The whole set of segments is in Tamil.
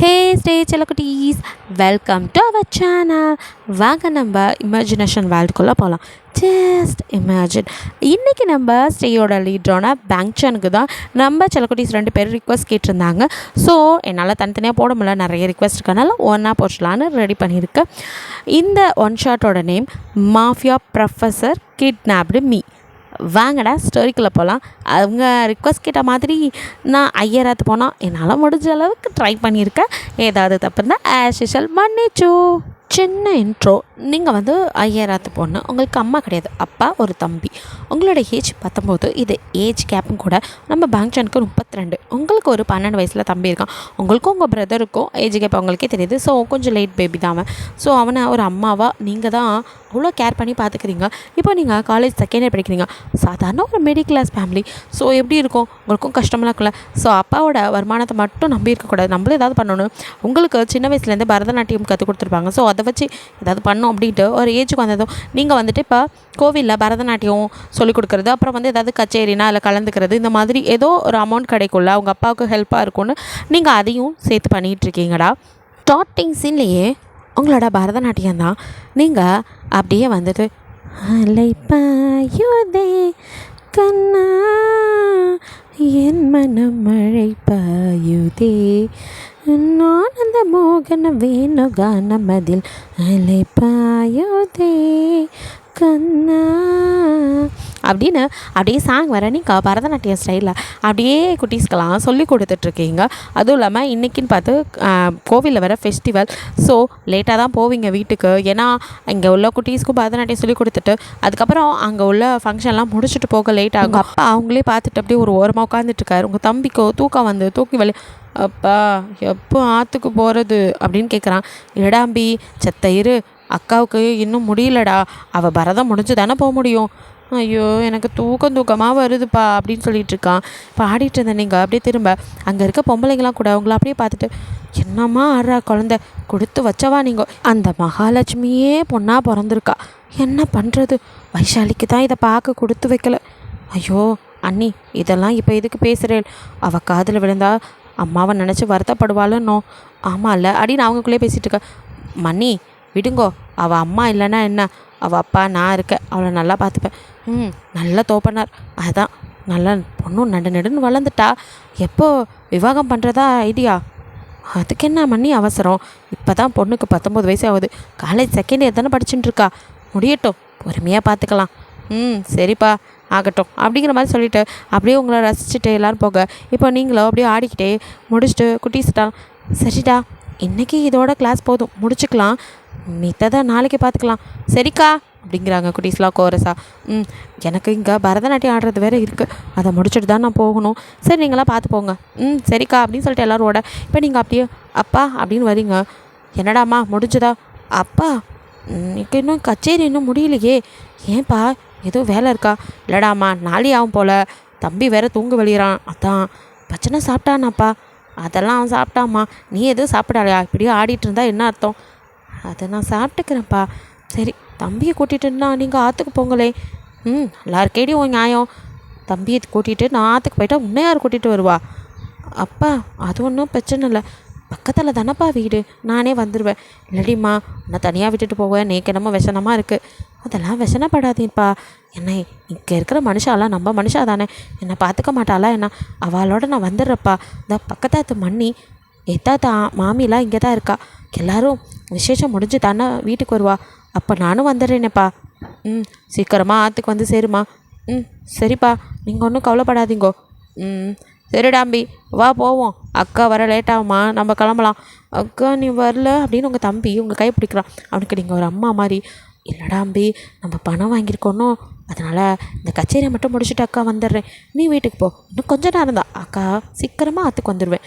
ஹே ஸ்டே செல்லக்குட்டீஸ், வெல்கம் டு அவர் சேனல். வாங்க நம்ம இமேஜினேஷன் வேர்ல்டுக்குள்ளே போகலாம். Just imagine. இன்றைக்கி நம்ம ஸ்டேயோட லீடரான பேங்க்சனுக்கு தான் நம்ம செல்லக்குட்டீஸ் 2 பேர் ரிக்வஸ்ட் கேட்டிருந்தாங்க. ஸோ என்னால் தனித்தனியாக போட முடியல, நிறைய ரிக்வஸ்ட் இருக்கனால ஒன்றா போச்சலான்னு ரெடி பண்ணியிருக்கேன். இந்த ஒன் ஷாட்டோட name mafia professor kidnapped me. வாங்கடா ஸ்டோரிக்குள்ளே போகலாம். அவங்க ரிக்வஸ்ட் கேட்ட மாதிரி நான் ஐயராத்து போனால் என்னால் முடிஞ்ச அளவுக்கு ட்ரை பண்ணியிருக்கேன். ஏதாவது தப்பு இருந்தால் ஆஸ் யூஷுவல் மன்னிச்சு. சின்ன இன்ட்ரோ. நீங்கள் ஐயராத்து பொண்ணு, உங்களுக்கு அம்மா கிடையாது, அப்பா ஒரு தம்பி. உங்களோட ஏஜ் 19. இது ஏஜ் கேப்பும் கூட. நம்ம பேங்க்சனுக்கு 32. உங்களுக்கு ஒரு 12 வயசில் தம்பி இருக்கான். உங்களுக்கும் உங்கள் பிரதருக்கும் ஏஜ் கேப் அவங்களுக்கே தெரியுது. ஸோ கொஞ்சம் லேட் பேபி தான் அவன். ஸோ அவனை ஒரு அம்மாவாக நீங்கள் தான் அவ்வளோ கேர் பண்ணி பார்த்துக்கிறீங்க. இப்போ நீங்கள் காலேஜ் செகண்ட் இயர் படிக்கிறீங்க. சாதாரண ஒரு மிடில் கிளாஸ் ஃபேமிலி. ஸோ எப்படி இருக்கும், உங்களுக்கும் கஷ்டமெல்லாம் இருக்குல்ல. ஸோ அப்பாவோட வருமானத்தை மட்டும் நம்பி இருக்கக்கூடாது, நம்மளும் ஏதாவது பண்ணணும். உங்களுக்கு சின்ன வயசுலேருந்து பரதநாட்டியம் கற்றுக் கொடுத்துருப்பாங்க. ஸோ அதை வச்சு ஏதாவது பண்ணோம் அப்படின்ட்டு ஒரு ஏஜுக்கு வந்ததும் நீங்கள் இப்போ கோவிலில் பரதநாட்டியம் சொல்லிக் கொடுக்குறது, அப்புறம் ஏதாவது கச்சேரினா அதில் கலந்துக்கிறது, இந்த மாதிரி ஏதோ ஒரு அமௌண்ட் கிடைக்கும்ல, அவங்க அப்பாவுக்கு ஹெல்ப்பாக இருக்கும்னு நீங்கள் அதையும் சேர்த்து பண்ணிகிட்ருக்கீங்கடா. ஸ்டார்டிங் சீன்லேயே உங்களோட பரதநாட்டியம் தான். நீங்கள் அப்படியே அலை பாயுதே கண்ணா என் மனம் மழை பாயுதே நான் அந்த மோகன வேணுகானம் அதில் அலை பாயுதே கண்ணா அப்படின்னு அப்படியே சாங் வர நீங்கள் பரதநாட்டியம் ஸ்டைலில் அப்படியே குட்டீஸ்க்கெல்லாம் சொல்லி கொடுத்துட்ருக்கீங்க. அதுவும் இல்லாமல் இன்றைக்கின்னு பார்த்து கோவிலில் வர ஃபெஸ்டிவல். ஸோ லேட்டாக தான் போவீங்க வீட்டுக்கு. ஏன்னா இங்கே உள்ள குட்டீஸ்க்கும் பரதநாட்டியம் சொல்லி கொடுத்துட்டு அதுக்கப்புறம் அங்கே உள்ள ஃபங்க்ஷன்லாம் முடிச்சுட்டு போக லேட் ஆகும். அப்பா அவங்களே பார்த்துட்டு அப்படியே ஒரு ஓரமாக உட்காந்துட்ருக்காரு. உங்கள் தம்பிக்கோ தூக்கம் தூக்கி அப்பா எப்போ ஆற்றுக்கு போகிறது அப்படின்னு கேட்குறான். இடடாம்பி செத்த இரு, அக்காவுக்கு இன்னும் முடியலடா, அவள் பரதம் முடிஞ்சு தானே போக முடியும். ஐயோ எனக்கு தூக்கமாக வருதுப்பா அப்படின்னு சொல்லிட்டு இருக்கான். இப்போ ஆடிட்டு இருந்தேன். நீங்கள் அப்படியே திரும்ப அங்கே இருக்க பொம்பளைங்களாம் கூட அவங்கள அப்படியே பார்த்துட்டு என்னம்மா ஆடுறா குழந்தை, கொடுத்து வச்சவா நீங்கள். அந்த மகாலட்சுமியே பொண்ணாக பிறந்திருக்கா, என்ன பண்ணுறது, வைஷாலிக்கு தான் இதை பார்க்க கொடுத்து வைக்கல. ஐயோ அண்ணி இதெல்லாம் இப்போ எதுக்கு பேசுகிறேன், அவள் காதில் விழுந்தா அம்மாவை நினச்சி வருத்தப்படுவாளுன்னோ. ஆமாம் இல்லை அப்படின்னு அவங்களுக்குள்ளே பேசிகிட்டு இருக்க. மன்னி விடுங்கோ, அவள் அம்மா இல்லைன்னா என்ன, அவள் அப்பா நான் இருக்கேன், அவளை நல்லா பார்த்துப்பேன். நல்ல தோப்பனார், அதான் நல்ல பொண்ணும் நடுன்னு வளர்ந்துட்டா. எப்போ விவாகம் பண்ணுறதா ஐடியா? அதுக்கு என்ன மன்னி அவசரம், இப்போ தான் பொண்ணுக்கு 19 வயசு ஆகுது, காலேஜ் செகண்ட் இயர் தானே படிச்சுட்டு இருக்கா, முடியட்டும் பொறுமையாக பார்த்துக்கலாம். சரிப்பா ஆகட்டும் அப்படிங்கிற மாதிரி சொல்லிவிட்டு அப்படியே உங்களை ரசிச்சுட்டு எல்லோரும் போக இப்போ நீங்களும் அப்படியே ஆடிக்கிட்டே முடிச்சுட்டு குட்டீஸ்டா சரிடா இன்றைக்கி இதோட கிளாஸ் போதும் முடிச்சுக்கலாம், மித்ததை நாளைக்கு பார்த்துக்கலாம் சரிக்கா அப்படிங்கிறாங்க குட்டீஸ்லாம் கோரஸா. எனக்கு இங்கே பரதநாட்டியம் ஆடுறது வேறு இருக்குது, அதை முடிச்சுட்டு தான் நான் போகணும். சரி நீங்களாம் பார்த்து போங்க. சரிக்கா அப்படின்னு சொல்லிட்டு எல்லோரோட இப்போ நீங்கள் அப்படியே அப்பா அப்படின்னு வரீங்க. என்னடாம்மா முடிஞ்சுதா? அப்பா இன்னைக்கு இன்னும் கச்சேரி இன்னும் முடியலையே, ஏன்பா எதுவும் வேலை இருக்கா? இல்லடாம்மா நாளை ஆகும் போல், தம்பி வேறு தூங்க வெளியிறான், அதான். பச்சனை சாப்பிட்டானாப்பா? அதெல்லாம் அவன் சாப்பிட்டாம்மா, நீ எதுவும் சாப்பிடாலையா? இப்படியே ஆடிட்டு இருந்தா என்ன அர்த்தம்? அதை நான் சாப்பிட்டுக்கிறேன்ப்பா. சரி தம்பியை கூட்டிகிட்டுன்னா நீங்கள் ஆற்றுக்கு போங்களே. எல்லாருக்கேடியும் உன் நியாயம், தம்பியை கூட்டிகிட்டு நான் ஆற்றுக்கு போயிட்டா உன்னை யார் கூட்டிகிட்டு வருவா? அப்பா அது ஒன்றும் பிரச்சனை இல்லை, பக்கத்தில் தானப்பா வீடு, நானே வந்துடுவேன். இல்லடிம்மா நான் தனியாக விட்டுட்டு போவேன், நேக்கு என்னமோ விஷனமாக இருக்குது. அதெல்லாம் விஷனப்படாதீப்பா, என்னை இங்கே இருக்கிற மனுஷாலாம் நம்ம மனுஷா தானே, என்னை பார்த்துக்க மாட்டாளா என்ன, அவளோட நான் வந்துடுறப்பா. இந்த பக்கத்தாத்து மண்ணி எத்தாத்தா மாமிலாம் இங்கே தான் இருக்கா, எல்லோரும் விசேஷம் முடிஞ்சு தானே வீட்டுக்கு வருவா, அப்போ நானும் வந்துடுறேனேப்பா. சீக்கிரமாக ஆற்றுக்கு சேருமா. சரிப்பா நீங்கள் ஒன்றும் கவலைப்படாதீங்கோ. சரிடாம்பி வா போவோம், அக்கா வர லேட்டாகுமா, நம்ம கிளம்பலாம். அக்கா நீ வரல அப்படின்னு உங்கள் தம்பி உங்கள் கை பிடிக்கிறான். அவனுக்கு நீங்கள் ஒரு அம்மா மாதிரி. இல்லடாம்பி நம்ம பணம் வாங்கியிருக்கோனோ, அதனால் இந்த கச்சேரியை மட்டும் முடிச்சுட்டு அக்கா வந்துடுறேன், நீ வீட்டுக்கு போ, இன்னும் கொஞ்சம் நேரம் தான், அக்கா சீக்கிரமாக ஆற்றுக்கு வந்துடுவேன்.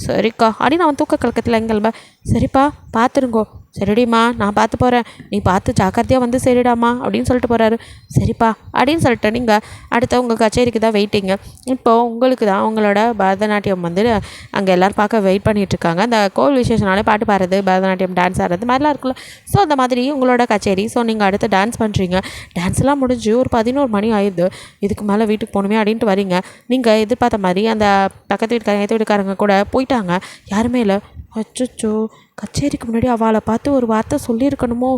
சரிக்கா அப்படின்னு அவன் தூக்க கலக்கத்தில் எங்கள்ப. சரிப்பா பார்த்துருங்கோ சரிடிம்மா நான் பார்த்து போகிறேன், நீ பார்த்து ஜாக்கிரதையாக வந்து சரிடாம்மா அப்படின்னு சொல்லிட்டு போகிறாரு. சரிப்பா அப்படின்னு சொல்லிட்டு நீங்கள் அடுத்த உங்கள் கச்சேரிக்கு தான் வெயிட்டிங்க. இப்போது உங்களுக்கு தான் உங்களோட பரதநாட்டியம் வந்து அங்கே எல்லோரும் பார்க்க வெயிட் பண்ணிகிட்ருக்காங்க. அந்த கோவில் விசேஷனாலே பாட்டு பாடுறது, பரதநாட்டியம் டான்ஸ் ஆடுறது மாதிரிலாம் இருக்குல்ல. ஸோ அந்த மாதிரி உங்களோட கச்சேரி. ஸோ நீங்கள் அடுத்து டான்ஸ் பண்ணுறீங்க. டான்ஸ்லாம் முடிஞ்சு ஒரு 11 மணி ஆயிடுது. இதுக்கு மேலே வீட்டுக்கு போகணுமே அப்படின்ட்டு வரீங்க. நீங்கள் எதிர்பார்த்த மாதிரி அந்த பக்கத்து வீட்டுக்காரங்க கூட போயிட்டாங்க. யாருமே இல்லை. அச்சோ, கச்சேரிக்கு முன்னாடி அவளை பார்த்து ஒரு வார்த்தை சொல்லியிருக்கணுமோ,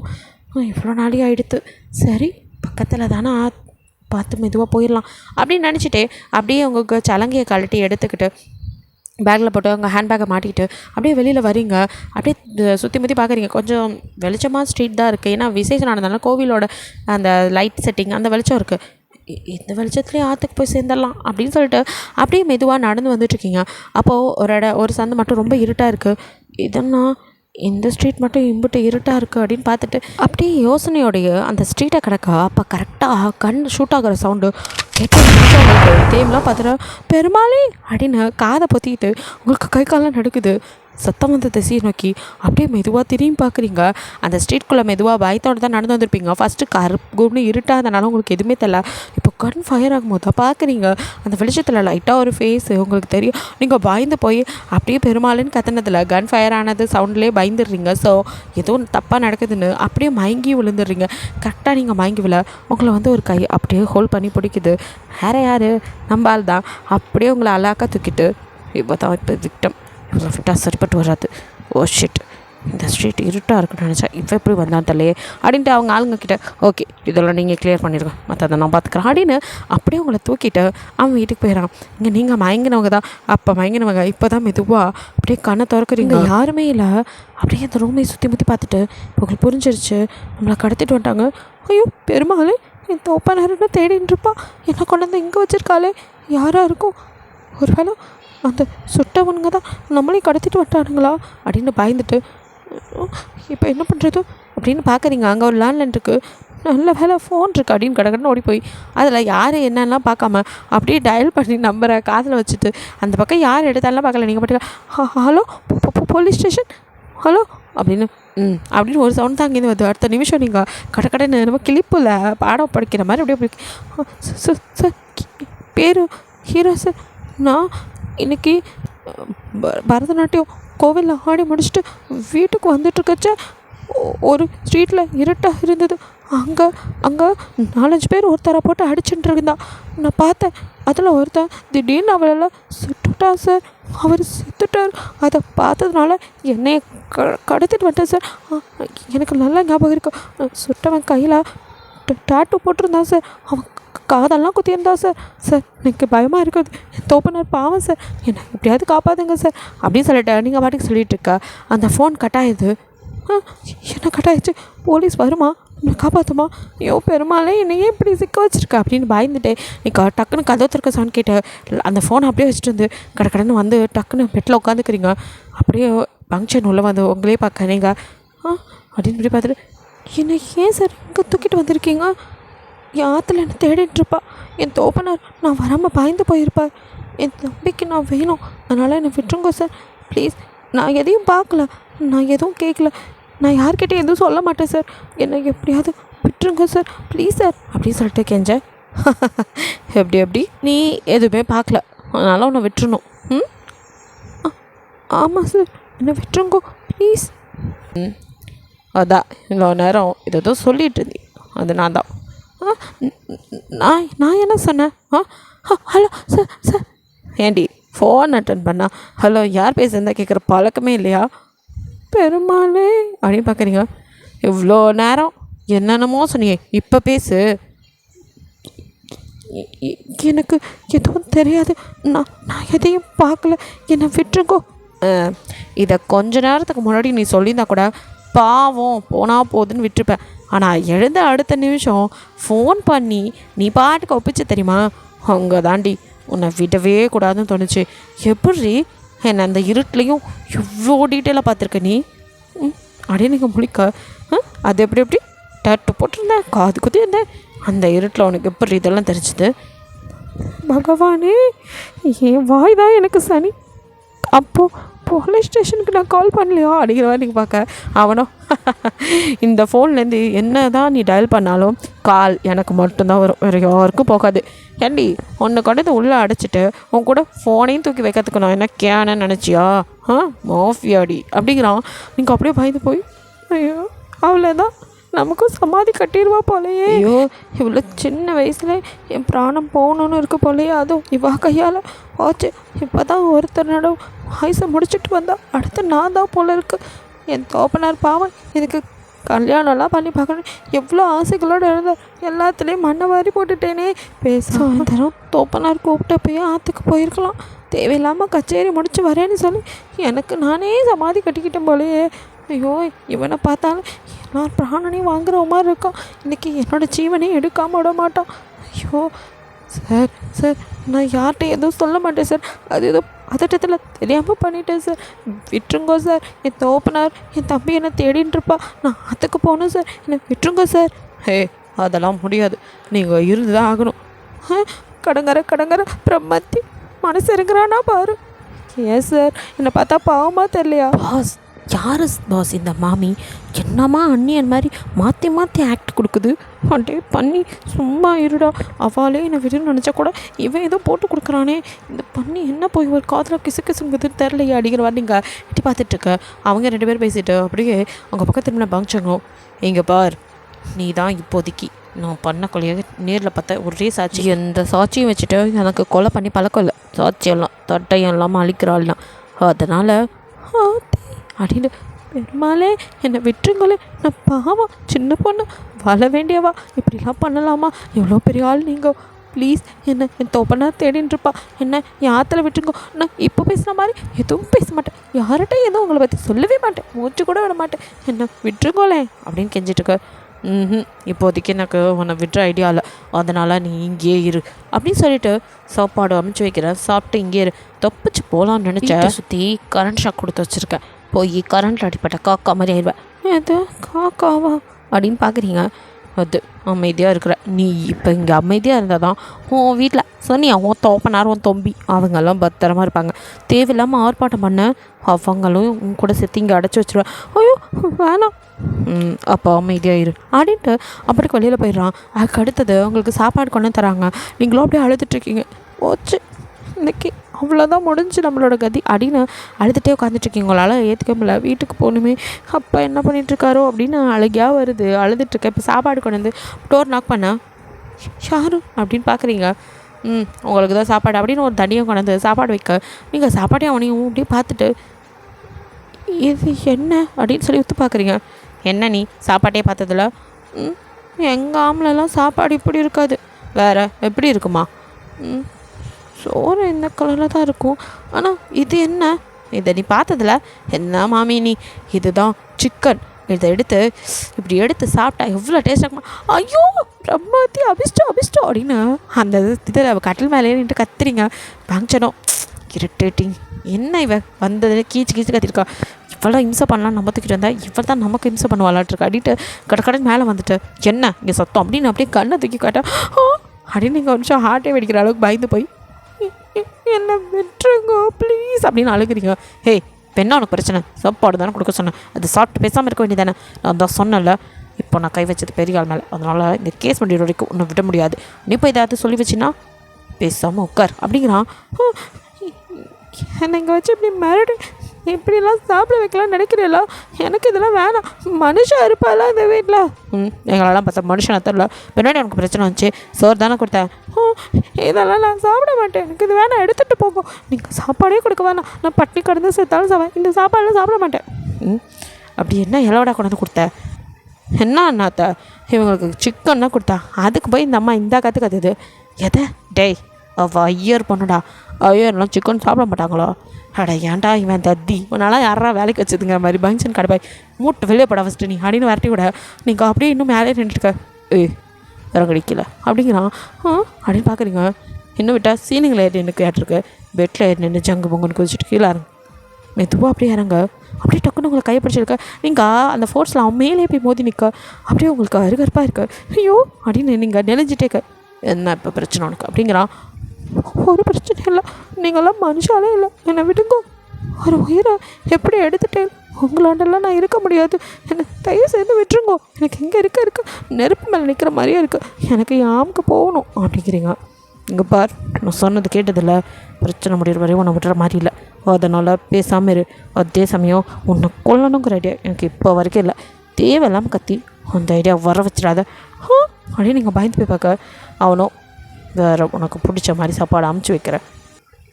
இவ்வளோ நாளே ஆகிடுது. சரி பக்கத்தில் தானே, பார்த்து மெதுவாக போயிடலாம் அப்படின்னு நினச்சிட்டு அப்படியே உங்களுக்கு சலங்கையை கழட்டி எடுத்துக்கிட்டு பேக்கில் போட்டு உங்கள் ஹேண்ட்பேக்கை மாட்டிக்கிட்டு அப்படியே வெளியில் வரீங்க. அப்படியே சுற்றி முற்றி பார்க்குறீங்க. கொஞ்சம் வெளிச்சமாக ஸ்ட்ரீட் தான் இருக்குது. ஏன்னா விசேஷம் நடந்தாலும் கோவிலோட அந்த லைட் செட்டிங் அந்த வெளிச்சம் இருக்குது. இந்த வெளிச்சத்துலேயே ஆற்றுக்கு போய் சேர்ந்துடலாம் அப்படின்னு சொல்லிட்டு அப்படியே மெதுவாக நடந்து வந்துட்டுருக்கீங்க. அப்போது ஒரு சந்து மட்டும் ரொம்ப இருட்டாக இருக்குது. இதென்னா இந்த ஸ்ட்ரீட் மட்டும் இம்பிட்டு இருட்டாக இருக்குது அப்படின்னு பார்த்துட்டு அப்படியே யோசனையோடைய அந்த ஸ்ட்ரீட்டை கிடக்கா. அப்போ கரெக்டாக கண் ஷூட் ஆகிற சவுண்டு கேட்டு உங்களுக்கு தேம்லாம் பார்த்துட்டு பெருமாளே அப்படின்னு காதை பொத்திக்கிட்டு உங்களுக்கு கை காலெலாம் நடுக்குது. சத்தம் வந்த திசையை நோக்கி அப்படியே மெதுவாக திரும்பி பார்க்குறீங்க. அந்த ஸ்ட்ரீட்குள்ளே மெதுவாக பயத்தோடு தான் நடந்து வந்திருப்பீங்க. ஃபஸ்ட்டு கருப்புன்னு இருட்டாதனால உங்களுக்கு எதுவுமே தெரியல. இப்போ கண் ஃபயர் ஆகும்போது தான் பார்க்குறீங்க. அந்த வெளிச்சத்தில் லைட்டாக ஒரு ஃபேஸு உங்களுக்கு தெரியும். நீங்கள் பயந்து போய் அப்படியே பெருமாளுன்னு கத்துனதில் கன் ஃபயர் ஆனது சவுண்ட்லேயே பயந்துடுறீங்க. ஸோ எதுவும் தப்பாக நடக்குதுன்னு அப்படியே மயங்கி விழுந்துடுறீங்க. கரெக்டாக நீங்கள் மயங்கி விழ உங்களை வந்து ஒரு கை அப்படியே ஹோல்ட் பண்ணி பிடிக்குது. வேறு யார், நம்பால் தான். அப்படியே உங்களை அலாக்கா தூக்கிட்டு இப்போ விக்டம் இவ்வளோ ஃபிட்டாக சரிப்பட்டு வராது. ஓ ஷிட், இந்த ஸ்ட்ரீட் இருட்டாக இருக்குன்னு நினச்சா இப்போ எப்படி வந்தான் தலையே அப்படின்ட்டு அவங்க ஆளுங்கக்கிட்ட ஓகே இதெல்லாம் நீங்கள் கிளியர் பண்ணிடுங்க, மற்றதை நான் பார்த்துக்கிறேன் அப்படின்னு அப்படியே உங்களை தூக்கிட்டு அவன் வீட்டுக்கு போயிடறான். இங்கே நீங்கள் மயங்கினவங்க தான். அப்போ மயங்கினவங்க இப்போ தான் மெதுவாக அப்படியே கண்ணை திறக்கிறீங்க. யாருமே இல்லை. அப்படியே அந்த ரூமை சுற்றி முற்றி பார்த்துட்டு உங்களுக்கு புரிஞ்சிருச்சு நம்மளை கடத்திட்டு வந்துட்டாங்க. ஐயோ பெருமாளே, என் தோப்பா நேரம்னு தேடின்னு இருப்பா, என்ன கொண்டு வந்து இங்கே வச்சுருக்காளே, யாராக இருக்கும், ஒரு வேளை அந்த சுட்டவனுங்க தான் நம்மளையும் கடத்திட்டு வந்துட்டானுங்களா அப்படின்னு பயந்துட்டு இப்போ என்ன பண்ணுறது அப்படின்னு பார்க்குறீங்க. அங்கே ஒரு லேண்ட்லைன் இருக்குது, நல்ல வேலை ஃபோன் இருக்குது அப்படின்னு கடற்கடன்னு ஓடி போய் அதில் யார் என்னெல்லாம் பார்க்காம அப்படியே டயல் பண்ணி நம்பரை காதில் வச்சுட்டு அந்த பக்கம் யார் எடுத்தாலும் பார்க்கல. நீங்கள் பாட்டுக்க ஹலோ போலீஸ் ஸ்டேஷன் ஹலோ அப்படின்னு அப்படின்னு ஒரு சவுண்ட் தான் அங்கேருந்து வருது. அடுத்த நிமிஷம் நீங்கள் கடற்கடன்னு நம்ம கிளிப்பில் பாடம் படிக்கிற மாதிரி அப்படியே சார் பேர் ஹீரோ சார், நான் இன்றைக்கி பரதநாட்டியம் கோவிலில் ஆடி முடிச்சுட்டு வீட்டுக்கு வந்துட்டுருக்கச்ச ஒரு ஸ்ட்ரீட்டில் இருட்டாக இருந்தது. அங்கே 4-5 பேர் ஒருத்தரை போட்டு அடிச்சுட்டு இருந்தா. நான் பார்த்தேன். அதில் ஒருத்தன் திடீர்னு அவளெல்லாம் சுட்டுட்டா சார். அவர் செத்துட்டார். அதை பார்த்ததுனால என்னையை கடத்திட்டு வந்துட்டேன் சார். எனக்கு நல்லா ஞாபகம் இருக்கும். சுட்டவன் கையில் டாட்டூ போட்டிருந்தான் சார். அவன் காதெல்லாம் குத்தியிருந்தா சார். சார் எனக்கு பயமாக இருக்குது, என் தோப்பனர் பாவம் சார், என்னை எப்படியாவது காப்பாற்றுங்க சார் அப்படின்னு சொல்லிட்டு நீங்கள் பாட்டுக்கு சொல்லிகிட்டு இருக்கா. அந்த ஃபோன் கட்டாயுது. என்ன கட்டாயிடுச்சு, போலீஸ் வருமா, நம்மளை காப்பாற்றுமா, ஐயோ பெருமாளே என்னையே இப்படி சிக்க வச்சுருக்கா அப்படின்னு பயந்துட்டு நீ டக்குன்னு கதவு திறக்க சவுண்ட் கேட்டு அந்த ஃபோனை அப்படியே வச்சுட்டு வந்து கடன்னு வந்து டக்குன்னு பெட்டில் உட்காந்துக்கிறீங்க. அப்படியே ஃபங்க்ஷன் உள்ள வந்து உங்களே பார்க்க நீங்கள் அப்படின்னு இப்படி பார்த்துட்டு என்னை ஏன் சார் இங்கே தூக்கிட்டு வந்திருக்கீங்க, என் ஆற்றுல என்னை தேடிட்டுருப்பா, என் தோப்பனார் நான் வராமல் பயந்து போயிருப்பார், என் தம்பிக்கு நான் வேணும், அதனால் என்னை விட்டுருங்க சார் ப்ளீஸ். நான் எதையும் பார்க்கல, நான் எதுவும் கேட்கல, நான் யார்கிட்டையும் எதுவும் சொல்ல மாட்டேன் சார், என்னை எப்படியாவது விட்டுருங்க சார் ப்ளீஸ் சார் அப்படின்னு சொல்லிட்டு கெஞ்ச. எப்படி நீ எதுவுமே பார்க்கல, அதனால் உன்னை விட்டுருணும். ஆமாம் சார் என்னை விட்டுருங்கோ ப்ளீஸ். அதான் இவ்வளோ நேரம் இதை தான் சொல்லிகிட்டு இருந்தேன், அது நான் தான். நான் என்ன சொன்னேன்? ஹலோ சார் ஏண்டி ஃபோன் அட்டன் பண்ணா ஹலோ யார் பேசுகிறதா கேட்குற பழக்கமே இல்லையா? பெருமாளே அப்படின்னு பார்க்குறீங்க. இவ்வளோ நேரம் என்னென்னமோ சொன்னியே, இப்போ பேசு. எனக்கு எதுவும் தெரியாது, நான் எதையும் பார்க்கல, என்னை விட்டுருக்கோ. இதை கொஞ்ச நேரத்துக்கு முன்னாடி நீ சொல்லியிருந்தா கூட பாவம் போனால் போகுதுன்னு விட்டுருப்பேன். ஆனால் எழுந்த அடுத்த நிமிஷம் ஃபோன் பண்ணி நீ பாட்டுக்கு ஒப்பிச்சு தெரியுமா, அங்கே தாண்டி உன்னை விடவே கூடாதுன்னு தோணுச்சு. எப்படி என்னை அந்த இருட்லேயும் எவ்வளோ டீட்டெயிலாக பார்த்துருக்க நீ அப்படியே நீங்கள் முழிக்க. அது எப்படி டட்டு போட்டிருந்தேன், காது குத்திருந்தேன், அந்த இருட்டில் உனக்கு எப்படி இதெல்லாம் தெரிஞ்சுது? பகவானே என் வாய் தான் எனக்கு சனி. அப்போது போலீஸ் ஸ்டேஷனுக்கு நான் கால் பண்ணலையா அப்படிங்கிற மாதிரி நீங்கள் பார்க்க அவனோ இந்த ஃபோன்லேருந்து என்ன தான் நீ டயல் பண்ணாலும் கால் எனக்கு மட்டும்தான் வரும், வேறு யாருக்கும் போகாது. ஏண்டி உன்னை கொண்டு உள்ளே அடைச்சிட்டு உன் கூட ஃபோனையும் தூக்கி வைக்கிறதுக்கு நான் என்ன கேனன்னு நினச்சியா? மாஃபியாடி அப்படிங்கிறான். நீங்கள் அப்படியே பயந்து போய் ஐயோ அவ்வளோதான் நமக்கும் சமாதி கட்டிடுவா போலையே, ஐயோ இவ்வளோ சின்ன வயசுல என் பிராணம் போகணுன்னு இருக்க போலையே, அதுவும் இவா கையால் ஆச்சு. இப்போ தான் ஒருத்தர் நடம் வயசை முடிச்சுட்டு வந்தா அடுத்து நான் தான் போல இருக்கு. என் தோப்பனார் பாவம் இதுக்கு கல்யாணம்லாம் பண்ணி பார்க்கணும் எவ்வளோ ஆசைகளோடு இருந்தார், எல்லாத்துலேயும் மண்ணை வாரி போட்டுட்டேனே. பேசாதரம் தோப்பனார் கூப்பிட்ட போய் ஆற்றுக்கு போயிருக்கலாம், தேவையில்லாமல் கச்சேரி முடிச்சு வரேன்னு சொல்லி எனக்கு நானே சமாதி கட்டிக்கிட்டேன் போலையே. ஐயோ இவனை பார்த்தாலும் எல்லார் பிராணனையும் வாங்குற மாதிரி இருக்கான், இன்றைக்கி என்னோடய ஜீவனையும் எடுக்காமல் விட மாட்டான். ஐயோ சார் சார் நான் யார்கிட்ட எதுவும் சொல்ல மாட்டேன் சார், அது ஏதோ பதட்டத்தில் தெரியாமல் பண்ணிட்டேன் சார், விட்டுருங்கோ சார். என் தோப்பனார் என் தம்பி என்னை தேடின்னு இருப்பா, நான் அதுக்கு போகணும் சார், என்னை விட்டுருங்கோ சார். அதெல்லாம் முடியாது, நீங்கள் இருந்து தான் ஆகணும். கடங்கர பிரம்மத்தி மனசு இருக்கிறானா பாரு. ஏன் சார் என்னை பார்த்தா பாவமாக தெரியலையா? பாஸ் யார் பாஸ் இந்த மாமி என்னம்மா அண்ணியன் மாதிரி மாற்றி மாற்றி ஆக்ட் கொடுக்குது, அப்படியே பண்ணி சும்மா இருடா. அவளே என்னை விடுன்னு நினச்சா கூட இவன் ஏதோ போட்டு கொடுக்குறானே, இந்த பண்ணி என்ன போய் ஒரு காதில் கிசுங்குதுன்னு தெரிலையே அடிக்கிற மாதிரி நீங்கள் எட்டி பார்த்துட்ருக்க. அவங்க 2 பேர் பேசிட்டு அப்படியே அவங்க பக்கத்து திரும்பின பங்க்சங்கோ, இங்கே பார் நீ தான் இப்போதைக்கு நான் பண்ண கொலையாக நேரில் பார்த்தா ஒரே சாட்சி, எந்த சாட்சியும் வச்சுட்டு எனக்கு கொலை பண்ணி பழக்கம் இல்லை, சாட்சியெல்லாம் தட்டையும் இல்லாமல் அழிக்கிறாள்லாம். அதனால் அப்படின்னு பெருமாளே என்னை விட்டுருங்களே, நான் பாவம் சின்ன பொண்ணு வாழ வேண்டியவா, இப்படிலாம் பண்ணலாமா? எவ்வளோ பெரிய ஆள் நீங்கள், ப்ளீஸ் என்ன என் தோப்பனா தேடின்னு இருப்பா, என்ன என் ஆற்றுல விட்டுருங்கோ. நான் இப்போ பேசுகிற மாதிரி எதுவும் பேச மாட்டேன், யார்கிட்ட எதுவும் உங்களை பற்றி சொல்லவே மாட்டேன், மூச்சு கூட விட மாட்டேன், என்ன விட்டுருங்கோலே அப்படின்னு கெஞ்சிட்ருக்க. இப்போதைக்கு எனக்கு உன்னை விட்டுற ஐடியா இல்லை, அதனால் நீ இங்கேயே இரு அப்படின்னு சொல்லிட்டு சாப்பாடு அமைச்சு வைக்கிறேன், சாப்பிட்டு இங்கே இரு. தப்பிச்சு போகலான்னு நினச்சேன், சுற்றி கரண்ட் ஷாக் கொடுத்து வச்சுருக்கேன், போய் கரண்ட் அடிப்பட்ட காக்கா மாதிரி ஆயிடுவேன். அது காக்காவா அப்படின்னு பார்க்குறீங்க? அது அமைதியாக இருக்கிற நீ இப்போ இங்கே அமைதியாக இருந்தால் தான் உன் வீட்டில் சொன்னியா உன் தோப்பனார் உன் தொம்பி அவங்கெல்லாம் பத்திரமா இருப்பாங்க. தேவையில்லாமல் ஆர்ப்பாட்டம் பண்ண அவங்களும் உன் கூட சேர்த்து இங்கே அடைச்சி வச்சுருவேன். ஐயோ வேணாம், அப்போ அமைதியாக இரு அப்படின்ட்டு அப்படி வெளியில் போயிடுறான். அதுக்கு அடுத்தது உங்களுக்கு சாப்பாடு கொண்டு தராங்க, நீங்களும் அப்படியே அழுதுட்ருக்கீங்க. போச்சு இன்றைக்கி அவ்வளோதான் முடிஞ்சு நம்மளோட கதி அப்படின்னு அழுதுகிட்டே உட்காந்துட்ருக்கீங்க. உங்களால் ஏற்றுக்க முடியல, வீட்டுக்கு போகணுமே, அப்பா என்ன பண்ணிகிட்ருக்காரோ அப்படின்னு அழுகையாக வருது. அழுதுட்ருக்கேன். இப்போ சாப்பாடு கொண்டு வந்து டோர் நாக் பண்ண யாரு அப்படின்னு பார்க்குறீங்க. உங்களுக்கு தான் சாப்பாடு அப்படின்னு ஒரு தனியாக கொண்டு வந்து சாப்பாடு வைக்க நீங்கள் சாப்பாடையும் அவனையும் அப்படியே பார்த்துட்டு இது என்ன அப்படின்னு சொல்லி ஒத்து பார்க்குறீங்க. என்ன நீ சாப்பாட்டையே பார்த்ததில்ல? எங்கள் ஆம்லெலாம் சாப்பாடு இப்படி இருக்காது, வேறு எப்படி இருக்குமா? சோறு இந்த கலரில் தான் இருக்கும், ஆனால் இது என்ன, இதை நீ பார்த்ததில்ல? என்ன மாமி நீ, இதுதான் சிக்கன், இதை இப்படி எடுத்து சாப்பிட்டா எவ்வளோ டேஸ்ட் இருக்குமா? ஐயோ பிரம்மாத்தி அபிஷ்டம் அப்படின்னு அந்த இதில் கட்டில் மேலே நின்று கத்துறீங்க. பங்க்சனும் இரிட்டேட்டிங், என்ன இவ வந்ததில் கீச்சு கத்திருக்கா, இவ்வளோ இம்சை பண்ணலாம் நம்ம தூக்கிட்டு வந்தால் இவ்வளோ தான் நமக்கு இம்சை பண்ணுவாளாட்டிருக்கா அப்படின்ட்டு கடற்கடன் மேலே வந்துட்டு என்ன இங்கே சத்தம் அப்படின்னு அப்படியே கண்ணை தூக்கி காட்டா அப்படின்னு நீங்கள் ஒரு நிமிஷம் ஹார்ட்டே வெடிக்கிற அளவுக்கு பயந்து போய் என்ன விட்டுருங்கோ ப்ளீஸ் அப்படின்னு அழுகிறீங்க. ஹே பெண்ணா உனக்கு பிரச்சனை, சாப்பாடு தானே கொடுக்க சொன்னேன், அது சாப்பிட்டு பேசாமல் இருக்க வேண்டியதானே, நான் தான் சொன்னேன்ல. இப்போ நான் கை வச்சது பெரிய ஆள் மேலே, அதனால் இந்த கேஸ் பண்ணிடுற வரைக்கும் ஒன்றும் விட முடியாது, நீ இப்போ ஏதாவது சொல்லி வச்சின்னா பேசாமல் உட்கார் அப்படிங்கிறான். என்னை இங்கே வச்சு இப்படி மிரட்டி இப்படிலாம் சாப்பிட வைக்கலாம்னு நினைக்கிறீங்களா? எனக்கு இதெல்லாம் வேணாம், மனுஷன் இருப்பாளா இந்த வீட்டில்? எங்களெல்லாம் பார்த்தா மனுஷனை தரல, பின்னாடி எனக்கு பிரச்சனை வந்துச்சு, சோறு தானே கொடுத்தேன், இதெல்லாம் நான் சாப்பிட மாட்டேன், எனக்கு இது வேணாம், எடுத்துகிட்டு போகும், நீங்கள் சாப்பாடே கொடுக்க வேணாம், நான் பட்டினி கடந்து சேர்த்தாலும் சாப்பிடுவேன், இந்த சாப்பாடெலாம் சாப்பிட மாட்டேன். அப்படி என்ன இலவடா கொண்டாந்து கொடுத்தேன்? என்ன அண்ணாத்த இவங்களுக்கு சிக்கன் தான் கொடுத்தா, அதுக்கு போய் இந்த அம்மா இந்த கற்றுது எதை? டேய் அவள் ஐயர் பொண்ணுடா, ஐயர்லாம் சிக்கன் சாப்பிட மாட்டாங்களோ? அட ஏன்டா இவன் தத்தி, உன்னாலாம் யாரா வேலைக்கு வச்சுதுங்கிற மாதிரி பங்க்சன் கடைப்பாய் மூட்டு வெளியே போட ஃபஸ்ட்டு நீ அப்படின்னு வரட்டி விட, நீங்கள் அப்படியே இன்னும் மேலே நின்றுருக்க, இறங்கடிக்கல அப்படிங்கிறான். அப்படின்னு பார்க்குறீங்க. இன்னும் விட்டால் சீனிங்கில் ஏறி எனக்கு கேட்டிருக்கு, பெட்டில் ஏறி நின்று ஜங்கு பொங்குன்னு குதிச்சுட்டு கீழே இறங்க, மெதுவாக அப்படியே இறங்க, அப்படியே டக்குன்னு உங்களை கைப்பிடிச்சிருக்க, நீங்கள் அந்த ஃபோர்ஸில் அவன் மேலே போய் மோதி நிற்க, அப்படியே உங்களுக்கு அருகருப்பாக இருக்க, ஐயோ அப்படின்னு நீங்கள் நெளிஞ்சிட்டேக்க, என்ன இப்போ பிரச்சனை உனக்கு அப்படிங்கிறான். ஒரு பிரச்சனை இல்லை, நீங்களாம் மனுஷாலே இல்லை, என்னை விடுங்கோ ஒரு உயிரை எப்படி எடுத்துட்டேன். உங்களாண்டெல்லாம் நான் இருக்க முடியாது. என்னை தயவு செய்து விட்டுருங்கோ. எனக்கு இங்கே இருக்க நெருப்பு மேலே நிற்கிற மாதிரியே இருக்குது. எனக்கு யாமுக்கு போகணும் அப்படிங்கிறீங்க. இங்கே பார், நான் சொன்னது கேட்டதில்ல. பிரச்சனை முடிகிற வரையும் உன்னை விட்டுற மாதிரி இல்லை. அதனால் பேசாமல் இரு. அதே சமயம் உன்னை கொல்லணுங்கிற ஐடியா எனக்கு இப்போ வரைக்கும் இல்லை. தேவையில்லாமல் கத்தி அந்த ஐடியா வர வச்சிடாத அப்படின்னு நீங்கள் பயந்து போய் பார்க்க. அவனும் வேறு உனக்கு பிடிச்ச மாதிரி சாப்பாடு அமுச்சு வைக்கிறேன்,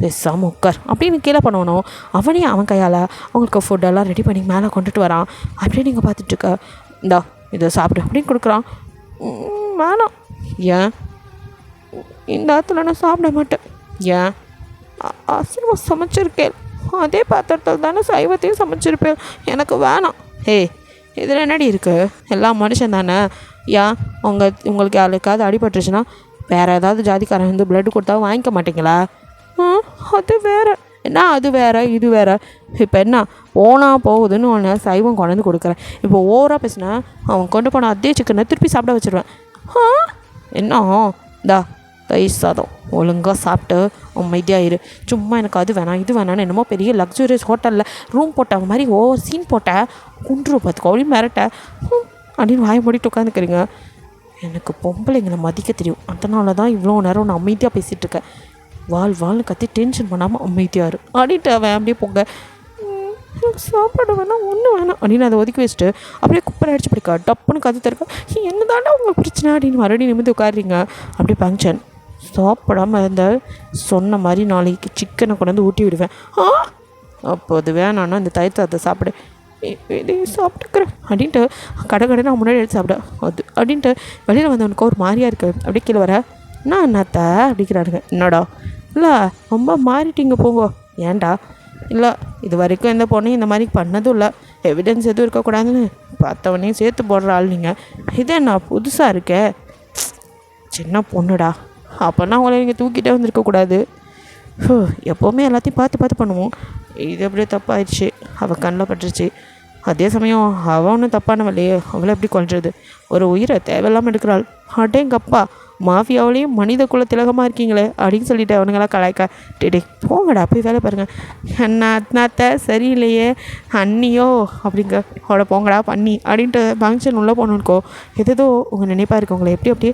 பேசாமல் உட்கார் அப்படின்னு கீழே பண்ணுவனும். அவனே அவன் கையால் அவங்களுக்கு ஃபுட்டெல்லாம் ரெடி பண்ணி மேலே கொண்டுட்டு வரான். அப்படியே நீங்கள் பார்த்துட்ருக்க. இந்தா இதை சாப்பிடு அப்படின்னு கொடுக்குறான். வேணாம். ஏன்? இந்த ஆற்றுல நான் சாப்பிட மாட்டேன். ஏன்? அசைவம் சமைச்சிருக்கேன், அதே பாத்திரத்தில் தானே சைவத்தையும் சமைச்சிருப்பேன், எனக்கு வேணாம். இதில் என்னடி இருக்குது? எல்லா மனுஷன் தானே. ஏன் உங்களுக்கு யாருக்காவது அடிபட்டுருச்சுன்னா வேறு ஏதாவது ஜாதிக்காரன் வந்து பிளட்டு கொடுத்தா வாங்கிக்க மாட்டிங்களா? அது வேறு. என்ன அது வேறு இது வேறு? இப்போ என்ன போனால் போகுதுன்னு ஒன்று சைவம் கொண்டு கொடுக்குறேன். இப்போ ஓவராக பேசினா அவன் கொண்டு போன அதே சிக்கனை திருப்பி சாப்பிட வச்சுருவேன். என்ன தா தயிர் சாதம் ஒழுங்காக சாப்பிட்டு அமைதியாக இரு. சும்மா எனக்கு அது வேணாம் இது வேணான்னு என்னமோ பெரிய லக்ஸுரியஸ் ஹோட்டலில் ரூம் போட்ட மாதிரி ஓவர் சீன் போட்டேன். குன்று பார்த்துக்கோ அப்படின்னு மிரட்ட அப்படின்னு வாயை மூடிட்டு உட்காந்துக்கிறீங்க. எனக்கு பொம்பளைங்களை மதிக்க தெரியும், அதனால தான் இவ்வளோ நேரம் நான் அமைதியாக பேசிகிட்டு இருக்கேன். வாழ்னு கத்தி டென்ஷன் பண்ணாமல் அமைதியாக இரு அப்படின்ட்டு அவன் அப்படியே போங்க. எனக்கு சாப்பாடு வேணாம் ஒன்றும் வேணாம் அப்படின்னு அதை ஒதுக்கி வச்சுட்டு அப்படியே குப்பரை அடிச்சு பிடிக்கா டப்புன்னு கற்று தருக்கா. என்ன தாண்டா உங்களுக்கு பிரச்சனை அப்படின்னு மறுபடியும் நிமிந்து உட்காடுறீங்க. அப்படியே ஃபங்க்ஷன் சாப்பிடாமல் இருந்த சொன்ன மாதிரி நாளைக்கு சிக்கனை கொண்டு வந்து ஊட்டி விடுவேன். அப்போ அது வேணான்னா இந்த தயிர்த்தை சாப்பிடு, இதையும் சாப்பிட்டுக்கிறேன் அப்படின்ட்டு கடை நான் முன்னாடி எடுத்து சாப்பிட அது அப்படின்ட்டு வெளியில் வந்தவனுக்கு ஒரு மாதிரியாக இருக்குது. அப்படியே கீழே வர நான் என்னத்த அப்படிங்கிறானுங்க. என்னடா இல்லை ரொம்ப மாறிட்டீங்க போங்க. ஏன்டா? இல்லை இது வரைக்கும் எந்த பொண்ணையும் இந்த மாதிரி பண்ணதும் இல்லை, எவிடன்ஸ் எதுவும் இருக்கக்கூடாதுன்னு பார்த்தவனையும் சேர்த்து போடுற ஆள் நீங்கள். இதே நான் புதுசாக இருக்கே, சின்ன பொண்ணுடா, அப்போனா அவங்கள நீங்கள் தூக்கிட்டே வந்திருக்கக்கூடாது. எப்போவுமே எல்லாத்தையும் பார்த்து பண்ணுவோம். இது அப்படியே தப்பாயிடுச்சு, அவள் கண்ணில் பட்டுருச்சு. அதே சமயம் அவள் ஒன்றும் தப்பானவள்லையே, அவளை எப்படி கொள்றது? ஒரு உயிரை தேவையில்லாமல் எடுக்கிறாள். அடேங்கப்பா, மாஃபியாவிலையும் மனித குல திலகமாக இருக்கீங்களே அப்படின்னு சொல்லிட்டு அவனுங்களாம் கலாய்க்கா. டே போங்கடா போய் வேலை பாருங்கள். அண்ணாத்த சரியில்லையே அண்ணியோ அப்படிங்க அவட போங்கடா பண்ணி அப்படின்ட்டு ஃபங்க்ஷன் உள்ளே போகணுக்கோ எதோ உங்கள் நினைப்பாக இருக்கு. உங்களை எப்படி அப்படியே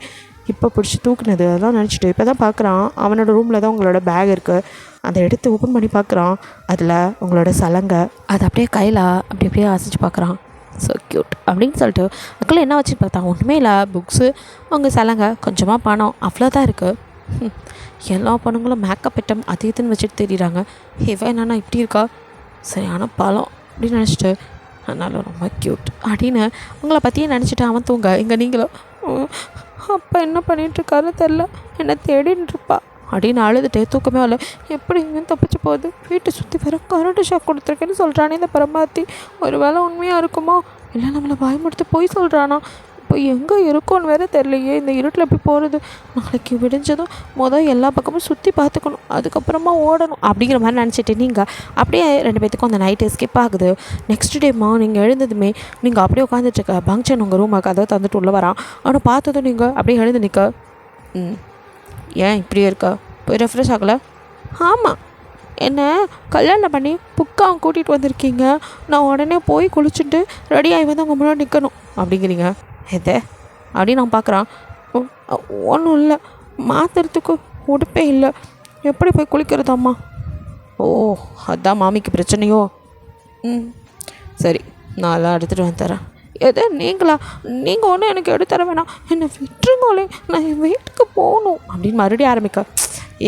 இப்போ பிடிச்சி தூக்குனது அதெல்லாம் நினச்சிட்டு இப்போ தான் பார்க்குறான். அவனோட ரூமில் தான் உங்களோட பேக் இருக்குது. அதை எடுத்து ஓப்பன் பண்ணி பார்க்குறான். அதில் உங்களோட சலங்கை அதை அப்படியே கையில் அப்படியே அசைச்சு பார்க்குறான். ஸோ க்யூட் அப்படின்னு சொல்லிட்டு அக்களை என்ன வச்சு பார்த்தா ஒன்றுமே இல்லை, புக்ஸு அவங்க சலங்கை கொஞ்சமாக பணம் அவ்வளோதான் இருக்குது. எல்லா பொண்ணுங்களும் மேக்கப் ஐட்டம் அது இதுன்னு வச்சுட்டு தெரியுறாங்க. இவன் என்னன்னா இப்படி இருக்கா, சரியான பழம் அப்படின்னு நினச்சிட்டு அதனால ரொம்ப க்யூட் அப்படின்னு உங்களை பற்றியே நினச்சிட்டு அவன் தூங்க. இங்கே நீங்களும் அப்போ என்ன பண்ணிகிட்ருக்காரு தெரில, என்னை தேடின்னு இருப்பா அப்படின்னு அழுதுட்டு தூக்கமே வரல. எப்படி இங்கேன்னு தப்பிச்சு போகுது, வீட்டை சுற்றி வர கரண்ட் ஷாக் கொடுத்துருக்கேன்னு சொல்கிறானே இந்த பரமாத்தி. ஒரு வேளை உண்மையாக இருக்குமோ இல்லை நம்மளை பயமுடுத்து போய் சொல்கிறானா? இப்போ எங்கே இருக்கோன்னு வேறு தெரியலையே, இந்த இருட்டில் எப்படி போகிறது? நாளைக்கு விடிஞ்சதும் எல்லா பக்கமும் சுற்றி பார்த்துக்கணும், அதுக்கப்புறமா ஓடணும் அப்படிங்கிற மாதிரி நினச்சிட்டு நீங்கள் அப்படியே 2 பேத்துக்கும் அந்த நைட்டு ஸ்கிப் ஆகுது. நெக்ஸ்ட் டே மார்னிங் எழுந்ததுமே நீங்கள் அப்படியே உட்காந்துட்ருக்க. ஃபங்க்ஷன் உங்கள் ரூமை கதை தந்துட்டு உள்ளே வரான். அவனை பார்த்ததும் நீங்கள் அப்படியே எழுந்து நிற்க. ஏன் இப்படியே இருக்கா, போய் ரெஃப்ரெஷ் ஆகலை? ஆமாம், என்ன கல்யாணம் பண்ணி புக்காக கூட்டிகிட்டு வந்திருக்கீங்க, நான் உடனே போய் குளிச்சுட்டு ரெடியாகி வந்து உங்கள் முன்னாடி நிற்கணும் அப்படிங்கிறீங்க. எதை அப்படின்னு நான் பார்க்குறான். ஒன்றும் இல்லை, மாற்றுறதுக்கு உடுப்பே இல்லை, எப்படி போய் குளிக்கிறதாம்மா? ஓ அதான் மாமிக்கு பிரச்சனையோ? சரி நான் எல்லாம் எடுத்துகிட்டு வந்து தரேன். எது நீங்களா? நீங்கள் ஒன்றும் எனக்கு எடுத்து தர வேணாம், என்னை விட்டுருங்களே, நான் என் வீட்டுக்கு போகணும் அப்படின்னு மறுபடியும் ஆரம்பிக்க.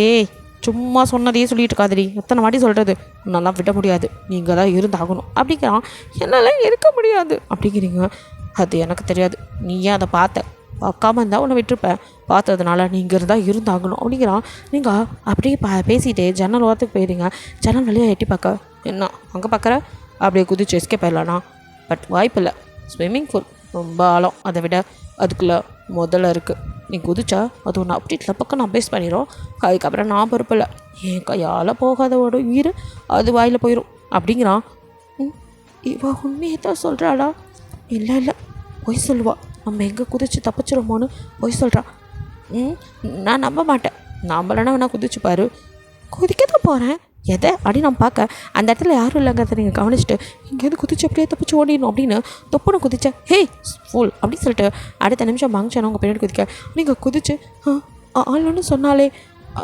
ஏய் சும்மா சொன்னதையே சொல்லிட்டு இருக்காதடி, எத்தனை வாட்டி சொல்கிறது, நல்லா விட முடியாது, நீங்கள் தான் இருந்தாகணும் அப்படிங்கிறான். என்னால் இருக்க முடியாது அப்படிங்கிறீங்க. அது எனக்கு தெரியாது, நீ ஏன் அதை பார்க்காம இருந்தால் உன்னை விட்டுருப்பேன், பார்த்ததுனால நீங்கள் இருந்தாகணும் அப்படிங்கிறான். நீங்கள் அப்படியே பேசிகிட்டே ஜன்னல் ஓரத்துக்கு போயிடுங்க. ஜன்னல் வழியாக எட்டி பார்க்க. என்ன அங்கே பார்க்குற, அப்படியே குதிச்சு எஸ்கேப் ஆயிடலானா? பட் வாய்ப்பில்லை, ஸ்விம்மிங் பூல் ரொம்ப ஆழம், அதை விட அதுக்குள்ளே முதல்ல இருக்குது, நீ குதிச்சா அது ஒன்று அப்படி பக்கம் நான் பேஸ் பண்ணிடும், அதுக்கப்புறம் நான் பொறுப்பில்லை, என் கையால் போகாத ஒரு உயிர் அது வாயில் போயிடும் அப்படிங்கிறான். இவ உண்மையை தான் சொல்கிறாளா? இல்லை பொய் சொல்லுவா, நம்ம எங்கே குதிச்சு தப்பிச்சிருமோன்னு பொய் சொல்கிறான். நான் நம்ப மாட்டேன், நம்பலைன்னா வேணா குதிச்சு பாரு. குதிக்க தான் போகிறேன், எதை அப்படின்னு நான் பார்க்க அந்த இடத்துல யாரும் இல்லைங்கிறத நீங்கள் கவனிச்சுட்டு இங்கேருந்து குதிச்சு அப்படியே தப்பிச்சு ஓடிடணும் அப்படின்னு தொப்புன்னு குதிச்சேன். ஹே ஃபுல் அப்படின்னு சொல்லிட்டு அடுத்த நிமிஷம் பங்க்ஷன் உங்கள் பின்னாடி குதிக்க நீங்கள் குதிச்சு ஆளுன்னு சொன்னாலே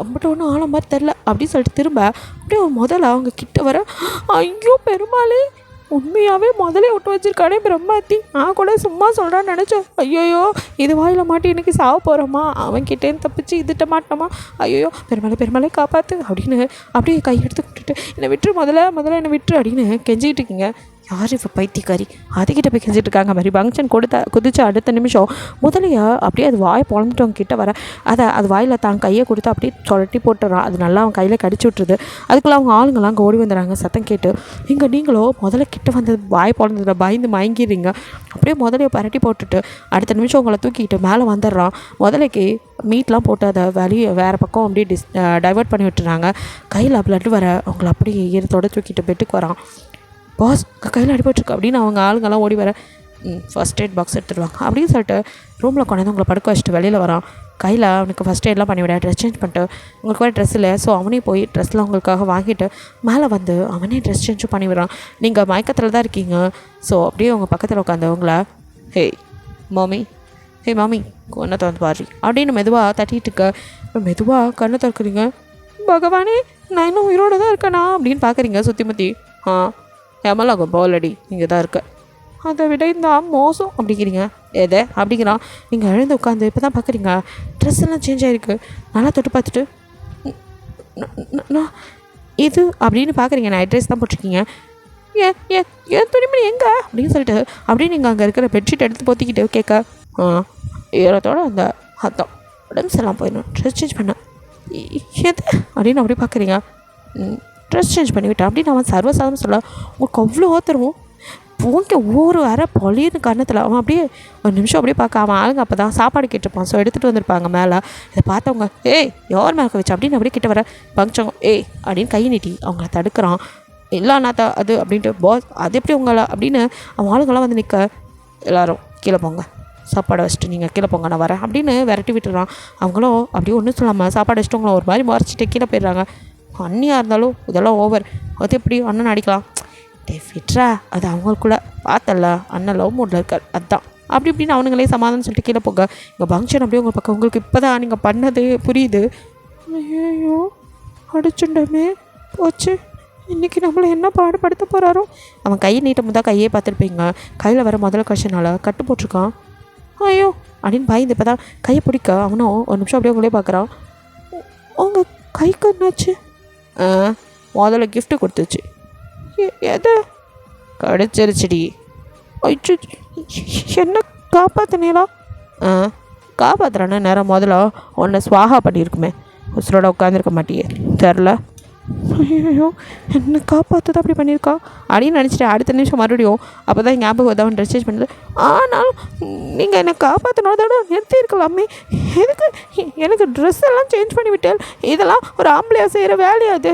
அப்படி ஒன்றும் ஆள மாதிரி தெரில அப்படின்னு சொல்லிட்டு திரும்ப அப்படியே முதல்ல அவங்க கிட்ட வர, ஐயோ பெருமாளே உண்மையாகவே முதலே விட்டு வச்சிருக்கானே பிரம்மாத்தி, நான் கூட சும்மா சொல்கிறான்னு நினச்சேன். ஐயோயோ இது வாயில் மாட்டி எனக்கு சாவ போகிறோமா, அவன் கிட்டேன்னு தப்பிச்சு இதுட்ட மாட்டோமா, ஐயோ பெருமாளே காப்பாற்று அப்படின்னு அப்படியே கை எடுத்து விட்டுட்டு என்னை விட்டுரு முதல்ல என்னை விட்டுரு அப்படின்னு கெஞ்சிக்கிட்டு இருக்கீங்க. யார் இப்போ பைத்தியக்காரி அதுக்கிட்ட போய் கெஞ்சிட்டு இருக்காங்க மாதிரி பங்க்ஷன் குதிச்சு அடுத்த நிமிஷம் முதலையா அப்படியே அது வாயை பொழந்துட்டவங்க கிட்ட வர அது வாயில் தான் கையை கொடுத்து அப்படியே சொலட்டி போட்டுறான். அது நல்லா அவன் கையில் கடிச்சு விட்டுருது. அதுக்குள்ளே அவங்க ஆளுங்கள்லாம் அங்கே ஓடி வந்துடுறாங்க சத்தம் கேட்டு. இங்கே நீங்களோ முதல்ல கிட்ட வந்து வாய் பொழந்ததில் பயந்து மயங்கிடுறீங்க. அப்படியே முதலையை பரட்டி போட்டுட்டு அடுத்த நிமிஷம் உங்களை தூக்கிக்கிட்டு மேலே வந்துடுறான். முதலைக்கு மீட்லாம் போட்டு அதை வேறு பக்கம் அப்படியே டைவர்ட் பண்ணி விட்டுறாங்க. கையில் பிளட் வர அவங்கள அப்படியே ஈரத்தோடு தூக்கிட்டு பெட்டுக்கு வரான். பாஸ் கையில் அடிபட்டுருக்கு அப்படின்னு அவங்க ஆளுங்கெல்லாம் ஓடி வர ஃபஸ்ட் எய்ட் பாக்ஸ் எடுத்துடுவாங்க அப்படின்னு சொல்லிட்டு ரூமில் கொண்டாந்து உங்களை படுக்க வச்சுட்டு வெளியில் வரான். கையில் அவனுக்கு ஃபஸ்ட் எய்ட்லாம் பண்ணிவிட ட்ரெஸ் சேஞ்ச் பண்ணிட்டு உங்களுக்கு வேறு ட்ரெஸ் இல்லை, ஸோ அவனே போய் ட்ரெஸ்லாம் உங்களுக்காக வாங்கிட்டு மேலே வந்து அவனே ட்ரெஸ் சேஞ்சும் பண்ணி விடுறான். நீங்கள் மயக்கத்தில் தான் இருக்கீங்க. ஸோ அப்படியே உங்கள் பக்கத்தில் உட்காந்து உங்களை ஹே மாமி கண்ணை திறந்து பாரு அப்படின்னு மெதுவாக தட்டிகிட்டு இருக்க. மெதுவாக கண்ணை திறக்கிறீங்க. பகவானே நான் இன்னும் உயிரோடு தான் இருக்கேனா அப்படின்னு பார்க்குறீங்க சுற்றி முற்றி. எமலாகும் போலடி இங்கே தான் இருக்க, அதை விட இந்த மோசம் அப்படிங்கிறீங்க. எதை அப்படிங்கிறான். நீங்கள் எழுந்து உட்காந்து இப்போ தான் பார்க்குறீங்க ட்ரெஸ் எல்லாம் சேஞ்ச் ஆகிருக்கு. நல்லா தொட்டு பார்த்துட்டு இது அப்படின்னு பார்க்குறீங்க. நான் ட்ரெஸ் தான் போட்டிருக்கீங்க. ஏன் துணிமணி எங்கே அப்படின்னு சொல்லிட்டு அப்படியே நீங்கள் அங்கே இருக்கிற பெட்ஷீட் எடுத்து போத்திக்கிட்டு கேட்க ஈரத்தோட அந்த அர்த்தம் உடம்பு எல்லாம் போயிடணும் ட்ரெஸ் சேஞ்ச் பண்ண எது அப்படின்னு அப்படி பார்க்குறீங்க. ட்ரெஸ் சேஞ்ச் பண்ணிவிட்டேன் அப்படின்னு அவன் சர்வசாதம் சொல்ல உங்களுக்கு அவ்வளோ தருவோம் ஓகே ஒவ்வொரு அரை பொழியுது கண்ணத்தில். அவன் அப்படியே ஒரு நிமிஷம் அப்படியே பார்க்க அவன் ஆளுங்க அப்போ தான் சாப்பாடு கேட்டிருப்பான். ஸோ எடுத்துகிட்டு வந்திருப்பாங்க மேலே. இதை பார்த்தவங்க யார் மேலே வச்சு அப்படின்னு அப்படியே கிட்ட வர பங்க்சவங்க அப்படின்னு கை நீட்டி அவங்கள தடுக்கிறான். இல்லை அண்ணாத்தா அது அப்படின்ட்டு பாஸ் அது எப்படி உங்களை அப்படின்னு அவன் ஆளுங்கெல்லாம் வந்து நிற்க எல்லோரும் கீழே போங்க சாப்பாடை வச்சுட்டு நீங்கள் கீழே போங்க நான் வரேன் அப்படின்னு விரட்டி விட்டுறான். அவங்களும் அப்படியே ஒன்றும் சொல்லாமல் சாப்பாடு வச்சுட்டு அவங்கள ஒரு மாதிரி மறைச்சிட்டு கீழே போயிடுறாங்க. அண்ணியாக இருந்தாலும் இதெல்லாம் ஓவர், அது எப்படி அண்ணன் அடிக்கலாம் விட்ரா அது அவங்களுக்குள்ள பார்த்தல அண்ணன் லவ் மூடில் இருக்கார் அதுதான் அப்படி இப்படின்னு அவனுங்களே சமாதானம் சொல்லிட்டு கீழே போங்க. இங்கே பங்க்ஷன் அப்படியே உங்கள் பக்கம் உங்களுக்கு இப்போ தான் நீங்கள் பண்ணது புரியுது. ஐயோ அடிச்சுண்டமே போச்சு, இன்றைக்கி நம்மளை என்ன பாடுபடுத்த போகிறாரோ. அவன் கையை நீட்டும் தான் கையே பார்த்துருப்பீங்க. கையில் வர முதல்ல கஷ்டனால கட்டு போட்டிருக்கான். ஐயோ அப்படின்னு பயந்து இப்போ தான் கையை பிடிக்க அவனும் ஒரு நிமிஷம் அப்படியே உங்களே பார்க்குறான். உங்கள் கைக்கு என்னாச்சு? முதல்ல கிஃப்ட்டு கொடுத்துச்சு. எதை? கிடச்சிருச்சுடி. ஐயோ என்ன காப்பாற்றினீங்களா? காப்பாற்றுறானே நேரம் முதல்ல உன்னை ஸ்வாகா பண்ணியிருக்குமே, உசுரோட உட்காந்துருக்க மாட்டியே தெரில. ஐயோ என்ன காப்பாற்றுதான் அப்படி பண்ணியிருக்கா அப்படின்னு நினச்சிட்டு அடுத்த நிமிஷம் மறுபடியும் அப்போ தான் ஞாபகம் வந்து அவன் ட்ரெஸ் சேஞ்ச் பண்ணுது. ஆனாலும் நீங்கள் என்னை காப்பாற்றினதோட நிறுத்தியிருக்கலாமே, எதுக்கு எனக்கு ட்ரெஸ் எல்லாம் சேஞ்ச் பண்ணி விட்டேன், இதெல்லாம் ஒரு ஆம்பளையாக செய்கிற வேலையாது.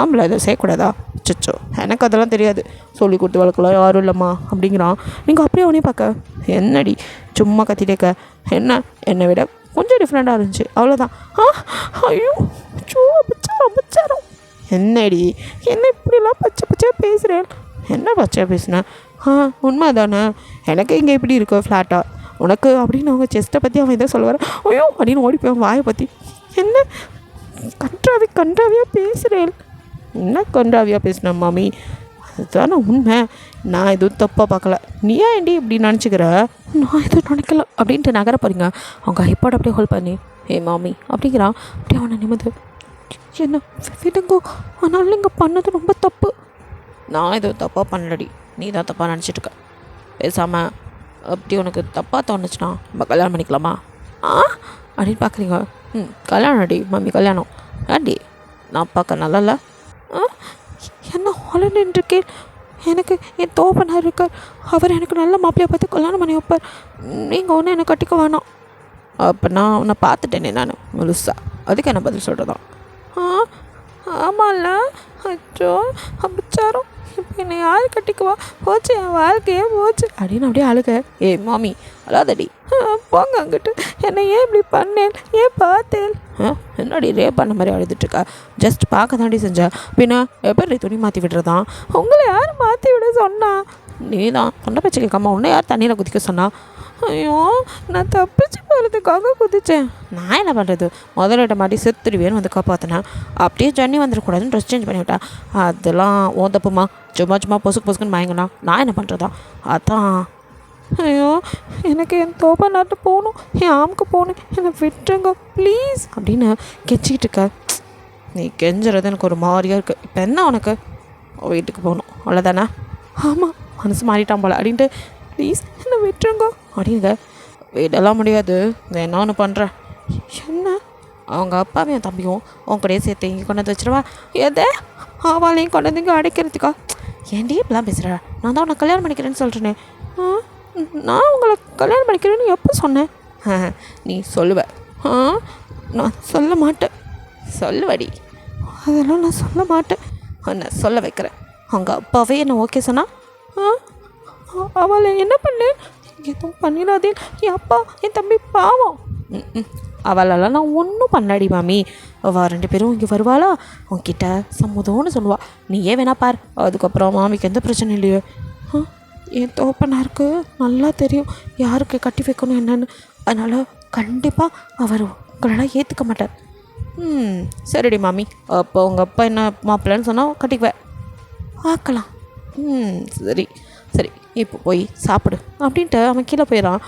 ஆம்பளை அதை செய்யக்கூடாதா? அச்சோ எனக்கு அதெல்லாம் தெரியாது, சொல்லி கொடுத்து வளர்க்கலாம் யாரும் இல்லைம்மா அப்படிங்கிறான். நீங்கள் அப்படியே அவனே பார்க்க என்னடி சும்மா கத்திட்டேக்க என்ன என்னை விட கொஞ்சம் டிஃப்ரெண்ட்டாக இருந்துச்சு அவ்வளோதான். ஐயோ சோ அபச்சாரம் என்னடி என்ன இப்படிலாம் பச்சையாக பேசுகிறேன்? என்ன பச்சையாக பேசுனேன்? உண்மை தானே, எனக்கு இங்கே இப்படி இருக்கோ ஃப்ளாட்டாக உனக்கு அப்படின்னு அவங்க செஸ்ட்டை பற்றி அவன் இதை சொல்லுவார். ஐயோ அப்படின்னு ஓடி போய் வாயை பற்றி என்ன கன்றாவியாக பேசுகிறேன். என்ன கன்றாவியாக பேசினேன் மாமி? அதுதானே உண்மை, நான் எதுவும் தப்பாக பார்க்கல, நீ ஏன்டி இப்படி நினச்சிக்கிற? நான் எதுவும் நினைக்கல அப்படின்ட்டு நகர போகிறீங்க. அவங்க ஹிப்பாட் அப்படியே ஹோல்ட் பண்ணி மாமி அப்படிங்கிறான். அப்படியே அவனை நிமிந்து என்ன விடுங்கோ, ஆனாலும் நீங்கள் பண்ணது ரொம்ப தப்பு. நான் எதுவும் தப்பாக பண்ணலடி, நீ தான் தப்பாக நினச்சிட்ருக்க. பேசாமல் அப்படி உனக்கு தப்பாக தோணுச்சுன்னா நம்ம கல்யாணம் பண்ணிக்கலாமா அப்படின்னு பார்க்குறீங்க. கல்யாணம் அடி மம்மி கல்யாணம் ஆண்டி நான் பார்க்க நல்லா என்ன ஹாலண்டிருக்கேன். எனக்கு என் தோப்பனார் இருக்கார், அவர் எனக்கு நல்ல மாப்பிள்ளையை பார்த்து கல்யாணம் பண்ணி வைப்பார். நீங்கள் ஒன்றும் என்னை கட்டிக்க வேணாம். அப்போ நான் உன்னை பார்த்துட்டேனே நான் முழுசா, அதுக்கு என்ன பதில் சொல்கிறதான்? ஆமாம்ல அச்சோ அபச்சாரம், இப்போ என்னை யார் கட்டிக்குவா, போச்சு என் வாழ்க்கையே போச்சு அப்படின்னு அப்படியே அழுக. மாமி அழாதடி, போங்க அங்கிட்டு, என்னை ஏன் இப்படி பண்ணேன், ஏன் பார்த்தேன் என்னடி ரேப் பண்ண மாதிரி அழுதுட்டுருக்கா? ஜஸ்ட் பார்க்க தாண்டி செஞ்சேன். பின்ன எப்படி துணி மாற்றி விடுறதான்? உங்களை யார் மாற்றி விட சொன்னா? நீ தான் தொண்டை பேச்சு கேட்காம உன்னை யார் தண்ணியில் குதிக்க சொன்னா? ஐயோ, நான் தப்பிச்சு போகிறதுக்காக குதித்தேன். நான் என்ன பண்ணுறது? முதலிட்ட மாட்டி செத்துருவேன்னு வந்து காப்பாற்றினேன். அப்படியே ஜன்னி வந்துடக்கூடாதுன்னு ட்ரெஸ் சேஞ்ச் பண்ணிவிட்டேன். அதெல்லாம் ஓந்தப்புமா சும்மா பொசுக்குன்னு மயங்கினா நான் என்ன பண்ணுறதா? அதான். ஐயோ, எனக்கு என் தோப்பா நாட்டு போகணும், என் ஆமுக்கு போகணும், என்னை விட்டுருங்க ப்ளீஸ் அப்படின்னு கெஞ்சிக்கிட்டு இருக்க. நீ கெஞ்சுறது எனக்கு ஒரு மாதிரியாக இருக்குது. இப்போ என்ன உனக்கு? வீட்டுக்கு போகணும் அவ்வளோதானே? ஆமாம், மனசு மாறிட்டான் போல அப்படின்ட்டு ப்ளீஸ் என்னை விட்டுருங்க அப்படிங்க. வீடெல்லாம் முடியாது, என்ன ஒன்று பண்ணுறேன். என்ன? அவங்க அப்பாவும் என் தம்பியும் உன் கூடயே சேர்த்து இங்கே கொண்டு வந்து வச்சிருவா? எதை? அவளையும் கொண்டு வந்து இங்கே அடைக்கிறதுக்கா? ஏன்டி இப்பெல்லாம் பேசுகிற? நான் தான் உன்னை கல்யாணம் பண்ணிக்கிறேன்னு சொல்கிறேனே. நான் உங்களை கல்யாணம் பண்ணிக்கிறேன்னு எப்போ சொன்னேன்? நீ சொல்லுவ. நான் சொல்ல மாட்டேன். சொல்லுவடி. அதெல்லாம் நான் சொல்ல மாட்டேன். உன்னை சொல்ல வைக்கிறேன். அவங்க அப்பாவே என்ன ஓகே சொன்னா? அவளை என்ன பண்ணு? எதுவும் பண்ணிடாதே. என் அப்பா என் தம்பி பாவம். அவளெல்லாம் நான் ஒன்றும் பண்ணாடி மாமி. அவள் 2 பேரும் இங்கே வருவாளா, உன்கிட்ட சம்மதம்னு சொல்லுவா. நீயே வேணா பார், அதுக்கப்புறம் மாமிக்கு எந்த பிரச்சனை இல்லையோ. என் தோப்பனாருக்கு நல்லா தெரியும் யாருக்கு கட்டி வைக்கணும் என்னன்னு. அதனால் கண்டிப்பாக அவர் உங்களெல்லாம் ஏற்றுக்க மாட்டார். சரிடி மாமி, அப்போ உங்கள் அப்பா என்ன மாப்பிள்ளைன்னு சொன்னால் கட்டிக்குவேன். பார்க்கலாம். சரி சரி, இப்போ போய் சாப்பிடு அப்படின்ட்டு அவன் கீழே போயிடறான்.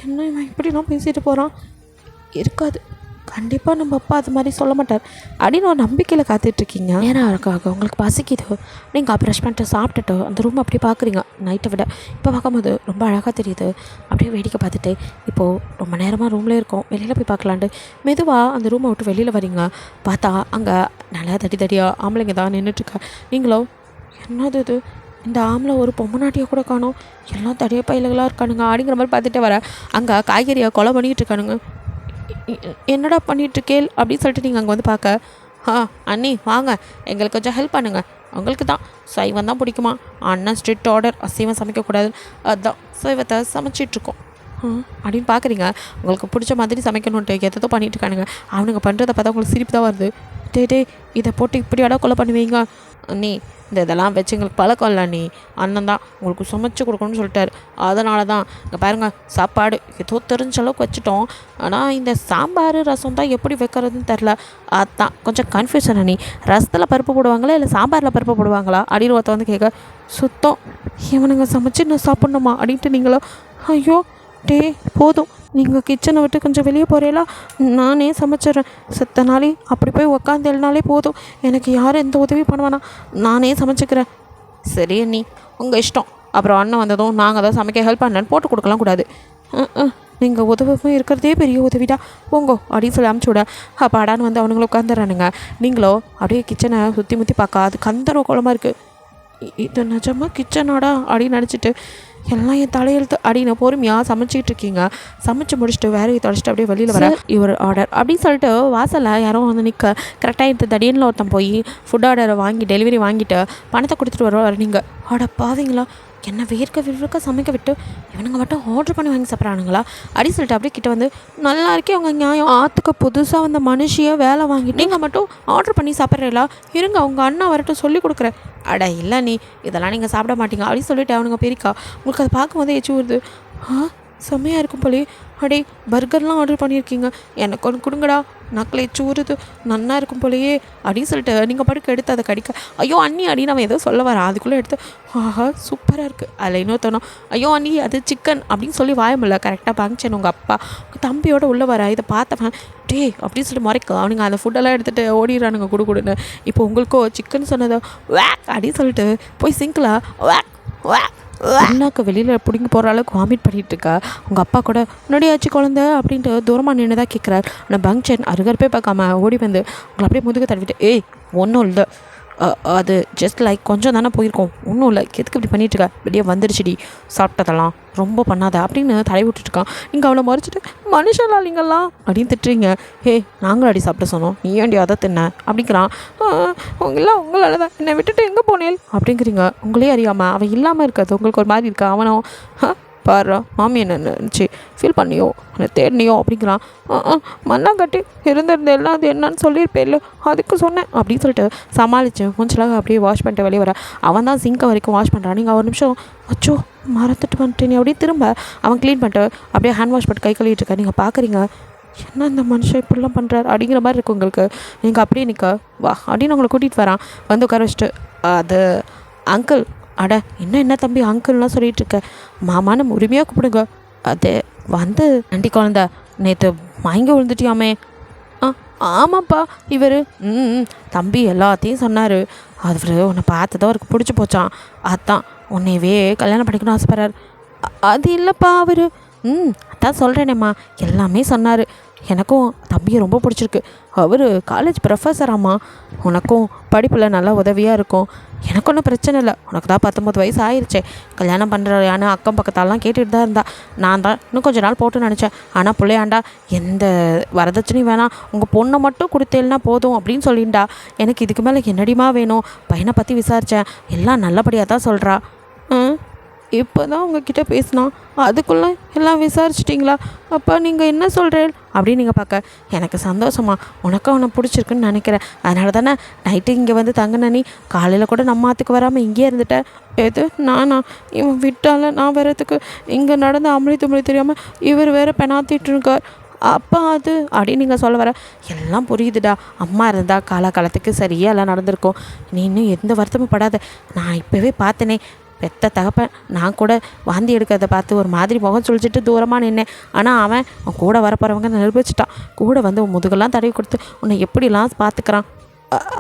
என்ன இவன் இப்படிலாம் பேசிட்டு போகிறான்? இருக்காது, கண்டிப்பாக நம்ம அப்பா அது மாதிரி சொல்ல மாட்டார் அப்படின்னு ஒரு நம்பிக்கையில் காத்துட்ருக்கீங்க. நேரம் இருக்காக உங்களுக்கு பசிக்குது, நீங்கள் ப்ரஷ் பண்ணிட்டு சாப்பிட்டுட்டு அந்த ரூம் அப்படியே பார்க்குறீங்க. நைட்டை விட இப்போ பார்க்கும்போது ரொம்ப அழகாக தெரியுது. அப்படியே வேடிக்கை பார்த்துட்டு இப்போது ரொம்ப நேரமாக ரூம்லேயே இருக்கோம், வெளியில் போய் பார்க்கலான்ட்டு மெதுவாக அந்த ரூமை விட்டு வெளியில் வரீங்க. பார்த்தா அங்கே நல்லா தடியாக ஆம்பளைங்க தான் நின்றுட்டுருக்கா. நீங்களோ என்னது இது, இந்த ஆம்பளை ஒரு பொம்மநாட்டியை கூட காணும், எல்லாம் தடிய பயில்களாக இருக்கானுங்க அப்படிங்கிற மாதிரி பார்த்துட்டே வர அங்கே காய்கறியை கொலை பண்ணிக்கிட்டு இருக்கானுங்க. என்னடா பண்ணிகிட்ருக்கேள் அப்படின்னு சொல்லிட்டு நீங்கள் அங்கே வந்து பார்க்க, அண்ணி வாங்க எங்களுக்கு கொஞ்சம் ஹெல்ப் பண்ணுங்கள், உங்களுக்கு தான் சைவம் தான் பிடிக்குமா, அண்ணன் ஸ்ட்ரிக்ட் ஆர்டர் அசைவம் சமைக்கக்கூடாது, அதுதான் சைவத்தை சமைச்சிட்ருக்கோம் அப்படின்னு பார்க்குறீங்க. உங்களுக்கு பிடிச்ச மாதிரி சமைக்கணுன்ட்டு எதோ பண்ணிகிட்ருக்கானுங்க. அவனுங்க பண்ணுறதை பார்த்தா உங்களுக்கு சிரிப்பு தான் வருது. டே இதை போட்டு இப்படியாடா கொலை பண்ணுவீங்க அண்ணி, இதெல்லாம் வச்சு எங்களுக்கு பழக்கம் இல்லை நீ, அண்ணன் தான் உங்களுக்கு சமைச்சு கொடுக்கணும்னு சொல்லிட்டாரு, அதனால தான் இங்கே பாருங்கள் சாப்பாடு ஏதோ தெரிஞ்ச அளவுக்கு வச்சுட்டோம், ஆனால் இந்த சாம்பார் ரசம் தான் எப்படி வைக்கிறதுன்னு தெரில, அதுதான் கொஞ்சம் கன்ஃபியூஷன் அண்ணி, ரசத்தில் பருப்பு போடுவாங்களா இல்லை சாம்பாரில் பருப்பு போடுவாங்களா அப்படின்னு ஒருத்த வந்து கேட்க, சுத்தம் இவனுங்க சமைச்சு நான் சாப்பிட்ணுமா அப்படின்ட்டு நீங்களோ, ஐயோ டே போதும் நீங்கள் கிச்சனை விட்டு கொஞ்சம் வெளியே போகிறீங்களா, நானே சமைச்சிட்றேன், செத்த நாளே அப்படி போய் உக்காந்து எழுனாலே போதும், எனக்கு யாரும் எந்த உதவி பண்ணுவானா, நானே சமைச்சிக்கிறேன். சரி நீ உங்கள் இஷ்டம், அப்புறம் அண்ணன் வந்ததும் நாங்கள் தான் சமைக்க ஹெல்ப் பண்ணலன்னு போட்டு கொடுக்கலாம் கூடாது, நீங்கள் உதவும் இருக்கிறதே பெரிய உதவிடா போங்கோ அப்படின்னு சொல்லி அமுச்சு விட. அப்பாடான்னு வந்து அவனுங்களும் உட்காந்துறானுங்க. நீங்களோ அப்படியே கிச்சனை சுற்றி முற்றி பார்க்க அது கந்தர கோலமாக இருக்குது. இது நிஜமாக கிச்சனாடா அப்படின்னு நினச்சிட்டு எல்லாம் என் தலையெழுத்து அப்படின்னு பொறுமையாக சமைச்சிட்டு இருக்கீங்க. சமைச்சு முடிச்சுட்டு வேலையை தொடச்சிட்டு அப்படியே வெளியில் வர இவர் ஆர்டர் அப்படின்னு சொல்லிட்டு வாசலில் யாரும் வந்து நிற்க கரெக்டாக இந்த திடீர்னு ஒருத்தன் போய் ஃபுட் ஆர்டரை வாங்கி டெலிவரி வாங்கிட்டு பணத்தை கொடுத்துட்டு வருவார். நீங்கள் பாவீங்களா, என்ன விற்க சமைக்க விட்டு இவனுங்க மட்டும் ஆர்டர் பண்ணி வாங்கி சாப்பிட்றானுங்களா அப்படின்னு சொல்லிட்டு அப்படியே கிட்ட வந்து, நல்லா இருக்கே அவங்க நியாயம், ஆற்றுக்கு புதுசாக வந்த மனுஷியை வேலை வாங்கிட்டு நீங்கள் மட்டும் ஆர்டர் பண்ணி சாப்பிட்றீங்களா, இருங்க அவங்க அண்ணா வரட்டும் சொல்லி கொடுக்குறேன். அட இல்லை நீ இதெல்லாம் நீங்கள் சாப்பிட மாட்டீங்க அப்படின்னு சொல்லிட்டு அவனுங்க பெரிக்கா. உங்களுக்கு அதை பார்க்கும்போது எச்சு வருது. செம்மையாக இருக்கும் போலே, அடே பர்கர்லாம் ஆர்டர் பண்ணியிருக்கீங்க, எனக்கு ஒன்று கொடுங்கடா, நக்கில் எச்சு ஊறுது, நன்னா இருக்கும் போலையே அப்படின்னு சொல்லிட்டு நீங்கள் படுக்க எடுத்து அதை கடிக்க, ஐயோ அண்ணி அப்படின்னு அவன் ஏதோ சொல்ல வரேன், அதுக்குள்ளே எடுத்து சூப்பராக இருக்குது. அதில் இன்னொருத்தனும் ஐயோ அண்ணி அது சிக்கன் அப்படின்னு சொல்லி வாயமில்ல கரெக்டாக பங்க்ஷன் உங்கள் அப்பா உங்கள் தம்பியோட உள்ளே வர இதை பார்த்தவன் டே அப்படின்னு சொல்லிட்டு முறைக்க அவனுங்க அந்த ஃபுட்டெல்லாம் எடுத்துகிட்டு ஓடிடுறானுங்க கொடுன்னு. இப்போ உங்களுக்கோ சிக்கன் சொன்னதை வேக் அப்படின்னு சொல்லிட்டு போய் சிங்கில் வேக் வேக் அண்ணாக்கு வெளியில் பிடிங்கி போகிற அளவுக்கு வாமிட் பண்ணிகிட்டு இருக்கா. உங்கள் அப்பா கூட முன்னாடியாச்சு குழந்தை அப்படின்ட்டு தூரமாக நின்று தான் கேட்குறாரு. ஆனால் பங்க்ஷன் அருகற்பே பார்க்காம ஓடி வந்து உங்களை அப்படியே முதுக தடவிட்டு, ஏய் ஒன்றும் இல்லை, அது ஜஸ்ட் லைக் கொஞ்சம் தானே போயிருக்கோம், ஒன்றும் இல்லை, எதுக்கு இப்படி பண்ணிகிட்ருக்க, வெளியே வந்துடுச்சுடி சாப்பிட்டதெல்லாம் ரொம்ப பண்ணாத அப்படின்னு தடை விட்டுட்ருக்கான். நீங்கள் அவளை மறைச்சிட்டு மனுஷன்லாம் இல்லைங்கலாம் அப்படின்னு திட்டுறீங்க. நாங்களும் அடி சாப்பிட சொன்னோம், நீ ஏன்டி அதை தின்ன அப்படிங்கிறான். உங்களாம் உங்களால் தான் என்னை விட்டுட்டு எங்கே போனேன் அப்படிங்கிறீங்க. உங்களே அறியாமல் அவன் இல்லாமல் இருக்கிறது உங்களுக்கு ஒரு மாதிரி இருக்கா. அவனும் பாரு மாமி என்ன நினச்சி ஃபீல் பண்ணியோ என்னை தேடினியோ அப்படிங்கிறான். மண்ணாங்கட்டி இருந்திருந்தேன்னா அது என்னன்னு சொல்லியிருப்பேன்ல அதுக்கு சொன்னேன் அப்படின்னு சொல்லிட்டு சமாளித்து கொஞ்சம் அப்படியே வாஷ் பண்ணிட்டு வெளியே வர. அவன் தான் சிங்கை வரைக்கும் வாஷ் பண்ணுறான். நீங்கள் ஒரு நிமிஷம் அச்சோ மறந்துட்டு வந்துட்டு நீ அப்படியே திரும்ப அவன் க்ளீன் பண்ணிட்டு அப்படியே ஹேண்ட் வாஷ் பண்ணிட்டு கை கழுவிட்டு இருக்க. நீங்கள் பார்க்குறீங்க என்ன இந்த மனுஷன் இப்படிலாம் பண்ணுறாரு அப்படிங்கிற மாதிரி இருக்கும் உங்களுக்கு. நீங்கள் அப்படியே நிற்க வா அப்படின்னு உங்களை கூட்டிகிட்டு வரான். வந்து உட்கார வச்சுட்டு அது அங்கிள் அட என்ன தம்பி அங்கிள்லாம் சொல்லிகிட்டு இருக்க மாமான்னு உரிமையாக கூப்பிடுங்க. அது வந்து நண்டி குழந்த நேற்று மயங்கி விழுந்துட்டியாமே. ஆமாப்பா இவர் தம்பி எல்லாத்தையும் சொன்னார். அவர் உன்னை பார்த்ததான் அவருக்கு பிடிச்சி போச்சான். அதான் உன்னையவே கல்யாணம் பண்ணிக்கணும்னு ஆசைப்படுறாரு. அது இல்லைப்பா அவர் அதான் சொல்கிறேனேம்மா எல்லாமே சொன்னார். எனக்கும் தம்பியை ரொம்ப பிடிச்சிருக்கு. அவர் காலேஜ் ப்ரொஃபஸராம்மா. உனக்கும் படிப்பில் நல்லா உதவியாக இருக்கும். எனக்கு ஒன்றும் பிரச்சனை இல்லை. உனக்கு தான் 19 வயசு ஆயிடுச்சே. கல்யாணம் பண்ணுறான்னு அக்கம் பக்கத்தாலாம் கேட்டுகிட்டு தான் இருந்தா. நான் தான் இன்னும் கொஞ்சம் நாள் போட்டு நினச்சேன். ஆனால் பிள்ளையாண்டா எந்த வரதட்சணையும் வேணாம் உங்கள் பொண்ணை மட்டும் கொடுத்தேன்னா போதும் அப்படின்னு சொல்லிண்டா. எனக்கு இதுக்கு மேலே என்னடிமா வேணும். பையனை பற்றி விசாரித்தேன். எல்லாம் நல்லபடியாக தான் சொல்கிறா. இப்போ தான் உங்ககிட்ட பேசினா அதுக்குள்ளே எல்லாம் விசாரிச்சிட்டிங்களா? அப்போ நீங்கள் என்ன சொல்கிறேன் அப்படின்னு நீங்கள் பார்க்க எனக்கு சந்தோஷமா. உனக்கும் அவனை பிடிச்சிருக்குன்னு நினைக்கிறேன். அதனால தானே நைட்டு இங்கே வந்து தங்கின நீ காலையில் கூட நம்ம ஆற்றுக்கு வராமல் இங்கேயே இருந்துட்டேன். எது நானா? இவன் விட்டால நான் வரத்துக்கு இங்கே நடந்த அமளி துமளி தெரியாமல் இவர் வேறு பெணாத்திட்டு இருக்கார். அப்பா அது அப்படின்னு நீங்கள் சொல்ல வர எல்லாம் புரியுதுடா. அம்மா இருந்தால் காலகாலத்துக்கு சரியாக எல்லாம் நடந்திருக்கும். நீ இன்னும் எந்த வருத்தமும் படாத. நான் இப்போவே பார்த்தனே பெத்த தகப்பன். நான் கூட வாந்தி எடுக்கிறத பார்த்து ஒரு மாதிரி முகம் சுழிச்சிட்டு தூரமாக நின்னேன். ஆனால் அவன் கூட வரப்போகிறவங்க நிரூபிச்சிட்டான். கூட வந்து உன் முதுகெல்லாம் தடவி கொடுத்து உன்னை எப்படிலாம் பார்த்துக்கிறான்.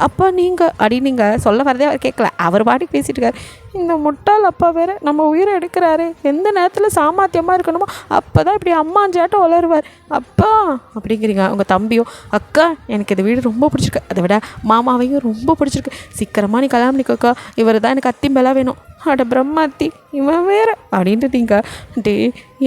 அப்பா நீங்கள் அப்படி நீங்கள் சொல்ல வரதே அவர் கேட்கல. அவர் பாட்டுக்கு பேசிகிட்டு இருக்காரு. இந்த முட்டாள் அப்பா வேறு நம்ம உயிரை எடுக்கிறாரு. எந்த நேரத்தில் சாமர்த்தியமாக இருக்கணுமோ அப்போ தான் இப்படி அம்மாஞ்சாட்டம் வளருவார். அப்பா அப்படிங்கிறீங்க. உங்கள் தம்பியும் அக்கா எனக்கு இந்த வீடு ரொம்ப பிடிச்சிருக்கு. அதை விட மாமாவையும் ரொம்ப பிடிச்சிருக்கு. சீக்கிரமாக நீ கல்யாணம் பண்ணிக்கோக்கா. இவர் தான் எனக்கு அத்திம்பெல்லாம் வேணும். அட பிரம்மாத்தி இவன் வேறு அப்படின்ட்டு நீங்கள் டே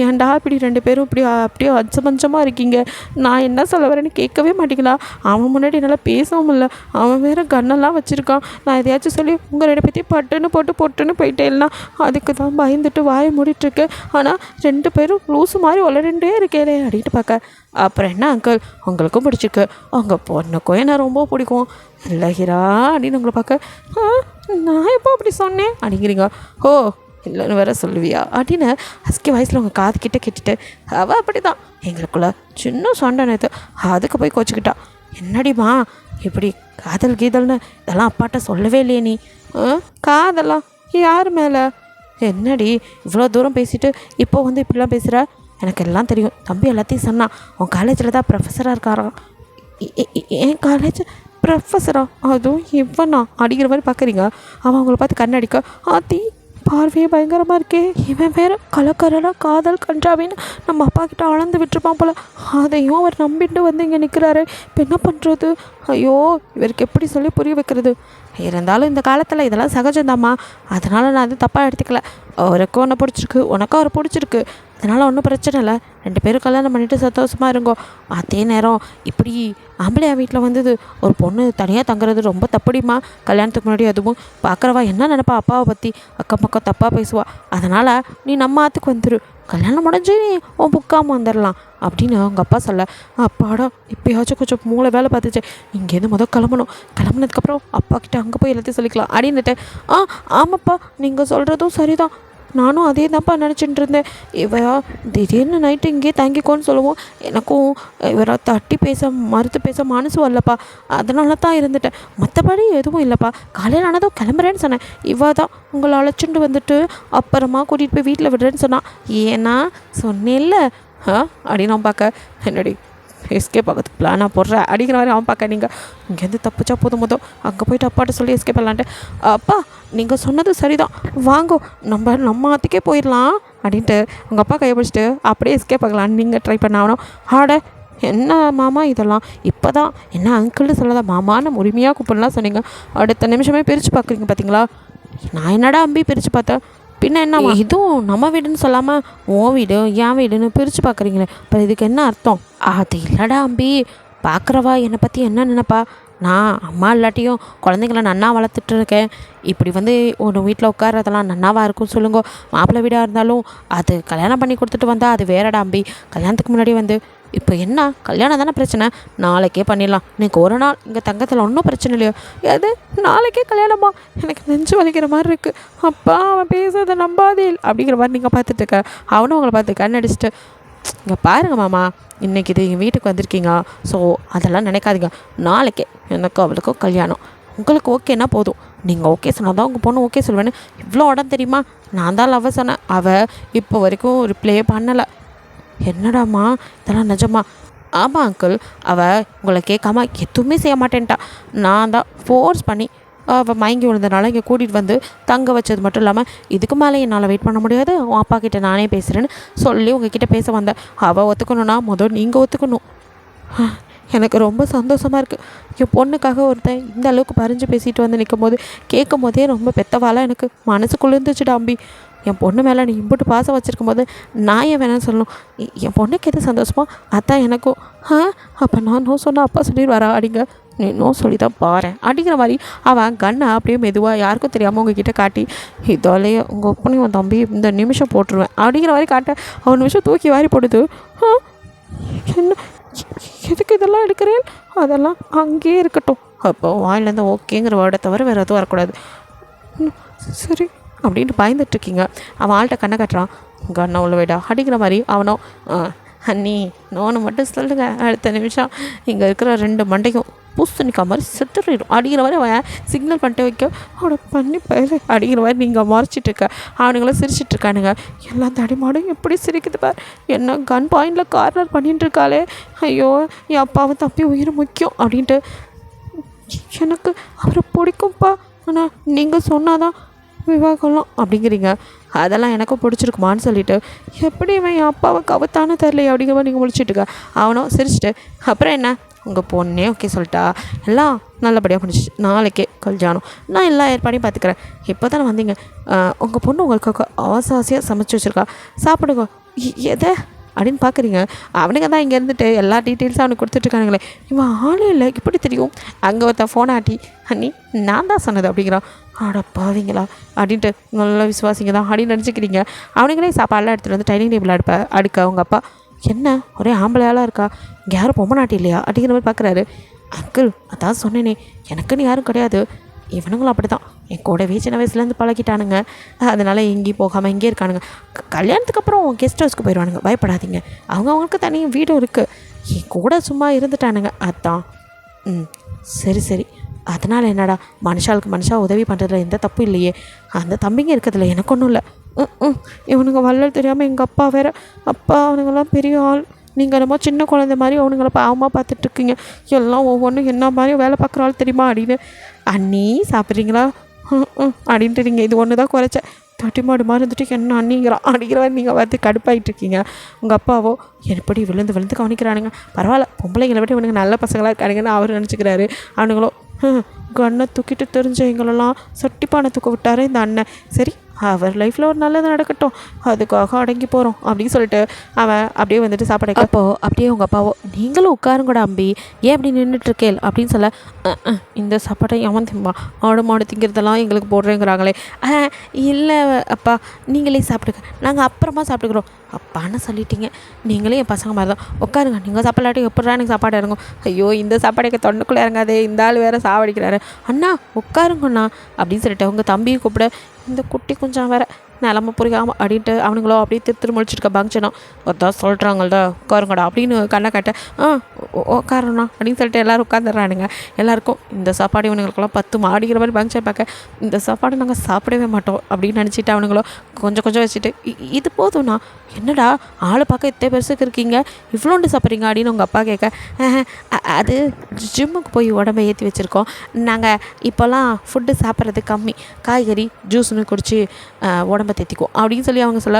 ஏன்டா இப்படி 2 பேரும் இப்படி அப்படியே அச்சபஞ்சமாக இருக்கீங்க. நான் என்ன சொல்ல வரேன்னு கேட்கவே மாட்டீங்களா? அவன் முன்னாடி என்னால் பேசவும் இல்லை. அவன் வேறு கண்ணெல்லாம் வச்சுருக்கான். நான் எதையாச்சும் சொல்லி உங்கள் 2 பேர்த்தையும் பொட்டுன்னு போயிட்டேன்னா அதுக்கு தான் பயந்துட்டு வாயை மூடிட்டுருக்கேன். ஆனால் 2 பேரும் லூசு மாதிரி வளரண்டே இருக்கேனே அப்படின்ட்டு பார்க்க. அப்புறம் என்ன அங்கிள் உங்களுக்கும் பிடிச்சிருக்கு. உங்கள் பொண்ணுக்கும் என்ன ரொம்ப பிடிக்கும் இல்லை ஹீரா அப்படின்னு உங்களை பார்க்க. நான் எப்போ அப்படி சொன்னேன் அப்படிங்கிறீங்க. ஓ இல்லைன்னு வேற சொல்லுவியா அப்படின்னு ஹஸ்கி வயசில் உங்கள் காது கிட்ட கேட்டுட்டு அவள் அப்படி தான் எங்களுக்குள்ள சின்ன சண்டை நேற்று. அதுக்கு போய் கோச்சிக்கிட்டா. என்னடிமா இப்படி காதல் கீதல்னு இதெல்லாம் அப்பாட்ட சொல்லவே இல்லையே நீ? காதலா யார் மேலே? என்னடி இவ்வளோ தூரம் பேசிட்டு இப்போ வந்து இப்படிலாம் பேசுகிற? எனக்கு எல்லாம் தெரியும். தம்பி எல்லாத்தையும் சொன்னான். உன் காலேஜில் தான் ப்ரொஃபஸராக இருக்காராம். என் காலேஜ் ப்ரொஃபஸரா? அதுவும் இவனா அடிக்கிற மாதிரி பார்க்குறீங்க. அவன் அவங்கள பார்த்து கண்ணடிக்க ஆத்தி பார்வையே பயங்கரமாக இருக்கே. இவன் வேறு கலக்கரலாக காதல் கன்றாவின்னு நம்ம அப்பா கிட்ட அளந்து விட்டுருப்பான் போல். அதையும் அவர் நம்பிட்டு வந்து இங்கே நிற்கிறாரு. இப்போ என்ன பண்ணுறது? ஐயோ இவருக்கு எப்படி சொல்லி புரிய வைக்கிறது? இருந்தாலும் இந்த காலத்தில் இதெல்லாம் சகஜம்தாம்மா. அதனால் நான் அது தப்பாக எடுத்துக்கல. அவருக்கும் ஒன்று பிடிச்சிருக்கு, உனக்கும் அவர் பிடிச்சிருக்கு. அதனால் ஒன்றும் பிரச்சனை இல்லை. 2 பேரும் கல்யாணம் பண்ணிவிட்டு சந்தோஷமாக இருங்கோ. அதே நேரம் இப்படி ஆம்பளையா வீட்டில் வந்தது ஒரு பொண்ணு தனியாக தங்குறது ரொம்ப தப்புடிமா. கல்யாணத்துக்கு முன்னாடி அதுவும் பார்க்குறவா என்ன நினைப்பா அப்பாவை பற்றி அக்கம் பக்கம் தப்பாக பேசுவா. அதனால் நீ நம்ம ஆற்றுக்கு வந்துடு. கல்யாணம் முடிஞ்சு நீ உன் புக்காமல் வந்துடலாம் அப்படின்னு அவங்க அப்பா சொல்ல. அப்பாடா இப்போயாச்சும் கொஞ்சம் மூளை வேலை பார்த்துச்சு. இங்கேருந்து கிளம்பணும். கிளம்புனதுக்கப்புறம் அப்பா கிட்டே அங்கே போய் எல்லாத்தையும் சொல்லிக்கலாம் அப்படின்னுட்டு. ஆமாப்பா நீங்கள் சொல்கிறதும் சரிதான். நானும் அதே தான்ப்பா நினச்சிட்டு இருந்தேன். இவ திடீர்னு நைட்டு இங்கேயே தங்கிக்கோன்னு சொல்லுவோம். எனக்கும் இவரை தட்டி மறுத்து பேச மனசு வரலப்பா. அதனால தான் இருந்துட்டேன். மற்றபடி எதுவும் இல்லைப்பா. காலையில் ஆனதும் கிளம்புறேன்னு சொன்னேன். இவ தான் உங்களை அழைச்சிட்டு வந்துட்டு அப்புறமா கூட்டிகிட்டு போய் வீட்டில் விடுறேன்னு சொன்னான். ஏன்னா சொன்னேன்ல அப்படின்னு அவன் பார்க்க. என்னடி எஸ்கேப் ஆகிறதுக்கு பிளானாக போடுற அடிக்கிற மாதிரி அவன் பார்க்க. நீங்கள் இங்கேருந்து தப்பிச்சா போதும் அங்கே போயிட்டு அப்பாட்ட சொல்லி எஸ்கேப் பண்ணலான்ட்டு. அப்பா நீங்கள் சொன்னது சரிதான், வாங்கோ நம்ம ஆற்றுக்கே போயிடலாம் அப்படின்ட்டு உங்கள் அப்பா கையை பிடிச்சிட்டு அப்படியே எஸ்கேப் ஆகலான்னு நீங்கள் ட்ரை பண்ண ஆகணும். ஆட என்ன மாமா இதெல்லாம் இப்போ தான் என்ன அங்கிள்னு சொல்லதான் மாமான்னு உரிமையாக கூப்பிடலாம் சொன்னீங்க. அடுத்த நிமிஷமே பிரித்து பார்க்குறீங்க பார்த்தீங்களா? நான் என்னடா அம்பி பிரித்து பார்த்தேன். பின்ன என்ன இதுவும் நம்ம வீடுன்னு சொல்லாமல் உன் வீடு என் வீடுன்னு பிரித்து பார்க்குறீங்களே. இப்போ இதுக்கு என்ன அர்த்தம்? அது இல்லைடா அம்பி. பார்க்குறவா என்னை பற்றி என்ன நினைப்பா? நான் அம்மா இல்லாட்டியும் குழந்தைங்கள நன்னா வளர்த்துட்டு இருக்கேன். இப்படி வந்து ஒரு வீட்டில் உட்கார்றதெல்லாம் நன்னாவா இருக்கும் சொல்லுங்க? மாப்பிள்ளை வீடாக இருந்தாலும் அது கல்யாணம் பண்ணி கொடுத்துட்டு வந்தால் அது வேறடா அம்பி. கல்யாணத்துக்கு முன்னாடி வந்து இப்போ என்ன கல்யாணம் தானே பிரச்சனை, நாளைக்கே பண்ணிடலாம். இன்னைக்கு ஒரு நாள் இங்கே தங்கத்தில் ஒன்றும் பிரச்சனை இல்லையோ? எது நாளைக்கே கல்யாணமா? எனக்கு நெஞ்சு வலிக்கிற மாதிரி இருக்குது. அப்பா அவன் பேசுறதை நம்பாதே அப்படிங்கிற மாதிரி நீங்கள் பார்த்துட்டு இருக்க. அவனும் உங்களை பார்த்து கண்ணடிச்சிட்டு, இங்கே பாருங்க மாமா, இன்றைக்கி இது எங்கள் வீட்டுக்கு வந்திருக்கீங்க, ஸோ அதெல்லாம் நினைக்காதீங்க. நாளைக்கே எனக்கும் அவளுக்கும் கல்யாணம். உங்களுக்கு ஓகேன்னா போதும். நீங்கள் ஓகே சொன்னால் தான் உங்கள் பொண்ணு ஓகே சொல்லுவேன்னு இவ்வளோ உடம்பு தெரியுமா? நான் தான் லவ் சொன்னேன். அவள் இப்போ வரைக்கும் ரிப்ளே பண்ணலை. என்னடாம்மா இதெல்லாம் நிஜமா? ஆமாம் அங்கிள், அவள் உங்களை கேட்காம எதுவுமே செய்ய மாட்டேன்ட்டா. நான் தான் ஃபோர்ஸ் பண்ணி அவள் மயங்கி விழுந்தனால இங்கே கூட்டிகிட்டு வந்து தங்க வச்சது மட்டும் இல்லாமல் இதுக்கு மேலே என்னால் வெயிட் பண்ண முடியாது, உன் அப்பா கிட்டே நானே பேசுகிறேன்னு சொல்லி உங்ககிட்ட பேச வந்தேன். அவள் ஒத்துக்கணுன்னா முதல் நீங்கள் ஒத்துக்கணும். எனக்கு ரொம்ப சந்தோஷமாக இருக்குது. என் பொண்ணுக்காக ஒருத்தன் இந்த அளவுக்கு பறிஞ்சு பேசிட்டு வந்து நிற்கும் போது கேட்கும் போதே ரொம்ப பெத்தவாளாக எனக்கு மனசுக்குள்ளே இருந்துச்சுடா அம்பி. என் பொண்ணு மேலே நீ இம்புட்டு பாசம் வச்சுருக்கும் போது நான் ஏன் வேணாம்னு சொல்லணும்? என் பொண்ணுக்கு எது சந்தோஷமோ அதான் எனக்கும். அப்போ நான் நோ சொன்னால் அப்பா சொல்லிடுவாரா? அப்படிங்க, நீ நோ சொல்லி தான் பாரு அப்படிங்கிற மாதிரி அவன் கண்ணை அப்படியே மெதுவாக யாருக்கும் தெரியாமல் உங்ககிட்ட காட்டி, இதோலையே உங்கள் பொண்ணு உன் தம்பி இந்த நிமிஷம் போட்டுருவேன் அப்படிங்கிற மாதிரி காட்ட அவன் நிமிஷம் தூக்கி வாரி போடுது. என்ன எதுக்கு இதெல்லாம் எடுக்கிறேன்? அதெல்லாம் அங்கேயே இருக்கட்டும். அப்போ வாயிலேருந்து ஓகேங்கிற வேர்டை தவிர வேறு எதுவும் வரக்கூடாது. சரி அப்படின்ட்டு பயந்துட்டுருக்கீங்க. அவன் ஆள்கிட்ட கண்ணை கட்டுறான். கண்ணை உள்ள விடா அப்படிங்கிற மாதிரி அவனும் அண்ணி நோன்னு மட்டும் சொல்லுங்கள், அடுத்த நிமிஷம் இங்கே இருக்கிற 2 மண்டையும் பூசணிக்கா மாதிரி செத்துறிடும் அப்படிங்கிற மாதிரி அவன் சிக்னல் பண்ணிட்டு வைக்க அவனை பண்ணி பயிர் அப்படிங்கிற மாதிரி நீங்கள் மறைச்சிட்ருக்க. அவனுங்களும் சிரிச்சிட்ருக்கானுங்க. எல்லாம் தடிமாடும் எப்படி சிரிக்குது பார். என்ன கன் பாயிண்டில் கார்னர் பண்ணிட்டு இருக்காளே, ஐயோ என் அப்பாவும் தப்பி உயிர் முக்கியம் அப்படின்ட்டு. எனக்கு அவரை பிடிக்கும்ப்பா, ஆனால் நீங்கள் சொன்னாதான் விவாகலாம் அப்படிங்கிறீங்க. அதெல்லாம் எனக்கும் பிடிச்சிருக்குமான்னு சொல்லிவிட்டு, எப்படி இவன் என் அப்பாவை கவுத்தானே தெரிலையே அப்படிங்கிற மாதிரி நீங்கள் முடிச்சுட்டுருக்க. அவனும் சிரிச்சிட்டு, அப்புறம் என்ன உங்கள் பொண்ணே ஓகே சொல்லிட்டா, எல்லாம் நல்லபடியாக முடிச்சிச்சு, நாளைக்கே கல்யாணம், நான் எல்லா ஏற்பாடையும் பார்த்துக்கிறேன். இப்போ தானே வந்தீங்க, உங்கள் பொண்ணு உங்களுக்கு ஆசையாக சமைச்சு வச்சுருக்கா, சாப்பிடுங்க. எதை அப்படின்னு பார்க்குறீங்க? அவனுங்க தான் இங்கே இருந்துட்டு எல்லா டீட்டெயில்ஸும் அவனுக்கு கொடுத்துட்ருக்கானுங்களே. இவன் ஆளே இல்லை இப்படி தெரியும். அங்கே ஒருத்தன் ஃபோன் ஆட்டி, அண்ணி நான் தான் சொன்னது அப்படிங்கிறான். பாவீங்களா அப்படின்ட்டு நல்லா விசுவாசிங்க தான் அப்படின்னு நினச்சிக்கிறீங்க. அவனுங்களே சாப்பாடெலாம் எடுத்துகிட்டு வந்து டைனிங் டேபிள் அடுக்க அவங்க அப்பா, என்ன ஒரே ஆம்பளையாலாம் இருக்கா, இங்கே யாரும் பொம்மை நாட்டி இல்லையா அப்படிங்கிற மாதிரி பார்க்குறாரு. அங்கிள் அதான் சொன்னேனே, எனக்குன்னு யாரும் கிடையாது. இவனுங்களும் அப்படி தான் என் கூடவே சின்ன வயசுலேருந்து பழகிட்டானுங்க. அதனால் எங்கேயும் போகாமல் இங்கே இருக்கானுங்க. கல்யாணத்துக்கு அப்புறம் கெஸ்ட் ஹவுஸ்க்கு போயிடுவானுங்க, பயப்படாதீங்க. அவங்களுக்கு தனியாக வீடும் இருக்குது. என் கூட சும்மா இருந்துட்டானுங்க அதான். சரி சரி, அதனால் என்னடா, மனுஷாளுக்கு மனுஷா உதவி பண்ணுறதுல எந்த தப்பும் இல்லையே. அந்த தம்பிங்க இருக்கிறதுல எனக்கு ஒன்றும் இல்லை. இவனுங்க வள்ளல் தெரியாமல் எங்கள் அப்பா வேறு. அப்பா அவனுங்கெல்லாம் பெரிய ஆள், நீங்கள் என்னமோ சின்ன குழந்தை மாதிரி அவனுங்களை பாவமாக பார்த்துட்ருக்கீங்க. எல்லாம் ஒவ்வொன்றும் என்ன மாதிரி வேலை பார்க்குற ஆள் தெரியுமா அப்படின்னு. அண்ணி சாப்பிட்றீங்களா அப்படின்ட்டு நீங்கள் இது ஒன்று தான் குறைச்ச தட்டி மாடு மாதிரி இருந்துட்டு என்ன அண்ணிங்கிறான் அப்படிங்கிற மாதிரி நீங்கள் பார்த்து கடுப்பாகிட்ருக்கீங்க. உங்கள் அப்பாவோ எப்படி விழுந்து விழுந்து கவனிக்கிறானுங்க. பரவாயில்ல, பொம்பளைங்களை விட இவனுங்க நல்ல பசங்களாக இருக்கானுங்கன்னு அவர் நினச்சிக்கிறாரு. அவனுங்களோ கண்ணை தூக்கிட்டு தெரிஞ்ச எங்களெல்லாம் சட்டிப்பானை தூக்க விட்டார் இந்த அண்ணன். சரி, அவர் லைஃப்பில் ஒரு நல்லது நடக்கட்டும், அதுக்காக அடங்கி போகிறோம் அப்படின்னு சொல்லிட்டு அவன் அப்படியே வந்துட்டு சாப்பிட. அப்போது அப்படியே உங்கள் அப்பாவோ, நீங்களும் உட்காருங்கூட அம்பி, ஏன் அப்படி நின்றுட்டுருக்கேள் அப்படின்னு சொல்ல, இந்த சாப்பாட்டை எவன் திம்பா, ஆடு மாடு திங்கிறதெல்லாம் எங்களுக்கு போடுறேங்கிறாங்களே. இல்லை அப்பா, நீங்களே சாப்பிடுங்க, நாங்கள் அப்புறமா சாப்பிட்டுக்கிறோம் அப்பான்னு சொல்லிட்டீங்க. நீங்களே என் பசங்க மாதிரி தான், உட்காருங்க. நீங்கள் சாப்பிடலாட்டி எப்படா எனக்கு சாப்பாடு இறங்கும்? ஐயோ இந்த சாப்பாடு எங்கள் தொண்டைக்குள்ளே இறங்காதே, இந்த ஆள் வேறு சாவடிக்கிறாரு. அண்ணா உட்காருங்கண்ணா அப்படின்னு சொல்லிட்டு அவங்க தம்பியை கூப்பிட, இந்த குட்டி கொஞ்சம் வேறு நிலம புரியாமல் அப்படின்ட்டு அவனுங்களோ அப்படியே திரு முடிச்சிருக்க பங்க்ஷனும் ஒருத்தா சொல்கிறாங்கள்டா உட்காருங்கடா அப்படின்னு கண்ணை கட்ட, உட்காரண்ணா அப்படின்னு சொல்லிட்டு எல்லோரும் உட்காந்துடுறானுங்க. எல்லாருக்கும் இந்த சாப்பாடு இவனுங்களுக்கெல்லாம் 10 மாடிக்கிற மாதிரி பங்க்ஷன் பார்க்க, இந்த சாப்பாடு நாங்கள் சாப்பிடவே மாட்டோம் அப்படின்னு நினச்சிட்டு அவனுங்களோ கொஞ்சம் கொஞ்சம் வச்சுட்டு, இது போதும்ண்ணா, என்னடா ஆளை பார்க்க இத்தனை பெருசுக்கு இருக்கீங்க, இவ்வளோண்டு சாப்பிட்றீங்க அப்படின்னு உங்கள் அப்பா கேட்க, அது ஜிம்முக்கு போய் உடம்பை ஏற்றி வச்சுருக்கோம், நாங்கள் இப்போல்லாம் ஃபுட்டு சாப்பிட்றது கம்மி, காய்கறி ஜூஸ்னு குடிச்சு உடம்பை தேத்திக்குவோம் அப்படின்னு சொல்லி அவங்க சொல்ல,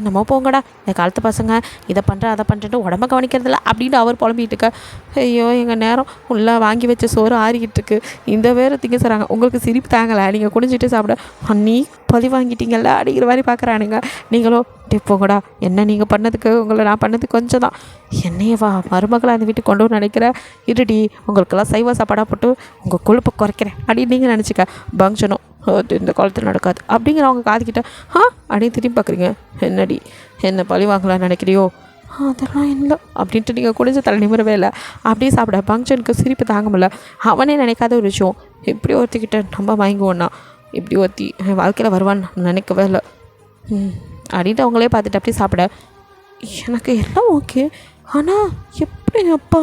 என்னமோ போங்கடா இந்த காலத்து பசங்க இதை பண்ணுற அதை பண்ணுறேன்ட்டு உடம்பை கவனிக்கிறதில்ல அப்படின்னு அவர் புலம்பிட்டு பண்ணிட்டு இருக்க. ஐயோ எங்கள் நேரம் உள்ளே வாங்கி வச்ச சோறு ஆறிக்கிட்டு இருக்கு, இந்த வேறு திங்க சொல்கிறாங்க. உங்களுக்கு சிரிப்பு தாங்கலை, நீங்கள் குடிஞ்சிட்டு சாப்பிட அண்ணி பழி வாங்கிட்டீங்கல்ல அப்படிங்கிற மாதிரி பார்க்குறானுங்க. நீங்களோ போங்கடா, என்ன நீங்கள் பண்ணதுக்கு உங்களை நான் பண்ணது கொஞ்சம் தான், என்னையே வா மருமகளை அந்த வீட்டுக்கு கொண்டு நினைக்கிற, இருடி உங்களுக்கெல்லாம் சைவ சாப்பாடாக போட்டு உங்கள் கொழுப்பை குறைக்கிறேன் அப்படின்னு நீங்கள் நினச்சிக்க. பங்க்ஷனும் இந்த காலத்தில் நடக்காது அப்படிங்கிற அவங்க காதுக்கிட்ட அப்படின்னு திரும்பி பார்க்குறீங்க. என்னடி என்ன பழி வாங்கலான்னு நினைக்கிறியோ? அதெல்லாம் இல்லை அப்படின்ட்டு நீங்கள் குடிஞ்ச தலை நிமிரவே இல்லை. அப்படியே சாப்பிட ஃபங்க்ஷனுக்கு சிரிப்பு தாங்க முடியல. அவனே நினைக்காத ஒரு விஷயம், எப்படி ஒருத்திக்கிட்ட நம்ம வாங்குவோன்னா இப்படி ஒருத்தி என் வாழ்க்கையில் வருவான்னு நினைக்கவே இல்லை அப்படின்ட்டு அவங்களே பார்த்துட்டு அப்படியே சாப்பிட எனக்கு எல்லாம் ஓகே. ஆனால் எப்படி அப்பா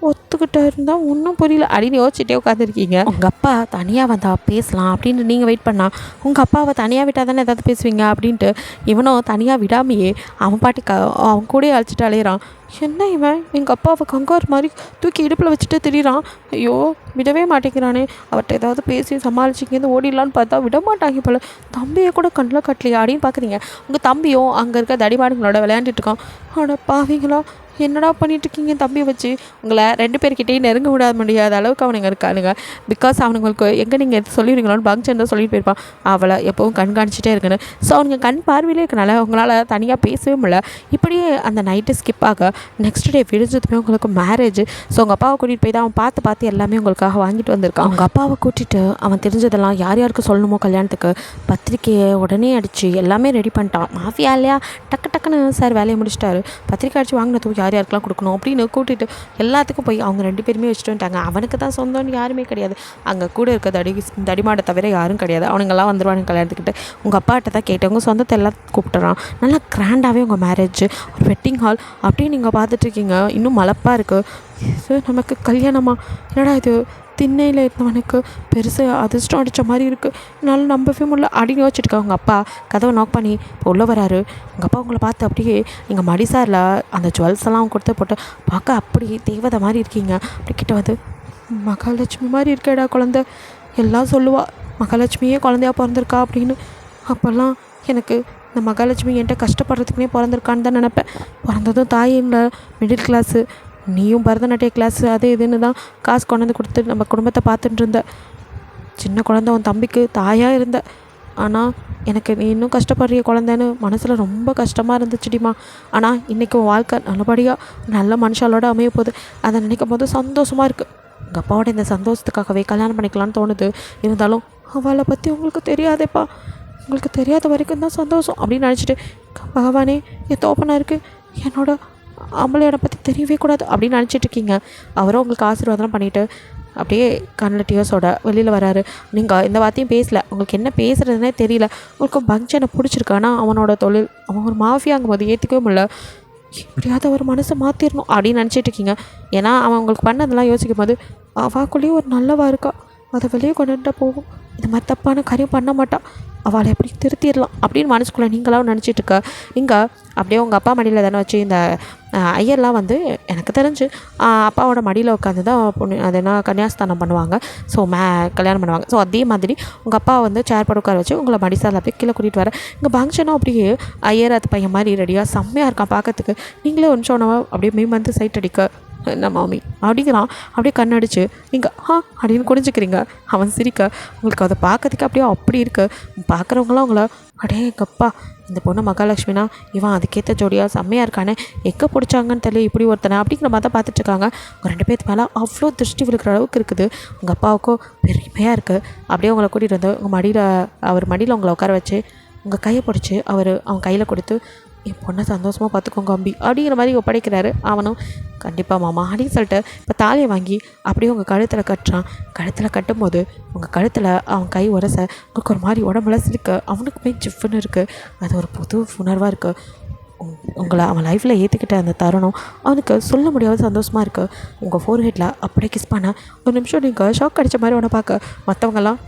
ஒத்துக்கிட்டா இருந்தால் ஒன்றும் புரியல அப்படின்னு யோசிச்சுட்டே உட்காந்துருக்கீங்க. உங்கள் அப்பா தனியாக வந்தா பேசலாம் அப்படின்னு நீங்கள் வெயிட் பண்ணால் உங்கள் அப்பாவை தனியாக விட்டால் தானே ஏதாவது பேசுவீங்க அப்படின்ட்டு இவனும் தனியாக விடாமையே அவன் பாட்டுக்கு அவன் கூட அழைச்சிட்டு அலையிறான். என்ன இவன் எங்கள் அப்பாவை கங்கார் மாதிரி தூக்கி இடுப்பில் வச்சுட்டு திரிகிறான். ஐயோ விடவே மாட்டேங்கிறானே, அவர்கிட்ட ஏதாவது பேசி சமாளிச்சிங்கேருந்து ஓடிடலான்னு பார்த்தா விட மாட்டாங்க போல. தம்பியை கூட கண்ணில் கட்டலையா அப்படின்னு பார்க்குறீங்க. உங்கள் தம்பியும் அங்கே இருக்க தடிமாடுங்களோட விளையாண்டுட்டு இருக்கான். ஆனால் பாவீங்களா என்னடா பண்ணிகிட்ருக்கீங்க தம்பியை வச்சு? உங்களை 2 பேர்கிட்டையும் நெருங்க விட முடியாத அளவுக்கு அவனுங்க இருக்கானுங்க. பிகாஸ் அவனுங்களுக்கு எங்கே நீங்கள் எது சொல்லிடுவீங்களோன்னு பங்க்ஷன் தான் சொல்லிட்டு போயிருப்பான், அவளை எப்போவும் கண்காணிச்சிட்டே இருக்குன்னு. ஸோ அவனுங்க கண் பார்வையிலே இருக்கனால உங்களால் தனியாக பேசவே முடியல. இப்படியே அந்த நைட்டு ஸ்கிப் ஆக நெக்ஸ்ட் டே விடிஞ்சதுமே உங்களுக்கு மேரேஜ். ஸோ உங்கள் அப்பாவை கூட்டிகிட்டு போய் தான் அவன் பார்த்து எல்லாமே உங்களுக்காக வாங்கிட்டு வந்திருக்கான். அவங்க அப்பாவை கூட்டிகிட்டு அவன் தெரிஞ்சதெல்லாம் யார் யாருக்கு சொல்லணுமோ கல்யாணத்துக்கு பத்திரிக்கையை உடனே அடித்து எல்லாமே ரெடி பண்ணிட்டான். மாஃபியா இல்லையா, டக்குன்னு சார் வேலையை முடிச்சிட்டாரு. பத்திரிக்கை அடித்து வாங்கினதுக்கு யார் யாருக்கெல்லாம் கொடுக்கணும் அப்படின்னு கூட்டிகிட்டு எல்லாத்துக்கும் போய் அவங்க 2 பேருமே வச்சுட்டு வந்துட்டாங்க. அவனுக்கு தான் சொந்தம்னு யாருமே கிடையாது, அங்கே கூட இருக்க தடிமாடை தவிர யாரும் கிடையாது. அவனுங்கெல்லாம் வந்துடுவானுங்க கல்யாணத்துக்கிட்ட. உங்கள் அப்பாட்ட தான் கேட்டவங்க சொந்தத்தை எல்லாம் கூப்பிட்டுறான். நல்லா கிராண்டாகவே உங்கள் மேரேஜ் ஒரு வெட்டிங் ஹால் அப்படின்னு நீங்கள் பார்த்துட்ருக்கீங்க. இன்னும் மலப்பாக இருக்குது. நமக்கு கல்யாணமா? என்னடா இது திண்ணையில் இருந்தவனுக்கு பெருசாக அதிர்ஷ்டம் அடித்த மாதிரி இருக்குது, என்னால் நம்பவே முடியல அப்படின்னு யோசிச்சுட்டு அவங்க அப்பா கதவை நாக் பண்ணி உள்ளே வராரு. உங்கள் அப்பா உங்களை பார்த்து அப்படியே நீங்கள் மடிசாரில் அந்த ஜுவல்ஸ் எல்லாம் கொடுத்து போட்டு பார்க்க அப்படி தேவதை மாதிரி இருக்கீங்க. அப்படி கிட்ட வந்து மகாலட்சுமி மாதிரி இருக்கேடா குழந்தை, எல்லாம் சொல்லுவா மகாலட்சுமியே குழந்தையாக பிறந்திருக்கா அப்படின்னு. அப்போல்லாம் எனக்கு இந்த மகாலட்சுமி என்கிட்ட கஷ்டப்படுறதுக்குனே பிறந்திருக்கான்னு தான் நினப்பேன். பிறந்ததும் தாயில்லை, மிடில் கிளாஸு, நீயும் பரதநாட்டிய கிளாஸ் அது இதுன்னு தான் காசு கொண்டாந்து கொடுத்து நம்ம குடும்பத்தை பார்த்துட்டு இருந்த. சின்ன குழந்தை உன் தம்பிக்கு தாயாக இருந்த, ஆனால் எனக்கு நீ இன்னும் கஷ்டப்படுறிய குழந்தைன்னு மனசில் ரொம்ப கஷ்டமாக இருந்துச்சுடிமா. ஆனால் இன்றைக்கி உன் வாழ்க்கை நல்லபடியாக நல்ல மனுஷாலோட அமைய போகுது, அதை நினைக்கும் போது சந்தோஷமாக இருக்குது. எங்கள் அப்பாவோட இந்த சந்தோஷத்துக்காகவே கல்யாணம் பண்ணிக்கலான்னு தோணுது. இருந்தாலும் அவளை பற்றி உங்களுக்கு தெரியாதேப்பா, உங்களுக்கு தெரியாத வரைக்கும் தான் சந்தோஷம் அப்படின்னு நினச்சிட்டு பகவானே என் தோப்பனாக இருக்குது, என்னோட அவளையோட பற்றி தெரியவே கூடாது அப்படின்னு நினச்சிட்ருக்கீங்க. அவரும் உங்களுக்கு ஆசீர்வாதம் பண்ணிவிட்டு அப்படியே கண்ணில் டியர்ஸோட வெளியில் வராரு. நீங்கள் இந்த வார்த்தையும் பேசலை, உங்களுக்கு என்ன பேசுகிறதுனே தெரியல. உங்களுக்கு பங்க்ஷனை பிடிச்சிருக்கானா அவனோட தொழில், அவன் ஒரு மாஃபியாங்கும் போது ஏற்றுக்கவே முடியல. எப்படியாவது அவர் மனசை மாற்றிடணும் அப்படின்னு நினச்சிட்ருக்கீங்க. ஏன்னா அவன் உங்களுக்கு பண்ணதெல்லாம் யோசிக்கும் போது அவாக்குள்ளேயே ஒரு நல்லவா இருக்கா, அதை வெளியே கொண்டுட்டு போகும், இந்த மாதிரி தப்பான காரியம் பண்ண மாட்டான், அவளை எப்படி திருத்திடலாம் அப்படின்னு மனசுக்குள்ளே நீங்களாம் நினச்சிட்ருக்க. இங்கே அப்படியே உங்கள் அப்பா மடியில் தானே வச்சு இந்த ஐயர்லாம் வந்து எனக்கு தெரிஞ்சு அப்பாவோட மடியில் உட்காந்து தான் பொண்ணு அது என்ன கன்னியாஸ்தானம் பண்ணுவாங்க. ஸோ கல்யாணம் பண்ணுவாங்க. ஸோ அதே மாதிரி உங்கள் அப்பா வந்து சேர் போட்டு உட்கார வச்சு உங்களை மடிசால் அப்படியே கீழே கூட்டிகிட்டு வர. இங்கே ஃபங்க்ஷனும் அப்படியே ஐயர் அது பையன் மாதிரி ரெடியாக செம்மையாக இருக்கான் பார்க்கறதுக்கு. நீங்களே ஒன்று சொன்னவா அப்படியே மீ வந்து சைட் அடிக்க என்ன மாமி அப்படிங்கிறான். அப்படியே கண்ணடிச்சு நீங்கள் அப்படின்னு குடிஞ்சிக்கிறீங்க. அவன் சிரிக்க உங்களுக்கு அதை பார்க்கறதுக்கு அப்படியே அப்படி இருக்கு. பார்க்குறவங்களாம் உங்களை அடே எங்கப்பா இந்த பொண்ணு மகாலட்சுமினா இவன் அதுக்கேற்ற ஜோடியாக செம்மையாக இருக்கானே, எங்கே பிடிச்சாங்கன்னு தெரியல இப்படி ஒருத்தனை அப்படிங்கிற மாதிரி தான் பார்த்துட்ருக்காங்க. உங்கள் 2 பேருக்கு மேலே அவ்வளோ திருஷ்டி விழுக்கிற அளவுக்கு இருக்குது. உங்கள் அப்பாவுக்கும் பெருமையாக இருக்குது. அப்படியே உங்களை கூட்டிகிட்டு வந்து உங்கள் மடியில் அவர் மடியில் உங்களை உட்கார வச்சு உங்கள் கையை பிடிச்சி அவன் கையில் கொடுத்து என் பொண்ணை சந்தோஷமாக பார்த்துக்கோங்க அம்பி அப்படிங்கிற மாதிரி ஒப்படைக்கிறாரு. அவனும் கண்டிப்பாக மாமா அப்படின்னு சொல்லிட்டு இப்போ தாலியை வாங்கி அப்படியே உங்கள் கழுத்தில் கட்டுறான். கழுத்தில் கட்டும்போது உங்கள் கழுத்தில் அவன் கை உரச உங்களுக்கு ஒரு மாதிரி உடம்புல சிரிக்க அவனுக்குமே ஜிஃப்னு இருக்குது. அது ஒரு புது உணர்வாக இருக்குது. உங்களை அவன் லைஃப்பில் ஏற்றுக்கிட்ட அந்த தருணம் அவனுக்கு சொல்ல முடியாத சந்தோஷமாக இருக்குது. உங்கள் ஃபோர்ஹெட்டில் அப்படியே கிஸ் பண்ண ஒரு நிமிஷம் நீங்கள் ஷாக் அடித்த மாதிரி உன்னை பார்க்க மற்றவங்கெல்லாம்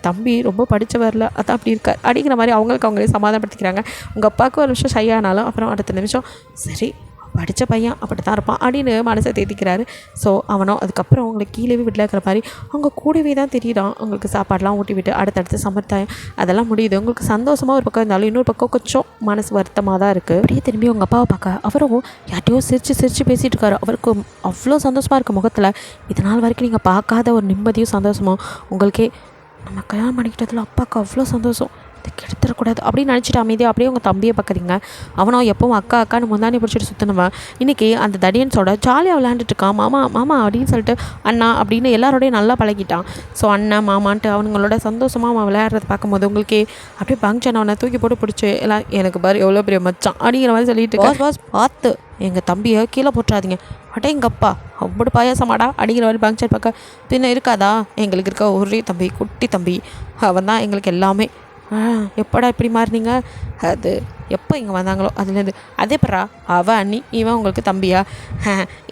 தம்பி ரொம்ப படித்தவரில் அதான் அப்படி இருக்கார் அப்படிங்கிற மாதிரி அவங்களுக்கு அவங்களே சமாதானப்படுத்திக்கிறாங்க. உங்கள் அப்பாவுக்கு ஒரு நிமிஷம் ஷை ஆனாலும் அப்புறம் அடுத்த நிமிஷம் சரி படித்த பையன் அப்படி தான் இருப்பான் அப்படின்னு மனசை தேத்திக்கிறாரு. ஸோ அவனும் அதுக்கப்புறம் அவங்களை கீழே வீட்டில் இருக்கிற மாதிரி அவங்க கூடவே தான் தெரியுறான். அவங்களுக்கு சாப்பாடெலாம் ஊட்டி விட்டு அடுத்தடுத்து சமர்த்தாயம் அதெல்லாம் முடியுது. உங்களுக்கு சந்தோஷமாக ஒரு பக்கம் இருந்தாலும் இன்னொரு பக்கம் கொஞ்சம் மனசு வருத்தமாக தான் இருக்குது. அப்படியே திரும்பி அவங்க அப்பாவை பார்க்க அவரும் யார்ட்டையோ சிரித்து பேசிகிட்டு இருக்காரு. அவருக்கு அவ்வளோ சந்தோஷமாக இருக்குது முகத்தில். இதனால் வரைக்கும் நீங்கள் பார்க்காத ஒரு நிம்மதியும் சந்தோஷமும் உங்களுக்கே. நம்ம கல்யாணம் பண்ணிக்கிட்டதில் அப்பாவுக்கு அவ்வளோ சந்தோஷம், இதை கெடுத்துடக்கூடாது அப்படின்னு நினச்சிட்டு அமைதியாக அப்படியே உங்கள் தம்பியை பார்க்குறீங்க. அவனும் எப்பவும் அக்கா அக்கான்னு முந்தானே பிடிச்சிட்டு சுற்றினவன் இன்றைக்கி அந்த தடியன்ஸோட ஜாலியாக விளையாண்டுட்டுருக்கான். மாமா மாமா அப்படின்னு சொல்லிட்டு அண்ணா அப்படின்னு எல்லாரோடையும் நல்லா பழகிட்டான். ஸோ அண்ணன் மாமான்ட்டு அவங்களோட சந்தோஷமாக அவன் விளையாடுறத பார்க்கும்போது உங்களுக்கே அப்படியே பங்க்ஷன் அவனை தூக்கி போட்டு பிடிச்சி எல்லாம் எனக்கு பாரு எவ்வளோ பெரிய மச்சான் அப்படிங்கிற மாதிரி சொல்லிட்டு பாஸ் பார்த்து எங்கள் தம்பியை கீழே போட்டுறாதீங்க, அட்டே எங்கள் அப்பா அப்படி பாயாசமாடா அப்படிங்கிற மாதிரி பங்க்ஷன் பார்க்க பின்ன இருக்காதா. எங்களுக்கு இருக்க ஒரே தம்பி குட்டி தம்பி அவன் தான் எங்களுக்கு எல்லாமே. எப்படா இப்படி மாறினீங்க, அது எப்போ இங்கே வந்தாங்களோ அதுலேருந்து அதே பரா அவன் அண்ணி இவன் உங்களுக்கு தம்பியா,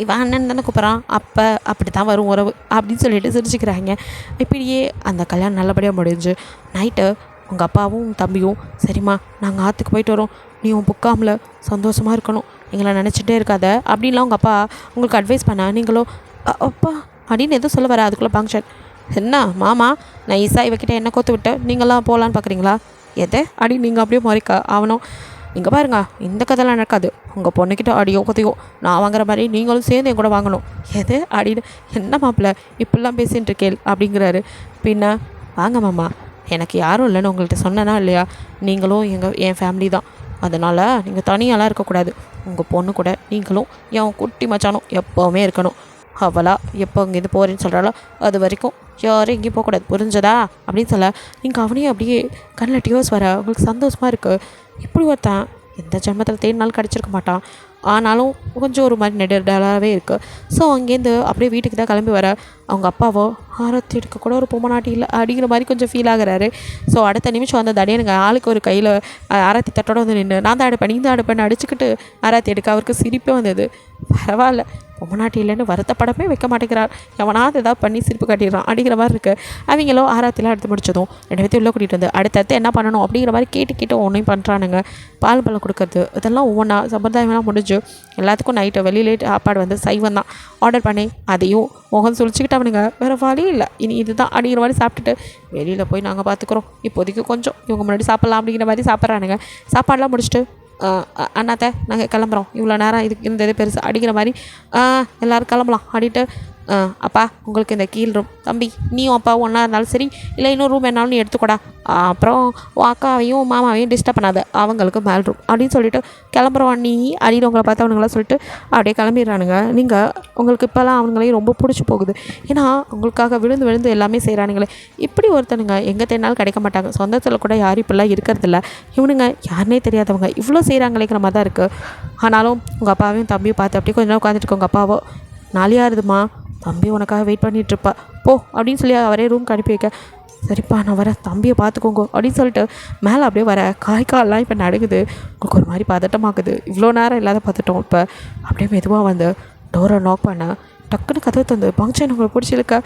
இவன் அண்ணன் தானே கூப்பிட்றான் அப்போ அப்படி தான் வரும் உறவு அப்படின்னு சொல்லிட்டு சிரிச்சுக்கிறாங்க. இப்படியே அந்த கல்யாணம் நல்லபடியாக முடிஞ்சு நைட்டு உங்கள் அப்பாவும் தம்பியும் சரிம்மா நாங்கள் ஆற்றுக்கு போயிட்டு வரோம், நீ உன் புக்காமில் சந்தோஷமாக இருக்கணும், எங்களை நினச்சிட்டே இருக்காத அப்படின்லாம் உங்கள் அப்பா உங்களுக்கு அட்வைஸ் பண்ண நீங்களோ அப்பா அப்படின்னு எதுவும் சொல்ல வர அதுக்குள்ளே ஃபங்க்ஷன். என்ன மாமா நான் ஈஸா இவக்கிட்ட என்ன கோத்து விட்டு நீங்களாம் போகலான்னு பார்க்குறீங்களா, எது அப்படின்னு நீங்கள் அப்படியே மாறிக்கா. அவனும் இங்கே பாருங்க இந்த கதைலாம் நடக்காது, உங்கள் பொண்ணுக்கிட்ட அடியோ கொத்தையோ நான் வாங்குற மாதிரி நீங்களும் சேர்ந்து என் கூட வாங்கணும், எது அப்படின்னு என்ன மாப்பிள்ள இப்படிலாம் பேசிகிட்டு இருக்கேள் அப்படிங்கிறாரு. பின்ன வாங்க மாமா எனக்கு யாரும் இல்லைன்னு உங்கள்கிட்ட சொன்னேனா இல்லையா, நீங்களும் என் ஃபேமிலி தான், அதனால் நீங்கள் தனியாலாம் இருக்கக்கூடாது, உங்கள் பொண்ணு கூட நீங்களும் என் குட்டி மச்சானும் எப்போவுமே இருக்கணும், அவளா எப்போ இங்கேருந்து போகிறேன்னு சொல்கிறாளோ அது வரைக்கும் யாரும் எங்கேயும் போகக்கூடாது புரிஞ்சதா அப்படின்னு சொல்ல நீங்கள் அவனையும் அப்படியே கண்ணில் டியோஸ் வர உங்களுக்கு சந்தோஷமாக இருக்குது. இப்படி ஒருத்தன் எந்த ஜென்மத்தில் தேடி நாள் கிடச்சிருக்க மாட்டான், ஆனாலும் கொஞ்சம் ஒரு மாதிரி நெடுடலாகவே இருக்குது. ஸோ அங்கேருந்து அப்படியே வீட்டுக்கு தான் கிளம்பி வர அவங்க அப்பாவோ ஆரத்தி எடுக்க கூட ஒரு பொம்மநாட்டி இல்லை அப்படிங்கிற மாதிரி கொஞ்சம் ஃபீல் ஆகுறாரு. ஸோ அடுத்த நிமிஷம் அந்த தடியனுங்க ஆளுக்கு ஒரு கையில் ஆரத்தி தட்டோட வந்து நின்று நான் தான் அடுப்பேன் நீ தான் அடுப்பேன்னு அடிச்சுக்கிட்டு ஆராத்தி எடுக்க அவருக்கு சிரிப்பே வந்தது. பரவாயில்ல பொம்மநாட்டி இல்லைன்னு வருத்தப்படமே வைக்க மாட்டேங்கிறார், எவனாவது ஏதாவது பண்ணி சிரிப்பு காட்டிடுறான் அப்படிங்கிற மாதிரி இருக்குது. அவங்களோ ஆராத்திலாம் எடுத்து முடிச்சதும் 2 பேர்த்தையும் உள்ளே கூட்டிகிட்டு வந்து அடுத்தடுத்து என்ன பண்ணணும் அப்படிங்கிற மாதிரி கேட்டு ஒன்றையும் பண்ணுறானுங்க. பால் பழம் கொடுக்கறது இதெல்லாம் ஒவ்வொன்றா சம்பிரதாயமெல்லாம் முடிஞ்சு எல்லாத்துக்கும் நைட்டு வெளியிலே சாப்பாடு வந்து சைவம் தான் ஆர்டர் பண்ணி அதையும் முகம் சுழிச்சிக்கிட்டு அவனுங்க வேறு வழி இல்லை இனி இதுதான் அப்படிங்கிற மாதிரி சாப்பிட்டுட்டு வெளியில் போய் நாங்கள் பார்த்துக்குறோம், இப்போதைக்கு கொஞ்சம் இவங்க முன்னாடி சாப்பிட்லாம் அப்படிங்கிற மாதிரி சாப்பிட்றானுங்க. சாப்பாடெலாம் முடிச்சுட்டு அண்ணாத்த நாங்கள் கிளம்புறோம், இவ்வளோ நேரம் இதுக்கு இந்த இது பெருசு அடிக்கிற மாதிரி எல்லோரும் கிளம்பலாம் அப்படின்ட்டு அப்பா உங்களுக்கு இந்த கீழ் ரூம், தம்பி நீயும் அப்பாவும் ஒன்றா இருந்தாலும் சரி இல்லை இன்னொரு ரூம் என்னாலும் நீ எடுத்துக்கூடா, அப்புறம் அக்காவையும் மாமாவையும் டிஸ்டர்ப் பண்ணாத அவங்களுக்கு மேல் ரூம் அப்படின்னு சொல்லிட்டு கிளம்புறோம் அண்ணி அப்படின்னு உங்களை பார்த்து அவனுங்களாம் சொல்லிட்டு அப்படியே கிளம்பிடுறானுங்க. நீங்கள் உங்களுக்கு இப்போல்லாம் அவனுங்களையும் ரொம்ப பிடிச்சி போகுது, ஏன்னா உங்களுக்காக விழுந்து விழுந்து எல்லாமே செய்கிறானுங்களே. இப்படி ஒருத்தனுங்க எங்கே தேடினாலும் கிடைக்க மாட்டாங்க, சொந்தத்தில் கூட யாரும் இப்படிலாம் இருக்கிறதில்ல, இவனுங்க யாருனே தெரியாதவங்க இவ்வளோ செய்கிறாங்களேங்கிற மாதிரி தான் இருக்குது. ஆனாலும் உங்கள் அப்பாவையும் தம்பியும் பார்த்து அப்படியே கொஞ்ச நேரம் உட்காந்துட்டு உங்கள் அப்பாவோ நாளையாருதுமா தம்பி உனக்காக வெயிட் பண்ணிகிட்ருப்பா போ அப்படின்னு சொல்லி அவரே ரூம்க்கு அனுப்பி வைக்க சரிப்பா நான் வரேன் தம்பியை பார்த்துக்கோங்க அப்படின்னு சொல்லிட்டு மேலே அப்படியே வர கால்லாம் இப்போ நடுங்குது, உங்களுக்கு ஒரு மாதிரி பதட்டமாக்குது. இவ்வளோ நேரம் இல்லாத பார்த்துட்டோம். இப்போ அப்படியே மெதுவாக வந்து டோரை நாக் பண்ண டக்குன்னு கதவை தந்து ஃபங்க்ஷன் உங்களை பிடிச்சிருக்க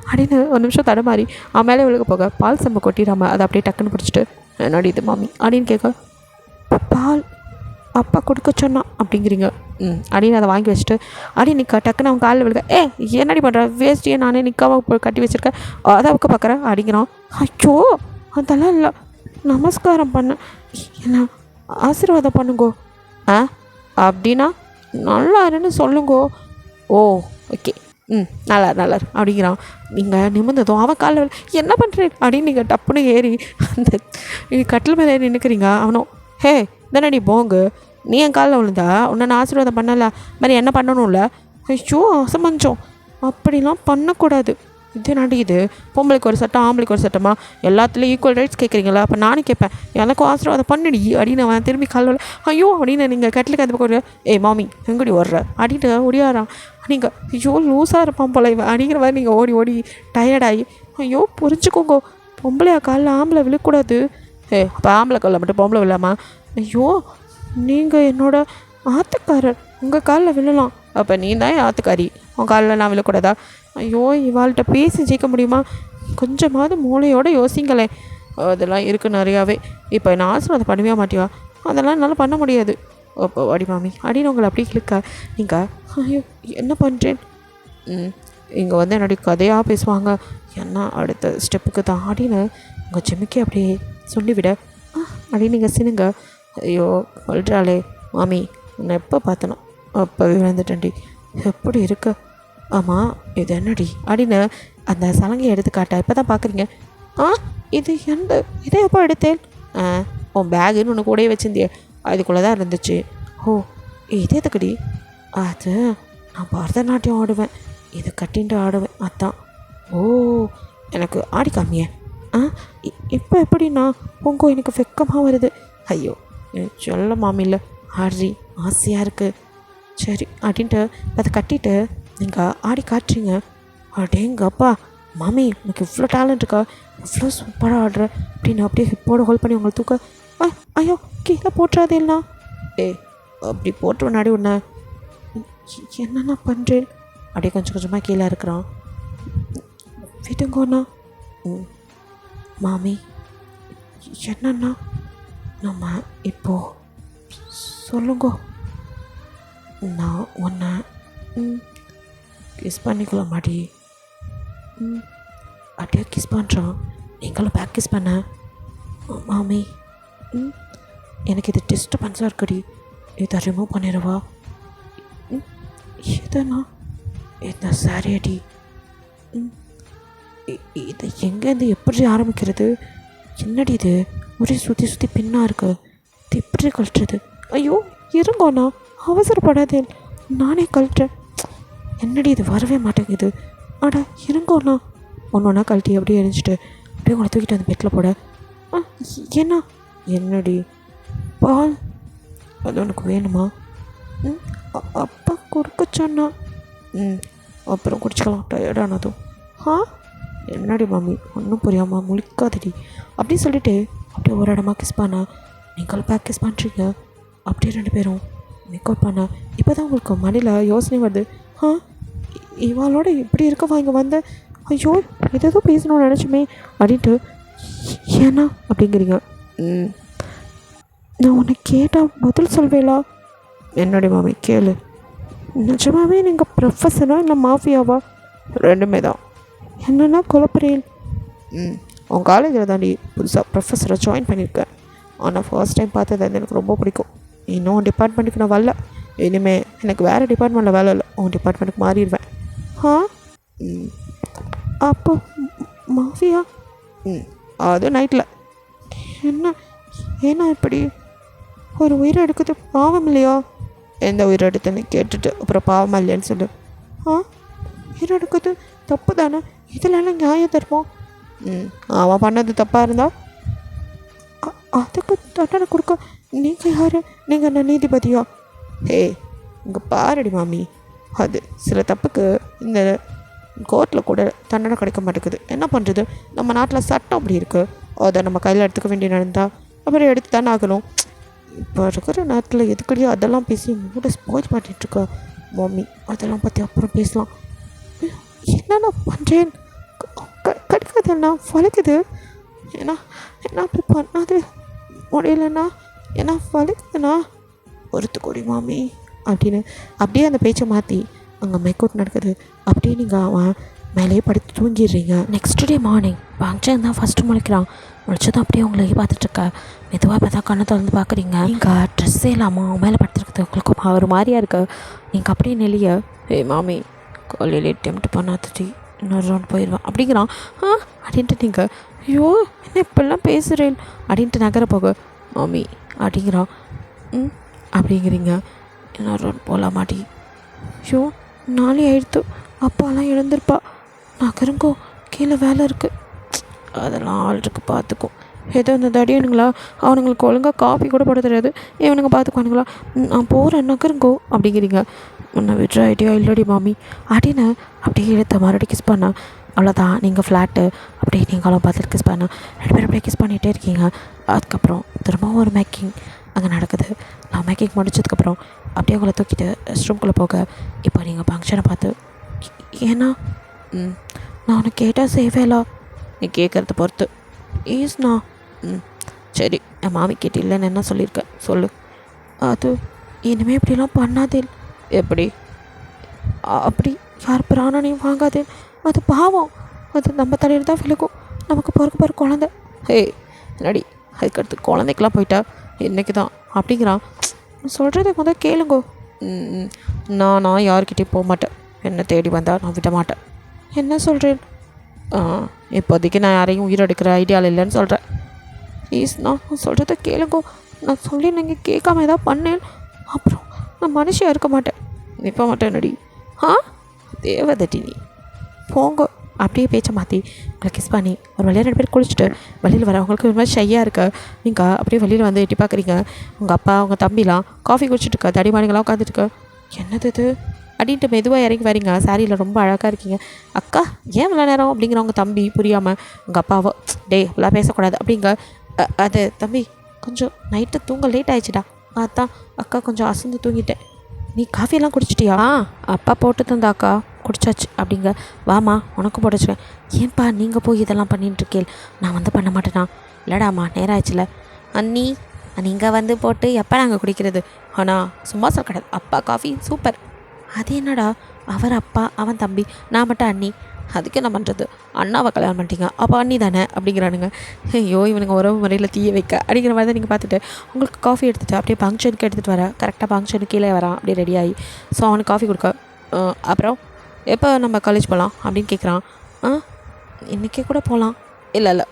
அப்படின்னு ஒரு நிமிஷம் தடமாறி அவன் மேலே விழுக போக பால் சம்பை கொட்டிடாமல் அதை அப்படியே டக்குன்னு பிடிச்சிட்டு என்னடி இது மாமி அப்படின்னு கேட்க பால் அப்பா கொடுக்க சொன்னான் அப்படிங்கிறீங்க அப்படின்னு அதை வாங்கி வச்சுட்டு அப்படியே நிற்க டக்குன்னு அவன் காலில் விழுக என்னடி பண்ணுற வேஸ்ட்டியே நானே நிற்காம கட்டி வச்சுருக்கேன் அதை வைக்க பார்க்குறேன் அப்படிங்கிறான். ஐயோ அதெல்லாம் இல்லை நமஸ்காரம் பண்ண என்ன ஆசீர்வாதம் பண்ணுங்கோ அப்படின்னா நல்லா இருன்னு சொல்லுங்கோ. ஓ ஓகே நல்லா அப்படிங்கிறான். நீங்கள் நிமிர்ந்ததும் அவன் காலில் என்ன பண்ணுறேன் அப்படின்னு நீங்கள் டப்புன்னு ஏறி அந்த கட்டில் மேலே நின்றுக்கிறீங்க. அவனும் ஹே தானே போங்கு நீ என் காலில் விழுந்தா உன்னை நான் ஆசீர்வாதம் பண்ணலை மாதிரி என்ன பண்ணணும்ல, ஐயோ அசமஞ்சம் அப்படிலாம் பண்ணக்கூடாது, இது நடிக்குது பொம்பளைக்கு ஒரு சட்டம் ஆம்பளைக்கு ஒரு சட்டமா எல்லாத்துலேயும் ஈக்குவல் ரைட்ஸ் கேட்குறீங்களா, அப்போ நானும் கேட்பேன் எனக்கும் ஆசீர்வாதம் பண்ணிடி அப்படின்னு அவன் திரும்பி காலில் ஐயோ அப்படின்னு நீங்கள் கட்டிலுக்கு அந்த பக்கம் மாமி எங்கடி ஓடுற அப்படின்ட்டு ஒடியாரான். நீங்கள் ஐயோ லூஸாக இருப்பான் போல இவன் அப்படிங்கிற மாதிரி நீங்கள் ஓடி டயர்டாகி ஐயோ புரிஞ்சுக்கோங்க பொம்பளையா காலில் ஆம்பளை விழக்கூடாது, அப்போ ஆம்பளை காலில் மட்டும் பொம்பளை விழாமா, ஐயோ நீங்கள் என்னோட ஆத்துக்காரர் உங்கள் காலில் விழலாம், அப்போ நீ தான் என் ஆத்துக்காரி உன் காலில் நான் விழக்கூடாதா, ஐயோ இவாள்கிட்ட பேசி ஜெயிக்க முடியுமா, கொஞ்சமாவது மூளையோடு யோசிங்களேன், அதெல்லாம் இருக்குது நிறையாவே, இப்போ நான் ஆசீர்வாதம் பண்ணவே மாட்டியா, அதெல்லாம் என்னால் பண்ண முடியாது, அப்போ அடி மாமி அப்படின்னு உங்களை அப்படியே கிளிக்க நீங்கள் ஐயோ என்ன பண்ணுறேன் இங்கே வந்து என்னுடைய கதையாக பேசுவாங்க என்ன அடுத்த ஸ்டெப்புக்கு தான் அப்படின்னு உங்கள் ஜிமிக்கி அப்படியே சொல்லிவிட அப்படின்னு நீங்கள் சினுங்க ஐயோ சொல்கிறாளே மாமி உன்னை எப்போ பார்த்தனோ அப்போவே விழுந்துட்டேன்டி எப்படி இருக்கு ஆமாம் இது என்னடி அப்படின்னு அந்த சலங்கையை எடுத்து காட்ட இப்போ தான் பார்க்குறீங்க இது இதை எப்போ எடுத்தேன் உன் பேகுன்னு ஒன்று கூடயே வச்சுருந்தியே அதுக்குள்ளே தான் இருந்துச்சு ஓ இது எதுக்குடி அது நான் பரதநாட்டியம் ஆடுவேன் இதை கட்டின்ட்டு ஆடுவேன் அதான் ஓ எனக்கு ஆடி காமிய இப்போ எப்படின்னா உங்க எனக்கு வெக்கமாக வருது ஐயோ சொல்ல மாமில்ல ஆடுறி ஆசையாக இருக்குது சரி அப்படின்ட்டு அதை கட்டிட்டு நீங்கள் ஆடி காட்டுறீங்க அடேங்கப்பா மாமி எனக்கு இவ்வளோ டேலண்ட் இருக்கா இவ்வளோ சூப்பராக ஆடுற அப்படின்னு அப்படியே ஹிப்போட ஹோல்ட் பண்ணி உங்களை தூக்க ஐயோ கீழே போட்டுறாதே இல்லைண்ணா அப்படி போட்டு முன்னாடி ஒன்று என்னண்ணா பண்ணுறேன் அப்படியே கொஞ்சம் கொஞ்சமாக கீழே இருக்கிறான் விடுங்கண்ணா மாமி என்னண்ணா நம்ம இப்போது சொல்லுங்க நான் உன்னை கிஸ் பண்ணிக்கலாம் மாடி அப்படியே கிஸ் பண்ணுறான் நீங்களும் பேக் கிஸ் பண்ண மாமி எனக்கு இது டிஸ்டர்பன்ஸாக இருக்குடி இதை ரிமூவ் பண்ணிடுவா எதனா இந்த சாரி அடி இதை எங்கேருந்து எப்படி ஆரம்பிக்கிறது என்னடி இது ஒரே சுற்றி சுற்றி பின்னாக இருக்கு இது எப்படி கழட்டுறது ஐயோ இருங்கண்ணா அவசரப்படாதே நானே கழட்டுறேன் என்னடி இது வரவே மாட்டேங்குது அடா இருங்கண்ணா ஒன்று ஒன்றா கழட்டி அப்படியே எரிஞ்சிட்டு அப்படியே உங்களை தூக்கிட்டு அந்த பெட்டில் போட என்ன என்னடி பால் அது உனக்கு வேணுமா அப்பா கொடுக்க சொன்னா அப்புறம் குடிச்சிக்கலாம் டயர்டானதும் என்னடி மாமி ஒன்றும் புரியாமல் முழிக்காதடி அப்படின்னு சொல்லிட்டு அப்படியே ஒரு இடமா கிஸ் பண்ண நீங்களும் பேக் கிஸ் பண்ணுறீங்க அப்படியே 2 பேரும் மேக்கவுட் பண்ண இப்போ தான் உங்களுக்கு மடியில் யோசனை வருது இவாளோட இப்படி இருக்கவா இங்கே வந்த ஐயோ எதோ பேசணும்னு நினச்சுமே அப்படின்ட்டு ஏன்னா அப்படிங்கிறீங்க நான் உன்னை கேட்டால் பதில் சொல்வேலா என்னடி மாமி கேளு நிஜமாவே நீங்கள் ப்ரொஃபஸரா இல்லை மாஃபியாவா 2மே தான் என்னென்னா குழப்பறேன் உன் காலேஜில் தாண்டி புதுசாக ப்ரொஃபஸரை ஜாயின் பண்ணியிருக்கேன் ஆனால் ஃபர்ஸ்ட் டைம் பார்த்தது அது எனக்கு ரொம்ப பிடிக்கும் இன்னும் டிபார்ட்மெண்ட்டுக்கு நான் வரல இனிமேல் எனக்கு வேறு டிபார்ட்மெண்ட்டில் வேலை இல்லை உன் டிபார்ட்மெண்ட்டுக்கு மாறிடுவேன் அப்போ மாஃபியா அது நைட்டில் என்ன ஏன்னா இப்படி ஒரு உயிரை எடுக்கிறது பாவம் இல்லையா எந்த உயிரை எடுத்துன்னு கேட்டுட்டு அப்புறம் பாவமாக இல்லையான்னு சொல்லு உயிரை எடுக்கிறது தப்பு தானே இதிலெல்லாம் நியாயம் தருவோம் அவன் பண்ணது தப்பாக இருந்தால் அதுக்கு தண்டனை கொடுக்க நீங்கள் யார் நீங்கள் என்ன நீதிபதியா இங்கே பாருடி மாமி அது சில தப்புக்கு இந்த கோர்ட்டில் கூட தண்டனை கிடைக்க மாட்டேங்குது என்ன பண்ணுறது நம்ம நாட்டில் சட்டம் அப்படி இருக்குது அதை நம்ம கையில் எடுத்துக்க வேண்டிய நடந்தால் அப்புறம் எடுத்து தானே ஆகணும் இப்போ இருக்கிற நேரத்தில் எதுக்கடியோ அதெல்லாம் பேசி மூட ஸ்பாயில் பண்ணிகிட்ருக்கா மாமி அதெல்லாம் பற்றி அப்புறம் பேசலாம் என்னென்ன பண்ணுறேன் கிடைக்காதுண்ணா வலிக்குது ஏன்னா என்ன அப்படி பண்ணாது முடியலண்ணா ஏன்னா வலிக்குதுண்ணா ஒருத்துக்கூடி மாமி அப்படின்னு அப்படியே அந்த பேச்சை மாற்றி அங்கே மேக்கவுட் நடக்குது அப்படியே நீங்கள் அவன் மேலேயே படுத்து தூங்கிடுறீங்க. நெக்ஸ்ட் டே மார்னிங் பங்க்ஷன் தான் ஃபஸ்ட்டு முழிக்கிறான். முழிச்சதும் அப்படியே உங்களை பார்த்துட்ருக்க மெதுவாக இப்போ தான் கண்ணை திறந்து பார்க்குறீங்க. நீங்கள் ட்ரெஸ்ஸே இல்லாமல் அவன் மேலே படுத்துருக்குது உங்களுக்கு ஒரு மாதிரியாக இருக்கு. நீங்கள் அப்படியே நெளிய மாமி காலையிலே டெம்ப்ட் பண்ணாதடி இன்னொரு ரவுண்ட் போயிடுவான் அப்படிங்கிறான். அப்படின்ட்டு நீங்கள் ஐயோ என்ன இப்பெல்லாம் பேசுகிறேன் அப்படின்ட்டு நகர போக மாமி அப்படிங்கிறான். அப்படிங்கிறீங்க இன்னொரு ரவுண்ட் போகலாம் மாட்டி. ஐயோ நாளே ஆயிடுத்து அப்பாலாம் எழுந்திருப்பா நகருங்கோ கீழே வேலை இருக்குது அதெல்லாம் ஆள் இருக்கு பார்த்துக்கும். ஏதோ இந்த தடியனுங்களா அவனுங்களுக்கு ஒழுங்காக காஃபி கூட போட தெரியாது இவனுங்க பார்த்துக்குவானுங்களா நான் போகிறேன் நகருங்கோ அப்படிங்கிறீங்க. உன்னை விட்ற ஐடியா இல்லடி மாமி அப்படின்னு அப்படியே இழுத்த மறுபடியும் கிஸ் பண்ண அவ்வளோதான். நீங்கள் ஃப்ளாட்டு அப்படியே நீங்களும் பார்த்துட்டு கிஸ் பண்ண 2 பேரும் அப்படியே கிஸ் பண்ணிகிட்டே இருக்கீங்க. அதுக்கப்புறம் திரும்பவும் ஒரு மேக்கிங் அங்கே நடக்குது. நான் மேக்கிங் முடிச்சதுக்கப்புறம் அப்படியே உங்களை தூக்கிட்டு ரெஸ்ட் ரூம்குள்ளே போக இப்போ நீங்கள் ஃபங்க்ஷனை பார்த்து ஏன்னா நான் உனக்கு கேட்டால் செய்வேலா நீ கேட்குறத பொறுத்து ஈஸ்ண்ணா சரி என் மாமி கேட்டு இல்லைன்னு என்ன சொல்லியிருக்கேன் சொல்லு. அது இனிமேல் இப்படிலாம் பண்ணாதே. எப்படி? அப்படி யார் பிராணனையும் வாங்காதே. அது பாவம். அது நம்ம தலையில் தான் விழுக்கும். நமக்கு பிறகு குழந்தை. ஹே நடி, அதுக்கடுத்து குழந்தைக்கெலாம் போயிட்டா இன்றைக்கி தான் அப்படிங்கிறான். சொல்கிறத முதல் கேளுங்கோ. நான் யார்கிட்டையும் போக மாட்டேன். என்னை தேடி வந்தால் நான் விட மாட்டேன். என்ன சொல்கிறேன்? இப்போதைக்கு நான் யாரையும் உயிரெடுக்கிற ஐடியாவில் இல்லைன்னு சொல்கிறேன். ப்ளீஸ் நான் சொல்கிறத கேளுங்கோ. நான் சொல்லி நீங்கள் கேட்காம ஏதாவது பண்ணேன் அப்புறம் நான் மனுஷியாக இருக்க மாட்டேன். நிற்ப மாட்டேன் நடி. தேவதட்டி நீ போங்க. அப்படியே பேச்சை மாற்றி உங்களை கிஸ் பண்ணி ஒரு வழியாக 2 பேர் குளிச்சுட்டு வெளியில் வர அவங்களுக்கு ஒரு மாதிரி ஷையாக இருக்க. நீங்கள் அப்படியே வெளியில் வந்து எட்டி பார்க்குறீங்க. உங்கள் அப்பா உங்கள் தம்பிலாம் காஃபி குடிச்சிட்டு இருக்க. தடிமானிங்களாம் உட்காந்துட்டுருக்க. என்னது இது அப்படின்ட்டு மெதுவாக இறங்கி வரீங்க. சாரியில் ரொம்ப அழகாக இருக்கீங்க. அக்கா ஏன் இவ்வளோ நேரம் அப்படிங்கிறவங்க தம்பி புரியாமல் உங்கள் அப்பாவோ டே இவ்வளோ பேசக்கூடாது அப்படிங்க. அது தம்பி கொஞ்சம் நைட்டு தூங்க லேட் ஆயிடுச்சுடா. அதான் அக்கா கொஞ்சம் அசந்து தூங்கிட்டேன். நீ காஃபியெல்லாம் குடிச்சிட்டியா? அப்பா போட்டு தந்தா அக்கா குடிச்சாச்சு அப்படிங்க. வாமா உனக்கும் போட்டு வச்சுக்கேன். ஏன்பா நீங்கள் போய் இதெல்லாம் பண்ணிட்டுருக்கேன். நான் வந்து பண்ண மாட்டேனா? இல்லைடாம்மா நேரம் ஆயிடுச்சுல. அண்ணி நீங்கள் வந்து போட்டு எப்போ நாங்கள் குடிக்கிறது? ஆனால் சும்மா சொல்ல கிடையாது. அப்பா காஃபி சூப்பர். அது என்னடா அவர் அப்பா அவன் தம்பி நான் மட்டும் அண்ணி. அதுக்கு என்ன பண்ணுறது? அண்ணாவை கல்யாணம் பண்ணிட்டீங்க அப்போ அண்ணி தானே அப்படிங்கிறானுங்க. ஐயோ இவனுங்க உறவு முறையில் தீய வைக்க அப்படிங்கிற மாதிரி தான் நீங்கள் பார்த்துட்டு உங்களுக்கு காஃபி எடுத்துகிட்டு அப்படியே ஃபங்க்ஷனுக்கு எடுத்துகிட்டு வர. கரெக்டாக ஃபங்க்ஷனுக்கு கீழே வரான் அப்படியே ரெடியாகி. ஸோ அவனுக்கு காஃபி கொடுக்க. அப்புறம் எப்போ நம்ம காலேஜ் போகலாம் அப்படின்னு கேட்குறான். இன்றைக்கே கூட போகலாம். இல்லை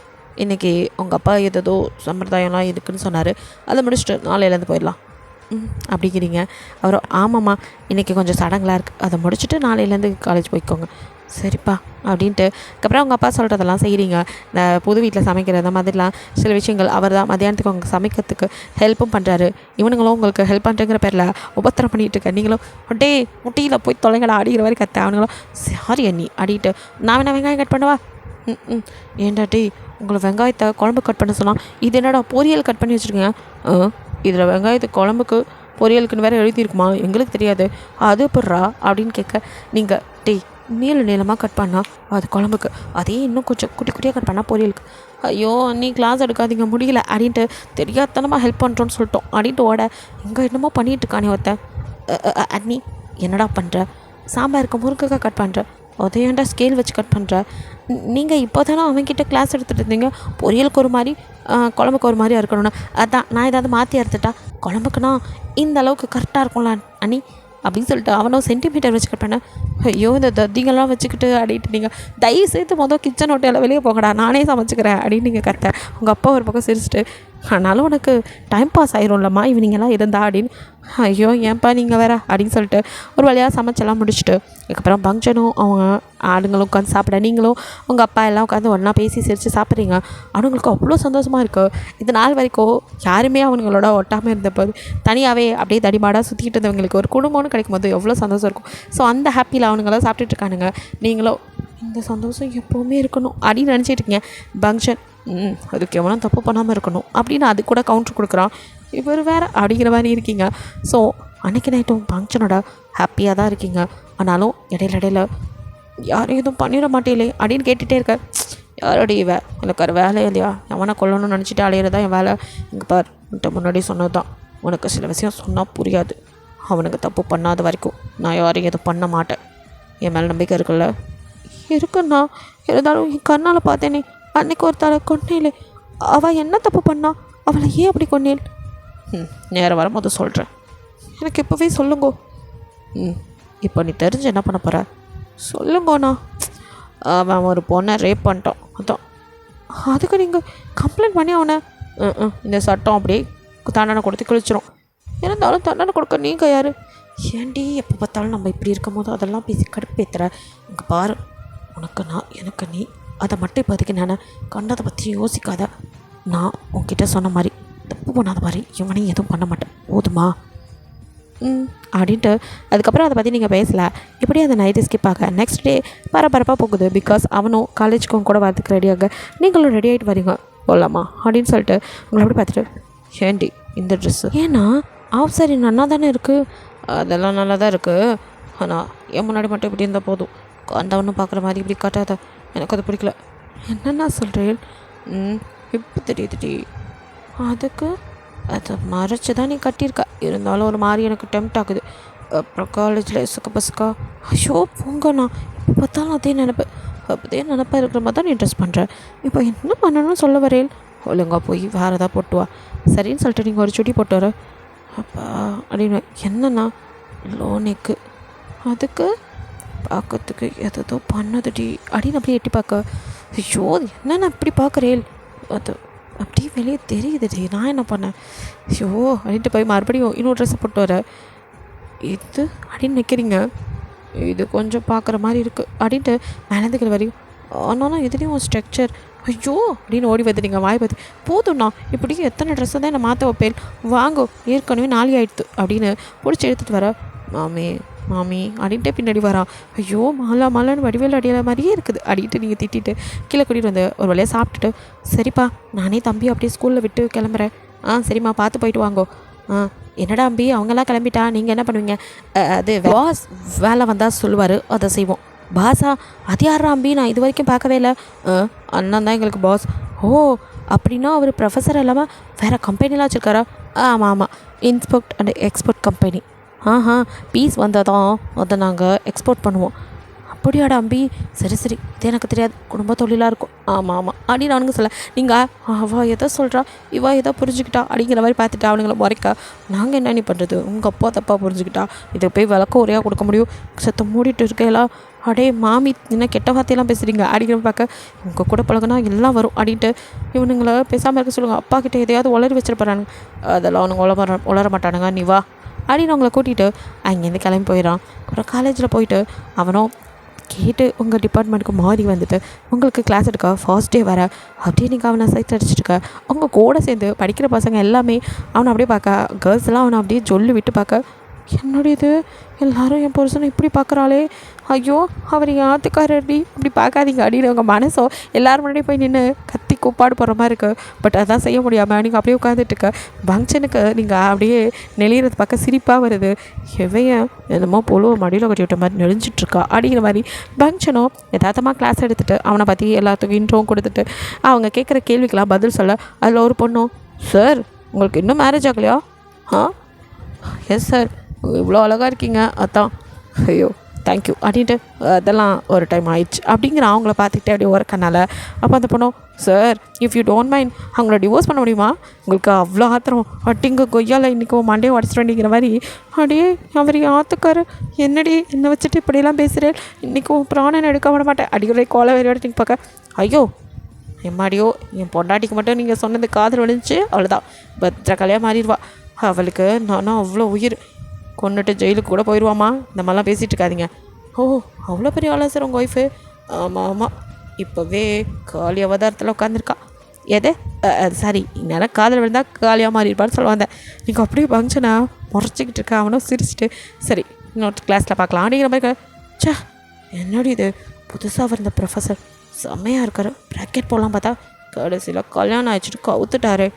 இன்றைக்கி உங்கள் அப்பா ஏதோ சம்பிரதாயம்லாம் இருக்குதுன்னு சொன்னார். அதை முடிச்சுட்டு நாளையிலேருந்து போயிடலாம் அப்படிங்கிறீங்க. அவரும் ஆமாம்மா இன்றைக்கி கொஞ்சம் சடங்கெலாம் இருக்குது, அதை முடிச்சுட்டு நாளையிலேருந்து காலேஜ் போய்க்கோங்க. சரிப்பா அப்படின்ட்டு அதுக்கப்புறம் அவங்க அப்பா சொல்கிறதெல்லாம் செய்கிறீங்க. இந்த புது வீட்டில் சமைக்கிற அந்த மாதிரிலாம் சில விஷயங்கள் அவர் தான் மதியானத்துக்கு அவங்க சமைக்கிறதுக்கு ஹெல்ப்பும் பண்ணுறாரு. இவனுங்களும் உங்களுக்கு ஹெல்ப் பண்ணுறங்கிற பேரில் உபத்திரம் பண்ணிகிட்டு இருக்க. நீங்களும் டே முட்டியில் போய் தொலைங்கடா அடிக்கிற மாதிரி கத்த. அவனுங்களும் சாரி அண்ணி அடிக்கிட்டு நான் வேணா வெங்காயம் கட் பண்ணவா? ஏன்டா டே உங்களை வெங்காயத்தை குழம்பு கட் பண்ண சொன்னால் இது என்னடா பொரியல் கட் பண்ணி வச்சுருக்கீங்க? இதில் வெங்காயத்து குழம்புக்கு பொரியலுக்குன்னு வேறு எழுதியிருக்குமா? எங்களுக்கு தெரியாது. அது எப்பட்றா அப்படின்னு கேட்க நீங்கள் டே நீளமாக கட் பண்ணால் அது குழம்புக்கு, அதே இன்னும் கொஞ்சம் குட்டி குட்டியாக கட் பண்ணால் பொரியலுக்கு. ஐயோ நீ கிளாஸ் எடுக்காதீங்க முடியல அப்படின்ட்டு தெரியாதனமாக ஹெல்ப் பண்ணுறோன்னு சொல்லிட்டோம் அப்படின்ட்டு ஓட. இங்கே என்னமோ பண்ணிகிட்டு இருக்கானே ஒருத்தன். அண்ணி என்னடா பண்ணுற? சாம்பாருக்கு முருங்கைக்காய் கட் பண்ணுற. அதை ஏன்டா ஸ்கேல் வச்சு கட் பண்ணுற? நீங்கள் இப்போ தானே அவன்கிட்ட கிளாஸ் எடுத்துகிட்டு இருந்தீங்க பொரியலுக்கு ஒரு மாதிரி குழம்புக்கு ஒரு மாதிரியா இருக்கணும்னா. அதான் நான் ஏதாவது மாற்றி அறுத்துட்டா குழம்புக்குன்னா இந்த அளவுக்கு கரெக்டாக இருக்கும்ல அண்ணி அப்படின்னு சொல்லிட்டு அவனும் சென்டிமீட்டர் வச்சு கட் பண்ணேன். ஐயோ இந்த தத்திங்கெல்லாம் வச்சுக்கிட்டு அப்படின்ட்டு நீங்கள் தயவு செய்து கிச்சன் ஹோட்டலில் வெளியே போகடா நானே சமைச்சிக்கிறேன் அப்படின்னு நீங்கள் கத்த. உங்கள் அப்பா ஒரு பக்கம் சிரிச்சிட்டு ஆனாலும் உனக்கு டைம் பாஸ் ஆயிரும்லம்மா இவனிங்கெல்லாம் இருந்தா அப்படின்னு. ஐயோ ஏன்ப்பா நீங்கள் வேற அப்படின்னு சொல்லிட்டு ஒரு வழியாக சமைச்செல்லாம் முடிச்சுட்டு அதுக்கப்புறம் ஃபங்க்ஷனும் அவங்க ஆளுங்களும் உட்காந்து சாப்பிட நீங்களும் உங்கள் அப்பா எல்லாம் உட்காந்து ஒன்றா பேசி சிரித்து சாப்பிட்றீங்க. அவனுங்களுக்கு அவ்வளோ சந்தோஷமாக இருக்குது. இது நாள் வரைக்கும் யாருமே அவனுங்களோட ஒட்டாமல் இருந்தபோது தனியாகவே அப்படியே தடிமாடாக சுற்றிக்கிட்டு இருந்தவங்களுக்கு ஒரு குடும்பம்னு கிடைக்கும் போது எவ்வளோ சந்தோஷம் இருக்கும். ஸோ அந்த ஹாப்பியில் அவனுங்களாம் சாப்பிட்டுட்டு இருக்கானுங்க. நீங்களும் இந்த சந்தோஷம் எப்போவுமே இருக்கணும் அப்படின்னு நினச்சிட்டு இருக்கீங்க. ஃபங்க்ஷன் அதுக்கு எவனும் தப்பு பண்ணாமல் இருக்கணும் அப்படின்னு அது கூட கவுண்ட்ரு கொடுக்குறான். இவர் வேறு அப்படிங்கிற மாதிரி இருக்கீங்க. ஸோ அன்றைக்கி நைட்டும் ஃபங்க்ஷனோட ஹாப்பியாக தான் இருக்கீங்க. ஆனாலும் இடையில யாரும் எதுவும் பண்ணிட மாட்டேலே அப்படின்னு கேட்டுகிட்டே இருக்க. யாரோடைய எனக்கு ஒரு வேலை இல்லையா? எவனை கொல்லணும்னு நினச்சிட்டு அலையிறதா என் வேலை. இங்கே பார் உன்ட்ட முன்னாடி சொன்னது தான், உனக்கு சில விஷயம் சொன்னால் புரியாது. அவனுக்கு தப்பு பண்ணாத வரைக்கும் நான் யாரையும் எதுவும் பண்ண மாட்டேன். என் மேலே நம்பிக்கை இருக்குல்ல? இருக்குண்ணா, இருந்தாலும் என் கண்ணால் பார்த்தேனே அன்றைக்கி ஒருத்தாளை கொன்னேலே. அவள் என்ன தப்பு பண்ணா? அவளை ஏன் அப்படி கொன்னேன்? நேரம் வரும்போது சொல்கிறேன். எனக்கு இப்போவே சொல்லுங்கோ. இப்போ நீ தெரிஞ்சு என்ன பண்ண போகிற? சொல்லுங்கண்ணா. அவன் ஒரு பொண்ணை ரேப் பண்ணிட்டான். அதான் அதுக்கு நீங்கள் கம்ப்ளைண்ட் பண்ணி அவனை இந்த சட்டம் அப்படியே தண்டனை கொடுத்து கிழிச்சிரும். இருந்தாலும் தண்டனை கொடுக்க நீங்கள் யார்? ஏன்டி எப்போ பார்த்தாலும் நம்ம இப்படி இருக்கும் போது அதெல்லாம் பேசி கடுப்பேத்துற. இங்கே பாரு, உனக்கு நான் எனக்கு நீ, அதை மட்டும் இப்போதைக்கு நான் கண்டதை பற்றி யோசிக்காத. நான் உன்கிட்ட சொன்ன மாதிரி தப்பு பண்ணாத மாதிரி இவனையும் எதுவும் பண்ண மாட்டேன், போதுமா? அப்படின்ட்டு அதுக்கப்புறம் அதை பற்றி நீங்கள் பேசலை. இப்படி அந்த நைட்டு ஸ்கிப் ஆக நெக்ஸ்ட் டே பரபரப்பாக போகுது. பிகாஸ் அவனும் காலேஜுக்கும் கூட வரதுக்கு ரெடியாக நீங்களும் ரெடி ஆகிட்டு வரீங்க. போகலாமா அப்படின்னு சொல்லிட்டு உங்களை அப்படி பார்த்துட்டு ஏண்டி இந்த ட்ரெஸ்ஸு? ஏன்னா சரி நல்லா தானே இருக்குது. அதெல்லாம் நல்லா தான் இருக்குது. ஆனால் என் முன்னாடி மட்டும் இப்படி இருந்தால் போதும், அந்தவனும் பார்க்குற மாதிரி இப்படி காட்டாத. எனக்கு அது பிடிக்கல. என்னென்னா சொல்கிறேன்? இப்போ தெரியுதுடி. அதுக்கு அதை மறைச்சி தான் நீ கட்டியிருக்க, இருந்தாலும் ஒரு மாதிரி எனக்கு டெம்ட் ஆகுது. அப்புறம் காலேஜில் எசுக்க பசுக்கா ஐயோ போங்கண்ணா, இப்போ பார்த்தாலும் அதே நினப்பு, அதே நினப்பாக இருக்கிற மாதிரி தான் நீ ட்ரெஸ் பண்ணுற. இப்போ என்ன பண்ணணும்னு சொல்ல வரேன்? ஒழுங்கா போய் வேறு எதாவது போட்டு வா. சரின்னு சொல்லிட்டு நீங்கள் ஒரு சுடி போட்டு வர அப்பா அப்படின்னு. என்னண்ணா? லோனுக்கு அதுக்கு பார்க்கறதுக்கு எதோ பண்ணதுடி அப்படின்னு அப்படியே எட்டி பார்க்க, ஐயோ என்னண்ணா இப்படி பார்க்குறேன்? அது அப்படியே வெளியே தெரியுதுடி, நான் என்ன பண்ணேன்? ஐயோ அப்படின்ட்டு போய் மறுபடியும் இன்னொரு ட்ரெஸ்ஸை போட்டு வர. இது அப்படின்னு நிற்கிறீங்க, இது கொஞ்சம் பார்க்குற மாதிரி இருக்குது அப்படின்ட்டு மேலேந்துக்கிற வரையும். ஆனாலும் இதுலேயும் ஒரு ஸ்ட்ரக்சர். ஐயோ அப்படின்னு ஓடி வந்துட்டீங்க வாய் பார்த்து. போதும்ண்ணா, இப்படி எத்தனை ட்ரெஸ்ஸை தான் என்னை மாற்ற வைப்பேன், வாங்கோ ஏற்கனவே 4 ஆகிடுது அப்படின்னு பிடிச்சி எடுத்துகிட்டு வர. மாமி மாமி அப்படின்ட்டு பின்னாடி வரான். ஐயோ மாலான்னு வடிவேல் அடியாத மாதிரியே இருக்குது அப்படின்ட்டு நீங்கள் திட்டிட்டு கீழே கூட்டிகிட்டு வந்து ஒரு வழியாக சாப்பிட்டுட்டு, சரிப்பா நானே தம்பி அப்படியே ஸ்கூலில் விட்டு கிளம்புறேன். சரிம்மா பார்த்து போயிட்டு வாங்கோ. என்னடா அம்பி அவங்கெல்லாம் கிளம்பிட்டா, நீங்கள் என்ன பண்ணுவீங்க? அது பாஸ் வேலை வந்தால் சொல்லுவார், அதை செய்வோம். பாஸா? அது யாரா அம்பி, நான் இது வரைக்கும் பார்க்கவே இல்லை. அண்ணன் தான் எங்களுக்கு பாஸ். ஓ அப்படின்னா அவர் ப்ரொஃபஸர் இல்லாமல் வேறு கம்பெனிலாம் வச்சுருக்காரா? ஆமாம், இன்ஸ்போர்ட் அண்ட் எக்ஸ்போர்ட் கம்பெனி. பீஸ் வந்தால் தான் அதை நாங்கள் எக்ஸ்போர்ட் பண்ணுவோம். அப்படியாடா அம்பி, சரி இது எனக்கு தெரியாது, குடும்ப தொழிலாக இருக்கும். ஆமாம் அப்படின்னு அவனுங்க சொல்ல, நீங்கள் அவள் எதை சொல்கிறா, இவா எதோ புரிஞ்சுக்கிட்டா அப்படிங்கிற மாதிரி பார்த்துட்டா அவனுங்களை முறைக்கா. நாங்கள் என்ன நீ பண்ணுறது, உங்கள் அப்பா தப்பாக புரிஞ்சுக்கிட்டா, இதை போய் விளக்க ஒரையாக கொடுக்க முடியும்? சத்தம் மூடிட்டு இருக்கையெல்லாம், அடே மாமி என்ன கெட்ட வார்த்தையெல்லாம் பேசுகிறீங்க அப்படிங்கிற பார்க்க, உங்கள் கூட பழகுனா எல்லாம் வரும் அப்படின்ட்டு இவனுங்களை பேசாமல் இருக்க சொல்லுங்கள். அப்பா கிட்டே எதையாவது உளறி வச்சிருப்பாங்க, அதெல்லாம் அவனுங்க உளர மாட்டானுங்க, நீ வா அப்படின்னு அவங்கள கூட்டிகிட்டு அங்கேருந்து கிளம்பி போயிடறான். அப்புறம் காலேஜில் போயிட்டு அவனும் கேட்டு உங்கள் டிபார்ட்மெண்ட்டுக்கு மாறி வந்துட்டு உங்களுக்கு கிளாஸ் எடுக்க ஃபர்ஸ்ட் டே வர அப்படியே நீங்கள் அவனை சைட் அடிச்சிட்ருக்க. அவங்க கூட சேர்ந்து படிக்கிற பசங்க எல்லாமே அவனை அப்படியே பார்க்க, கேர்ள்ஸ் எல்லாம் அவனை அப்படியே ஜொல்லு விட்டு பார்க்க, என்னுடையது எல்லாரும் என் புருஷனை இப்படி பார்க்குறாளே, ஐயோ அவர் யாத்துக்காரடி இப்படி பார்க்காதீங்க அப்படின்னு அவங்க மனசோ எல்லோரும் முன்னாடி போய் நின்று கத்தி கூப்பாடு போடுற மாதிரி இருக்குது. பட் அதான் செய்ய முடியாமல் நீங்கள் அப்படியே உட்காந்துட்டுருக்க. ஃபங்க்ஷனுக்கு நீங்கள் அப்படியே நெளிகிறது பார்க்க சிரிப்பாக வருது. எவையன் என்னமோ பொழுவ மடியில் கட்டி விட்ட மாதிரி நெளிஞ்சிட்ருக்கா அப்படிங்கிற மாதிரி ஃபங்க்ஷனோ யதார்த்தமாக கிளாஸ் எடுத்துகிட்டு அவனை பற்றி எல்லாத்துக்கும் இன்ட்ரோவும் கொடுத்துட்டு அவங்க கேட்குற கேள்விக்கெல்லாம் பதில் சொல்ல, அதில் ஒரு பொண்ணும், சார் உங்களுக்கு இன்னும் மேரேஜ் ஆகலையா? எஸ் சார், இவ்வளோ அழகாக இருக்கீங்க, அதான். ஐயோ தேங்க்யூ அப்படின்ட்டு அதெல்லாம் ஒரு டைம் ஆயிடுச்சு அப்படிங்கிற அவங்கள பார்த்துக்கிட்டே அப்படியே உரக்கனால. அப்போ அந்த பொண்ணும், sir if you don't mind அவங்கள டிவோர்ஸ் பண்ண முடியுமா? உங்களுக்கு அவ்வளோ ஆத்திரம், அட்டிங்க கொய்யால் இன்றைக்கி மண்டே உடச்சிட்டு மாதிரி அப்படியே அவர் ஆத்துக்காரு, என்னடி என்னை வச்சுட்டு இப்படியெல்லாம் பேசுகிறேன், இன்றைக்கும் பிராணன் எடுக்க விட மாட்டேன் அடிக்கடி கோலை வேறு எடுத்து பார்க்க. ஐயோ எம்மாடியோ, என் பொண்டாட்டிக்கு மட்டும் நீங்கள் சொன்னது காதல் விழுந்துச்சு, அவ்வளோதான் பத்திரக்காலையாக மாறிடுவா. அவளுக்கு நானும் அவ்வளோ உயிர், கொண்டுட்டு ஜெயிலுக்கு கூட போயிடுவாமா, இந்த மாதிரிலாம் பேசிகிட்டு இருக்காதிங்க. ஓ அவ்வளோ பெரிய ஆளா சார் உங்கள் ஒய்ஃபு? ஆமாம் இப்போவே காலி அவதாரத்தில் உட்காந்துருக்கா. எது சாரி, இந்நேரம் காதல் விழுந்தால் காலியாக மாறிடுப்பான்னு சொல்ல வந்தேன். நீங்கள் அப்படியே ஃபங்க்ஷனா முறைச்சிக்கிட்டு இருக்கா. அவனும் சிரிச்சிட்டு, சரி இன்னொரு கிளாஸில் பார்க்கலாம் அப்படிங்கிற மாதிரி. சே என்னடி இது, புதுசாக வந்த ப்ரொஃபஸர் செம்மையாக இருக்காரு, ப்ராக்கெட் போடலாம் பார்த்தா கடைசியில் கல்யாணம் ஆயிடுச்சுட்டு கவுத்துட்டாரு.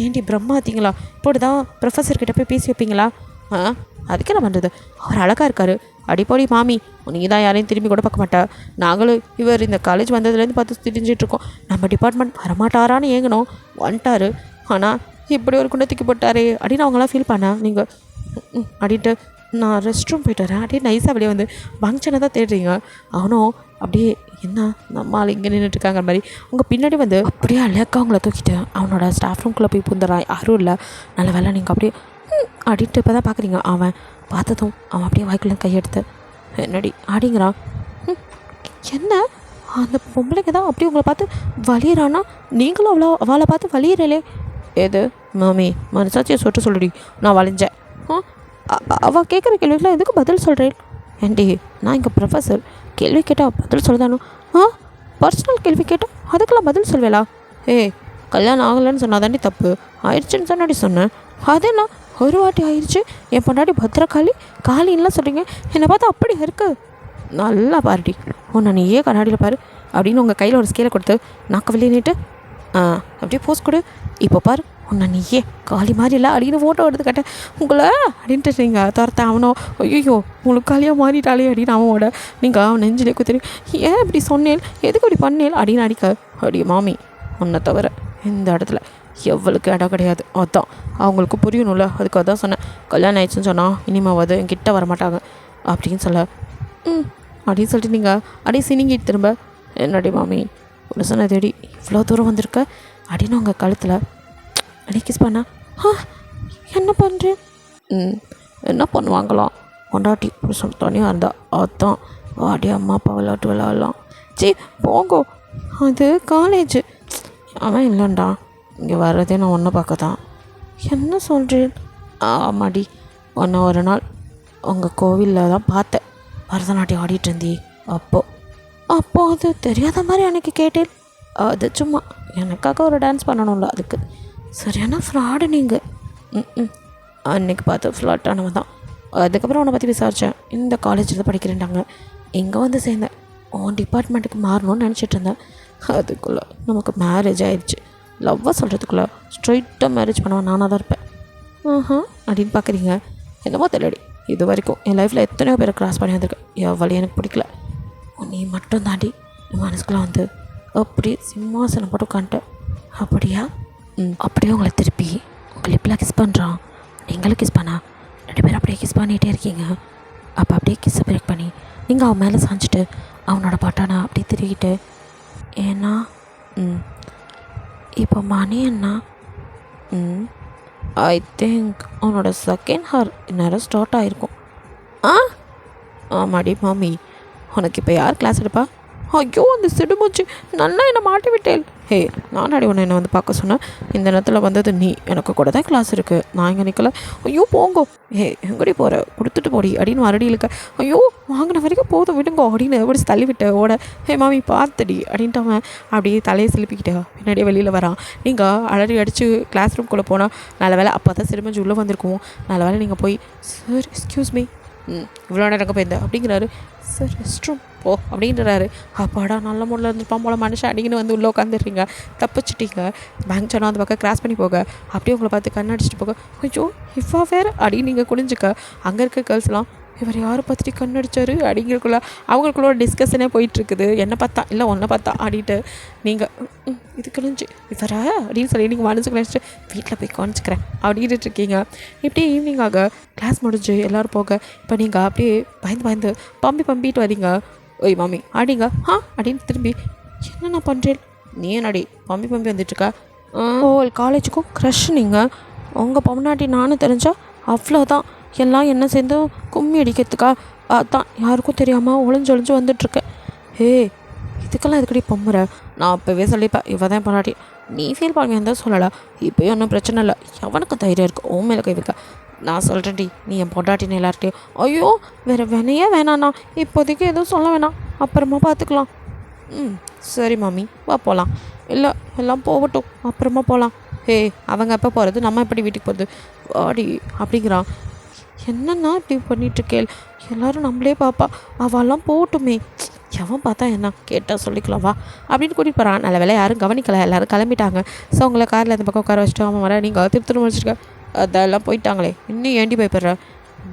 ஏண்டி பிரம்மாத்தீங்களா, இப்படி தான் ப்ரொஃபஸர்கிட்ட போய் பேசி வைப்பீங்களா? அதுக்கு என்ன பண்ணுறது, அவர் அழகாக இருக்கார். அடிப்பொடி மாமி, நீங்கள் தான் யாரையும் திரும்பி கூட பார்க்க மாட்டா. நாங்களும் இவர் இந்த காலேஜ் வந்ததுலேருந்து பார்த்து தெரிஞ்சிட்ருக்கோம், நம்ம டிபார்ட்மெண்ட் வரமாட்டாரான்னு ஏங்கணும், வந்துட்டார். ஆனால் இப்படி ஒரு குண்டத்துக்கு போட்டாரே அப்படின்னு அவங்களாம் ஃபீல் பண்ணா. நீங்கள் அப்படின்ட்டு நான் ரெஸ்ட் ரூம் போய்ட்டு வரேன் அப்படியே நைஸாக அப்படியே வந்து ஃபங்க்ஷனை தான் தேடுறீங்க. அவனும் அப்படியே என்ன நம்ம ஆள் இங்கே நின்றுட்டுருக்காங்க மாதிரி உங்கள் பின்னாடி வந்து அப்படியே அழகாக அவங்கள தூக்கிட்டு அவனோட ஸ்டாஃப் ரூம்குள்ளே போய் புந்துடுறான். யாரும் இல்லை, நல்ல வேலை நீங்கள் அப்படியே அப்படின்ட்டு இப்போ தான் பார்க்குறீங்க. அவன் பார்த்ததும் அவன் அப்படியே வாய்க்குள்ள கையெடுத்து, என்னடி அப்படிங்கிறான். என்ன அந்த பொம்பளைக்கு தான் அப்படியே உங்களை பார்த்து வலியிறான்னா, நீங்களும் அவ்வளோ அவளை பார்த்து வலியிறலே. எது மாமி, மனசாச்சியை சொட்டு சொல்லுடி, நான் வளைஞ்சேன். அவள் கேட்குற கேள்விக்கெலாம் எதுக்கு பதில் சொல்கிறேன்? ஏண்டி நான் இங்கே ப்ரொஃபஸர், கேள்வி கேட்டால் பதில் சொல்லுதானோ? பர்சனல் கேள்வி கேட்டால் அதுக்கெல்லாம் பதில் சொல்வேலா? கல்யாணம் ஆகலைன்னு சொன்னாதாண்டி தப்பு, ஆயிடுச்சுன்னு சொன்னாடி சொன்னேன். அது என்ன ஒரு வாட்டி ஆயிடுச்சு, என் பொண்டாட்டி பத்திரக்காளி காலின்லாம் சொல்கிறீங்க, என்னை பார்த்தா அப்படி இருக்கு. நல்லா பாருடி, உன்னை நீயே கண்ணாடியில் பாரு அப்படின்னு உங்கள் கையில் ஒரு ஸ்கேலை கொடுத்து நாக்க வெளியே நீட்டு அப்படியே போஸ்ட் கொடு. இப்போ பாரு உன்னை நீயே காலி மாதிரி இல்லை அப்படின்னு ஃபோட்டோ எடுத்து கேட்டேன் உங்களை அப்படின்ட்டு நீங்கள் துரத்த. அவனோ ஐயோ உங்களுக்கு காலியாக மாறிட்டாலே அப்படின்னு அவனோட நீங்கள் அவன் நெஞ்சிலே குத்துரு. ஏன் இப்படி சொன்னேன், எதுக்கு இப்படி பண்ணேன் அப்படின்னு அடிக்க. அப்படியே மாமி, உன்னை தவிர இந்த இடத்துல எவ்வளோக்கு இடம் கிடையாது. அதான் அவங்களுக்கு புரியணும்ல, அதுக்கு அதான் சொன்னேன். கல்யாணம் ஆயிடுச்சுன்னு சொன்னால் இனிமாவது என்கிட்ட வரமாட்டாங்க அப்படின்னு சொல்ல அப்படின்னு சொல்லிட்டு நீங்கள் அப்படியே சினிங்கிட்டு திரும்ப, என்னடி மாமி ஒன்று சொன்ன தேடி இவ்வளோ தூரம் வந்திருக்க அப்படின்னு உங்கள் கழுத்தில் அடி கிஸ் பண்ணா. என்ன பண்ணுறேன்? என்ன பண்ணுவாங்களாம் கொண்டாட்டி புருஷன் தனியாக இருந்தா. அதான் வாடி அம்மா அப்பா விளையாடலாம். சீ போங்கோ, அது காலேஜ். அவன் இல்லைண்டா, இங்கே வர்றதே நான் ஒன்றை பார்க்க தான். என்ன சொல்கிறேன்? ஆமாடி, ஒரு நாள் உங்கள் கோவிலில் தான் பார்த்தேன், பரதநாட்டியம் ஆடிட்டு இருந்தீ. அப்போ அது தெரியாத மாதிரி எனக்கு கேட்டேன். அது சும்மா எனக்காக ஒரு டான்ஸ் பண்ணணும்ல, அதுக்கு. சரியான ஃப்ராடு நீங்கள். அன்றைக்கி பார்த்து ஃப்ளாட்டானவன் தான். அதுக்கப்புறம் உன்னை பற்றி விசாரித்தேன். இந்த காலேஜில் தான் படிக்கிறேன்டாங்க. இங்கே வந்து சேர்ந்தேன். உன் டிபார்ட்மெண்ட்டுக்கு மாறணும்னு நினச்சிட்டு இருந்தேன். அதுக்குள்ளே நமக்கு மேரேஜ் ஆயிடுச்சு. லவ்வாக சொல்கிறதுக்குள்ளே ஸ்ட்ரைட்டாக மேரேஜ் பண்ணுவேன் நானாக தான் இருப்பேன். அப்படின்னு பார்க்குறீங்க. என்னமோ தெரியலடி, இது வரைக்கும் என் லைஃப்பில் எத்தனையோ பேரை க்ராஸ் பண்ணி வந்திருக்கேன். எவ்வளோ எனக்கு பிடிக்கல. நீ மட்டும் தாண்டி மனசுக்குள்ளே வந்து அப்படி சிம்மாசனம் போட்டு உட்காந்துட்டேன். அப்படியா? அப்படியே உங்களை திருப்பி உங்கள் லிப்பில் கிஸ் பண்ணுறான். நீங்களும் கிஸ் பண்ணா 2 பேரும் அப்படியே கிஸ் பண்ணிகிட்டே இருக்கீங்க. அப்போ அப்படியே கிஸ்ஸை பிரேக் பண்ணி நீங்கள் அவன் மேலே சாஞ்சிட்டு அவனோட பட்டானா அப்படியே திருக்கிட்டு, ஏன்னா இப்போ மணி என்ன? ஐ திங்க் அவனோட செகண்ட் ஹார் நேரம் ஸ்டார்ட் ஆகிருக்கும். ஆமாடி மாமி, உனக்கு இப்போ யார் கிளாஸ் எடுப்பா? ஐயோ அந்த சிடுமூச்சு நல்லா என்னை மாட்டி விட்டேன். ஹே, நானாடி உன்னை என்னை வந்து பார்க்க சொன்னேன். இந்த நேரத்தில் வந்தது நீ. எனக்கு கூட தான் கிளாஸ் இருக்குது, நான் இங்கே நிற்கல. ஐயோ போங்கோ. ஹே எங்கடி போகிற, கொடுத்துட்டு போடி அப்படின்னு மறுபடி இழுக்க. ஐயோ வாங்கின வரைக்கும் போதும் விடுங்கோ அப்படின்னு எப்படி தள்ளி விட்ட ஓட. ஹே மாமி பார்த்துடி அப்படின்ட்டு அவன் அப்படியே தலையை சிலுப்பிக்கிட்டா பின்னாடியே வெளியில் வரான். நீங்கள் அலறி அடித்து கிளாஸ் ரூம்குள்ளே போனால் நல்ல வேலை அப்போ தான் சிறுமஞ்சி உள்ளே வந்திருக்குவோம். நல்ல வேலை நீங்கள் போய், சார் எக்ஸ்கியூஸ் மீ, இவ்வளோ நேரம் போயிருந்தேன் அப்படிங்கிறாரு. சார் ரெஸ்ட் ரூம் போ அப்படின்றாரு. அப்பாடா நல்ல மூடில் இருந்துருப்பான் போல மனுஷன் அடிங்கன்னு வந்து உள்ளே உட்காந்துடுறீங்க. தப்பிச்சிட்டீங்க. பேங்க் சொன்னால் அந்த பக்கம் கிராஸ் பண்ணி போக அப்படியே உங்களை பார்த்து கண்ணடிச்சிட்டு போக, ஐயோ இவ்வா வேறு அப்படின்னு நீங்கள் குனிஞ்சிக்க. அங்கே இருக்க கேர்ள்ஸ்லாம் இவர் யாரை பார்த்துட்டு கண்ணடிச்சாரு அப்படிங்கிறக்குள்ள அவங்களுக்குள்ள ஒரு டிஸ்கஷனே போயிட்டுருக்குது. என்ன பார்த்தா இல்லை ஒன்றை பார்த்தா ஆடிட்டு நீங்கள் இது கிழிஞ்சு இவரா அப்படின்னு சொல்லி நீங்கள் மனசுக்கு நினச்சிட்டு வீட்டில் போய் காணிச்சிக்கிறேன் அப்படின்ட்டு இருக்கீங்க. இப்படியே ஈவினிங் ஆக கிளாஸ் முடிஞ்சு எல்லோரும் போக இப்போ நீங்கள் அப்படியே பயந்து பம்பிட்டு வரீங்க. ஓய் மாமி ஆடிங்க அப்படின்னு திரும்பி, என்ன நான் பண்ணுறேன்? நீ என்னடி பம்பி வந்துட்டுருக்கா? காலேஜுக்கும் க்ரஷ் நீங்கள். உங்கள் பொம்னாட்டி நானும் தெரிஞ்சா அவ்வளோதான். எல்லாம் என்ன சேர்ந்து கும்மி அடிக்கிறதுக்கா? அதான் யாருக்கும் தெரியாமல் ஒளிஞ்சு வந்துட்டுருக்கேன். இதுக்கெல்லாம் இதுக்கடி பொம்முற. நான் அப்போவே சொல்லிப்பேன் இவ தான் பொம்னாட்டி. நீ ஃபீல் பண்ணுவேன் தான் சொல்லலை. இப்போயும் ஒன்றும் பிரச்சனை இல்லை. எவனுக்கு தைரியம் இருக்குது உன் மேலே கை வைக்க? நான் சொல்கிறேன்டி, நீ என் பொண்டாட்டின்னு எல்லார்ட்டையும். ஐயோ வேறு வேணையே வேணாண்ணா, இப்போதைக்கு எதுவும் சொல்ல வேணாம், அப்புறமா பார்த்துக்கலாம். சரி மாமி வா போகலாம். இல்லை எல்லாம் போகட்டும், அப்புறமா போகலாம். அவங்க எப்போ போகிறது, நம்ம எப்படி வீட்டுக்கு போகிறது வாடி அப்படிங்கிறான். என்னன்னா இப்படி பண்ணிகிட்ருக்கேள், எல்லோரும் நம்மளே பாப்பா, அவெல்லாம் போகட்டுமே, எவன் பார்த்தா என்ன கேட்டால் சொல்லிக்கலாம் வா அப்படின்னு கூட்டிகிட்டு போகிறான். நல்ல வேலை யாரும் கவனிக்கலை, எல்லோரும் கிளம்பிட்டாங்க. ஸோ அவங்கள காரில் அந்த பக்கம் உட்கார வச்சுட்டு அவன் வர, நீங்கள் திருத்தூர் முடிச்சிருக்க அதெல்லாம் போயிட்டாங்களே இன்னும் ஏண்டி பயப்படுற?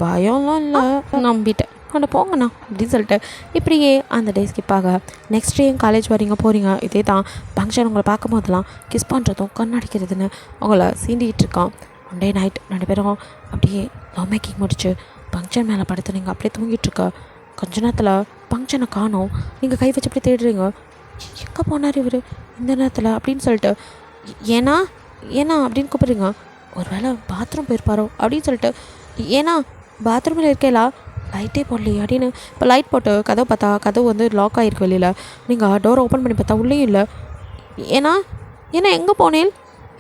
பயம்லாம் இல்லை, நம்பிட்டேன், ஆனால் போங்கண்ணா அப்படின்னு சொல்லிட்டு இப்படியே அந்த டே ஸ்கிப் ஆக நெக்ஸ்ட் டே காலேஜ் வரீங்க போகிறீங்க. இதே தான் ஃபங்க்ஷன். உங்களை பார்க்கும் போதெல்லாம் கிஸ் பண்ணுறதும் கண்ணடிக்கிறதுன்னு அவங்கள சீண்டிகிட்டு இருக்கான். ஒன் டே நைட் 2 பேரும் அப்படியே லவ் மேக்கிங் முடிச்சு ஃபங்க்ஷன் மேலே படுத்து நீங்கள் அப்படியே தூங்கிட்டுருக்க. கொஞ்ச நேரத்தில் ஃபங்க்ஷனை காணோம். நீங்கள் கை வச்சு அப்படியே தேடுறீங்க. எங்கே போனார் இவர் இந்த நேரத்தில் அப்படின்னு சொல்லிட்டு, ஏன்னா அப்படின்னு கூப்பிட்றீங்க. ஒரு வேளை பாத்ரூம் போயிருப்பாரோ அப்படின்னு சொல்லிட்டு, ஏன்னா பாத்ரூமில் இருக்கேலா லைட்டே போடலையே அப்படின்னு இப்போ லைட் போட்டு கதவை பார்த்தா கதவு வந்து லாக் ஆகிருக்கு வெளியில். நீங்கள் டோரை ஓப்பன் பண்ணி பார்த்தா உள்ளேயும் இல்லை. ஏன்னா எங்கே போனேன்,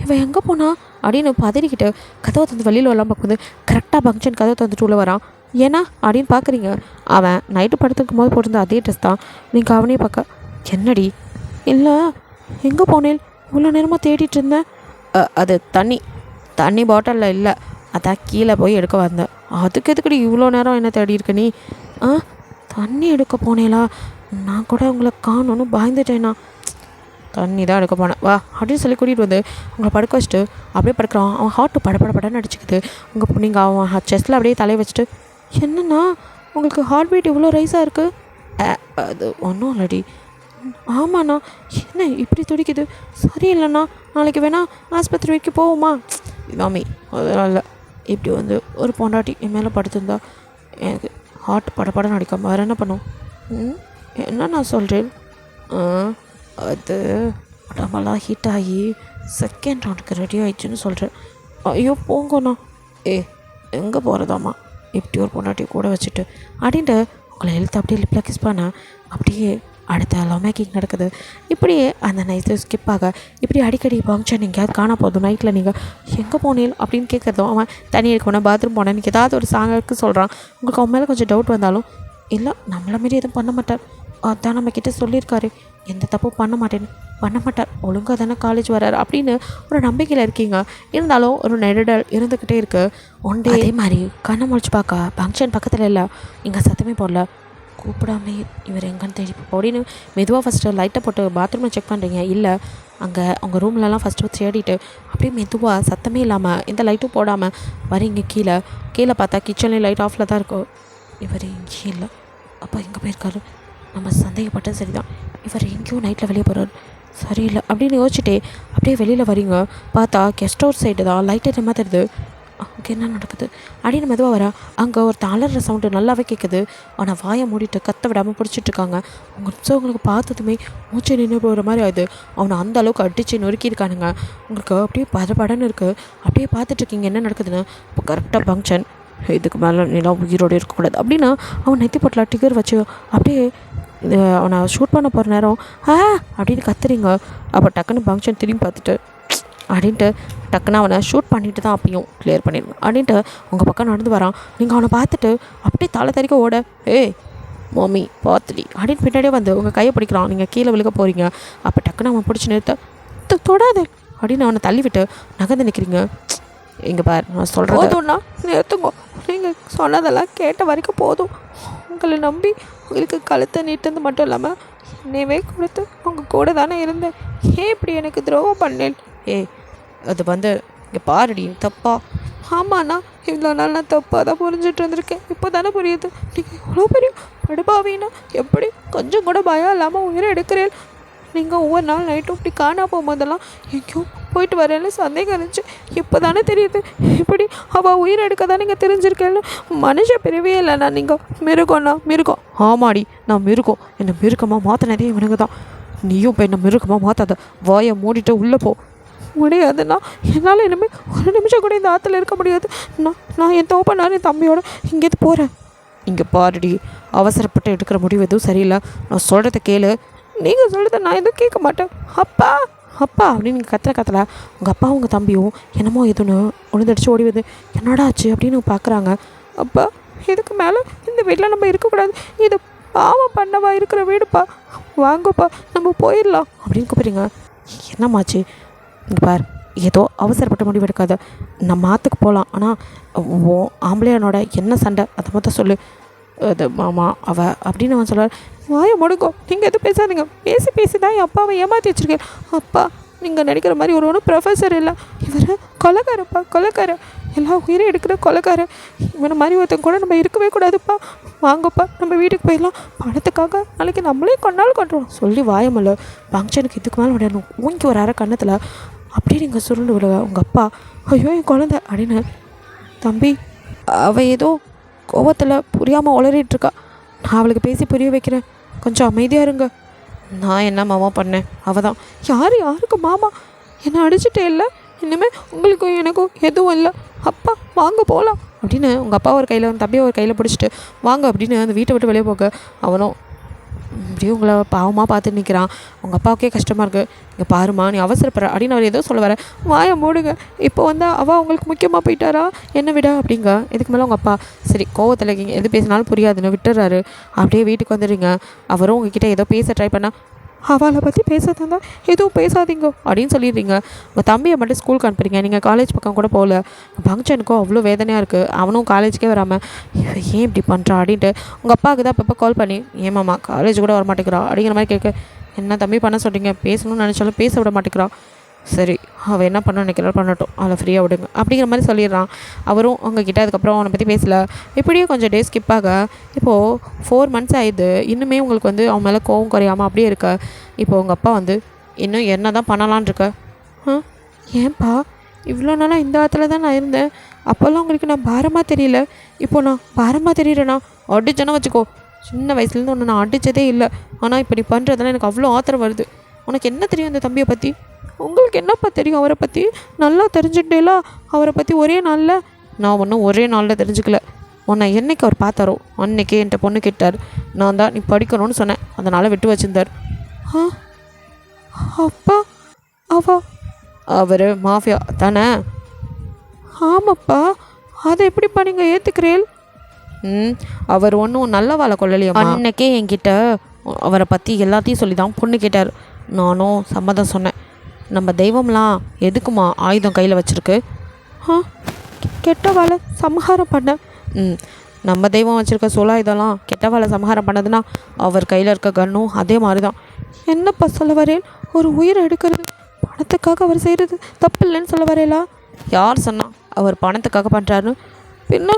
இவன் எங்கே போனா அப்படின்னு பதறிக்கிட்டு கதவை தந்து வெளியில் எல்லாம் பார்க்கும்போது கரெக்டாக ஃபங்க்ஷன் கதவை தந்துட்டு உள்ளே வரான். ஏன்னா அப்படின்னு பார்க்குறீங்க. அவன் நைட்டு படுத்துக்கும் போது போட்டிருந்த அதே ட்ரெஸ் தான். நீங்கள் அவனே பார்க்க, என்னடி? இல்லை எங்கே போனேன், இவ்வளோ நேரமாக தேடிட்டு இருந்தேன். அது தண்ணி பாட்டிலில் இல்லை, அதான் கீழே போய் எடுக்க வந்தேன். அதுக்கு எதுக்கடி இவ்வளோ நேரம் என்ன தேடி இருக்க நீ? தண்ணி எடுக்க போனேலா, நான் கூட உங்களை காணோன்னு பயந்துட்டேண்ணா. தண்ணி தான் எடுக்க போனேன் வா அப்படின்னு சொல்லி கூட்டிகிட்டு வந்து உங்களை படுக்க வச்சுட்டு அப்படியே படுக்கிறான். அவன் ஹார்ட்டு படப்படன்னு அடிச்சுக்குது. நீங்கள் அவன் செஸ்ட்டில் அப்படியே தலையை வச்சுட்டு, என்னன்னா உங்களுக்கு ஹார்ட் பீட் இவ்வளோ ரைஸாக இருக்குது? அது ஒன்றும் இல்லடி, ஆமாண்ணா. என்ன இப்படி துடிக்குது? சரியில்லைண்ணா, நாளைக்கு வேணா ஆஸ்பத்திரி வரைக்கும் போவோமா? மாமி அதனால் இப்படி வந்து ஒரு பொண்டாட்டி என் மேலே படுத்திருந்தா எனக்கு ஹார்ட் படப்படன்னு அடிக்காம வேறு என்ன பண்ணும்? என்ன நான் சொல்கிறேன்? அது உடம்பெல்லாம் ஹீட் ஆகி செகண்ட் ரவுண்டுக்கு ரெடி ஆயிடுச்சுன்னு சொல்கிறேன். ஐயோ போங்கண்ணா. எங்கே போகிறதாம்மா இப்படி ஒரு பொண்டாட்டி கூட வச்சுட்டு அப்படின்ட்டு உங்களை ஹெல்த் அப்படியே லிப்பில் கிஸ் பண்ண அப்படியே அடுத்த லவ் மேக்கிங் நடக்குது. இப்படியே அந்த நைட்டு ஸ்கிப் ஆக இப்படி அடிக்கடி ஃபங்க்ஷன் எங்கேயாவது காண போதும். நைட்டில் நீங்கள் எங்கே போனீங்க அப்படின்னு கேட்குறதும் அவன் தண்ணி எடுக்க போனேன், பாத்ரூம் போனேன், எனக்கு ஏதாவது ஒரு சாங்குக்கு சொல்கிறான். உங்களுக்கு அவன் மேலே கொஞ்சம் டவுட் வந்தாலும் இல்லை நம்மளை மாரி எதுவும் பண்ண மாட்டார், அதான் நம்மக்கிட்ட சொல்லியிருக்காரு, எந்த தப்பும் பண்ண மாட்டார், ஒழுங்காக தானே காலேஜ் வர்றாரு அப்படின்னு ஒரு நம்பிக்கையில் இருக்கீங்க. இருந்தாலும் ஒரு நெருடல் இருந்துக்கிட்டே இருக்குது. ஒன் டே அதே மாதிரி கண்ணை முழிச்சு பார்க்க ஃபங்க்ஷன் பக்கத்தில் இல்லை, நீங்கள் சத்தமே போடல, கூப்பிடாமே இவர் எங்கன்னு தேடி அப்படின்னு மெதுவாக ஃபஸ்ட்டு லைட்டை போட்டு பாத்ரூமில் செக் பண்ணுறீங்க. இல்லை அங்கே அவங்க ரூம்லலாம் ஃபஸ்ட்டு தேடிட்டு அப்படியே மெதுவாக சத்தமே இல்லாமல் எந்த லைட்டும் போடாமல் வரீங்க. கீழே பார்த்தா கிச்சன்லேயும் லைட் ஆஃபில் தான் இருக்கும். இவர் எங்கேயும் இல்லை, அப்போ எங்கே போயிருக்காரு? நம்ம சந்தேகப்பட்டது சரிதான், இவர் எங்கேயும் நைட்டில் வெளியே போகிறார், சரியில்லை அப்படின்னு யோசிச்சுட்டே அப்படியே வெளியில் வரீங்க. பார்த்தா கெஸ்ட் ஹவுஸ் சைடு தான் லைட் எதுமா தெரியுது. அங்கே என்ன நடக்குது அப்படின்னு மெதுவாக வர அங்கே ஒரு அலற சவுண்டு நல்லாவே கேட்குது. ஆனால் வாயை மூடிட்டு கத்த விடாமல் பிடிச்சிட்ருக்காங்க. உங்களுக்கு பார்த்ததுமே மூச்சு நின்று போகிற மாதிரி ஆகுது. அவனை அந்த அளவுக்கு அடித்து நொறுக்கியிருக்கானுங்க. உங்களுக்கு அப்படியே படன்னு இருக்குது. அப்படியே பார்த்துட்ருக்கீங்க என்ன நடக்குதுன்னு. இப்போ கரெக்டாக ஃபங்க்ஷன், இதுக்கு மேலே நிலம் உயிரோடு இருக்கக்கூடாது அப்படின்னு அவன் நெத்தி போட்டில் டிகர் வச்சு அப்படியே அவனை ஷூட் பண்ண போகிற நேரம் அப்படின்னு கத்துறீங்க. அப்போ டக்குன்னு ஃபங்க்ஷன் திரும்பி பார்த்துட்டு அப்படின்ட்டு டக்குன்னு அவனை ஷூட் பண்ணிட்டு தான் அப்பயும் கிளியர் பண்ணிடுங்க அப்படின்ட்டு உங்கள் பக்கம் நடந்து வரான். நீங்கள் அவனை பார்த்துட்டு அப்படியே தலை தறிக்க ஓட, மம்மி பார்த்துடி அப்படின்னு பின்னாடியே வந்து உங்கள் கையை பிடிக்கிறான். நீங்கள் கீழே விழுக போகிறீங்க. அப்போ டக்குன்னு அவன் பிடிச்சி நிறுத்த தொடாது அப்படின்னு அவனை தள்ளிவிட்டு நகர்ந்து நிற்கிறீங்க. இங்கே பார் நான் சொல்கிறேன், போதும்னா நிறுத்துங்க, நீங்கள் சொன்னதெல்லாம் கேட்ட வரைக்கும் போதும். உங்களை நம்பி உங்களுக்கு கழுத்தை நீட்டது மட்டும் இல்லாமல் என்னையவே கொடுத்து உங்கள் கூட தானே இருந்தேன், ஏன் இப்படி எனக்கு துரோகம் பண்ணேன்? அது வந்து இங்கே பாருடி தப்பா. ஆமாண்ணா, இவ்வளோ நாள் நான் தப்பாக தான் புரிஞ்சுட்டு இருந்திருக்கேன், இப்போ தானே புரியுது. நீங்கள் இவ்வளோ பெரிய படுபாவின்னா எப்படி கொஞ்சம் கூட பயம் இல்லாமல் உயிரை எடுக்கிறேன்? நீங்கள் ஒவ்வொரு நாள் நைட்டும் இப்படி காணா போகும்போதெல்லாம் எங்கேயும் போயிட்டு வரேன்னு சந்தேகம் இருந்துச்சு. இப்போ தானே தெரியுது இப்படி அவள் உயிரை எடுக்க தான் நீங்கள் தெரிஞ்சிருக்கேன்னு. மனுஷ பிறவே இல்லைண்ணா, நீங்கள் மிருகம். ஆமாடி நான் மிருகம், என்னை மிருகமாக மாற்றினதே இவனுங்க தான். நீயும் இப்போ என்னை மிருகமாக மாற்றாத, வாயை மூடிட்டு உள்ளே போ. முடியாதுண்ணா, என்னால் இனிமேல் ஒரு நிமிஷம் கூட இந்த ஆற்றுல இருக்க முடியாது. நான் என் தோப்பனார் என் தம்பியோட இங்கேருந்து போகிறேன். இங்கே பாருடி, அவசரப்பட்டு எடுக்கிற முடிவு எதுவும் சரியில்லை, நான் சொல்கிறத கேளு. நீங்கள் சொல்கிறத நான் எதுவும் கேட்க மாட்டேன். அப்பா அப்படின்னு நீங்கள் கத்தல உங்கள் அப்பா உங்கள் தம்பியும் என்னமோ எதுன்னு உழுந்தடிச்சு ஓடிவது. என்னடா ஆச்சு அப்படின்னு பார்க்குறாங்க. அப்பா இதுக்கு மேலே இந்த வீட்டில் நம்ம இருக்கக்கூடாது, இது பாவம் பண்ணவா இருக்கிற வீடுப்பா, வாங்கப்பா நம்ம போயிடலாம் அப்படின்னு கூப்பிட்றீங்க. என்னம்மாச்சு? இங்கே பார், ஏதோ அவசரப்பட்ட முடிவு எடுக்காத, நம்ம ஆற்றுக்கு போகலாம், ஆனால் ஆம்பளையானோட என்ன சண்டை அதை மொத்தம் சொல்லு. அது மாமா அப்படின்னு அவன் சொல்கிறார். வாயை முடுங்கோ, நீங்கள் எதுவும் பேசாதீங்க, பேசி தான் என் அப்பாவை ஏமாற்றி வச்சுருக்கேன். அப்பா நீங்கள் நினைக்கிற மாதிரி ஒன்றும் ப்ரொஃபஸர் இல்லை, இவர் கொலைக்காரப்பா, எல்லாம் உயிரை எடுக்கிற கொலைக்காரன். இவனை மாதிரி ஒருத்தன் கூட நம்ம இருக்கவே கூடாதுப்பா, வாங்கப்பா நம்ம வீட்டுக்கு போயிடலாம், பணத்துக்காக நாளைக்கு நம்மளே கொண்டாலும் சொல்லி வாயமில்ல. ஃபங்க்ஷனுக்கு இதுக்கு மேலே விடணும் ஊங்கி ஒரு அரை கண்ணத்தில் அப்படியே நீங்கள் சுருண்டு விடுவ. உங்கள் அப்பா ஐயோ என் குழந்தை அப்படின்னு. தம்பி அவள் ஏதோ கோபத்தில் புரியாமல் உளறிட்டுருக்கா, நான் அவளுக்கு பேசி புரிய வைக்கிறேன், கொஞ்சம் அமைதியாக இருங்க. நான் என்ன மாமா பண்ணேன்? அவள் தான். யாருக்கு மாமா? என்னை அடிச்சுட்டே இல்லை, இனிமேல் உங்களுக்கும் எனக்கும் எதுவும் இல்லை, அப்பா வாங்க போகலாம் அப்படின்னு உங்கள் அப்பா ஒரு கையில் வந்து தம்பியை ஒரு கையில் பிடிச்சிட்டு வாங்க அப்படின்னு அந்த வீட்டை விட்டு வெளியே போக அவனும் இப்படியும் உங்களை பாவமாக பார்த்துட்டு நிற்கிறான். உங்கள் அப்பாவுக்கே கஷ்டமாக இருக்குது. இங்கே பாருமா நீ அவசரப்படுற அப்படின்னு அவர் ஏதோ சொல்ல வர. வாயை மூடுங்க, இப்போ வந்து அவள் அவங்களுக்கு முக்கியமாக போயிட்டாரா என்ன விட அப்படிங்க. இதுக்கு மேலே உங்கள் அப்பா சரி கோவத்தில் எது பேசினாலும் புரியாதுன்னு விட்டுறாரு. அப்படியே வீட்டுக்கு வந்துடுறீங்க. அவரும் உங்ககிட்ட ஏதோ பேச ட்ரை பண்ணால் அவளை பற்றி பேசுறதா எதுவும் பேசாதீங்க அப்படின்னு சொல்லிடுறீங்க. உங்கள் தம்பியை மட்டும் ஸ்கூலுக்கு அனுப்புறீங்க. நீங்கள் காலேஜ் பக்கம் கூட போகல. ஃபங்க்ஷனுக்கும் அவ்வளோ வேதனையாக இருக்குது, அவனும் காலேஜுக்கே வராமல் ஏன் இப்படி பண்ணுறான் அப்படின்ட்டு உங்கள் அப்பாவுக்கு தான் அப்பப்போ கால் பண்ணி ஏமாம்மா காலேஜ் கூட வரமாட்டேங்கிறா அப்படிங்கிற மாதிரி கேட்க. என்ன தம்பி பண்ண சொல்கிறீங்க? பேசணும்னு நினச்சாலும் பேச விட மாட்டேங்கிறா. சரி அவள் என்ன பண்ண நினைக்கிறாள் பண்ணட்டும், அவளை ஃப்ரீயாக விடுங்க அப்படிங்கிற மாதிரி சொல்லிடுறான். அவரும் அவங்கக்கிட்ட அதுக்கப்புறம் அவனை பற்றி பேசலை. இப்படியே கொஞ்சம் டேஸ் ஸ்கிப் ஆக இப்போது 4 months ஆயிடுது. இன்னுமே உங்களுக்கு வந்து அவன் மேலே கோவம் குறையாமல் அப்படியே இருக்க. இப்போ உங்கள் அப்பா வந்து இன்னும் என்ன தான் பண்ணலான் இருக்க? ஏன்பா இவ்வளோ நாளாக இந்த இடத்துல தான் நான் இருந்தேன், அப்போல்லாம் உங்களுக்கு நான் பாரமாக தெரியல, இப்போ நான் பாரமாக தெரியுறேண்ணா. அடிச்சேன்னா வச்சுக்கோ, சின்ன வயசுலேருந்து ஒன்று நான் அடித்ததே இல்லை, ஆனால் இப்போ நீ பண்ணுறதுலாம் எனக்கு அவ்வளோ ஆத்திரம் வருது. உனக்கு என்ன தெரியும் அந்த தம்பியை பற்றி? உங்களுக்கு என்னப்பா தெரியும் அவரை பற்றி? நல்லா தெரிஞ்சுட்டேலா அவரை பற்றி ஒரே நாளில்? நான் ஒன்றும் ஒரே நாளில் தெரிஞ்சுக்கல. உன்னை என்னைக்கு அவர் பார்த்தாரோ அன்னைக்கே என்கிட்ட பொண்ணு கேட்டார். நான் தான் நீ படிக்கணும்னு சொன்னேன், அதனால் விட்டு வச்சுருந்தார். அப்பா அவர் மாஃபியா தானே? ஆமாப்பா. அதை எப்படிப்பா நீங்கள் ஏற்றுக்கிறீள்? அவர் ஒன்றும் நல்ல வாழை கொள்ளலையா? அன்னைக்கே என்கிட்ட அவரை பற்றி எல்லாத்தையும் சொல்லி தான் பொண்ணு கேட்டார். நானும் சம்மதம் சொன்னேன். நம்ம தெய்வம்லாம் எதுக்குமா ஆயுதம் கையில் வச்சுருக்கு? கெட்ட வாழை சமஹாரம் பண்ண. நம்ம தெய்வம் வச்சுருக்க சொலாயுதம்லாம் கெட்ட வாழை சமஹாரம் பண்ணதுன்னா அவர் கையில் இருக்க கன்னும் அதே மாதிரி தான். என்னப்பா சொல்ல வரேன்? ஒரு உயிரை எடுக்கிறது பணத்துக்காக அவர் செய்கிறது தப்பு இல்லைன்னு சொல்ல வரையலா? யார் சொன்னா அவர் பணத்துக்காக பண்ணுறாருன்னு? பின்ன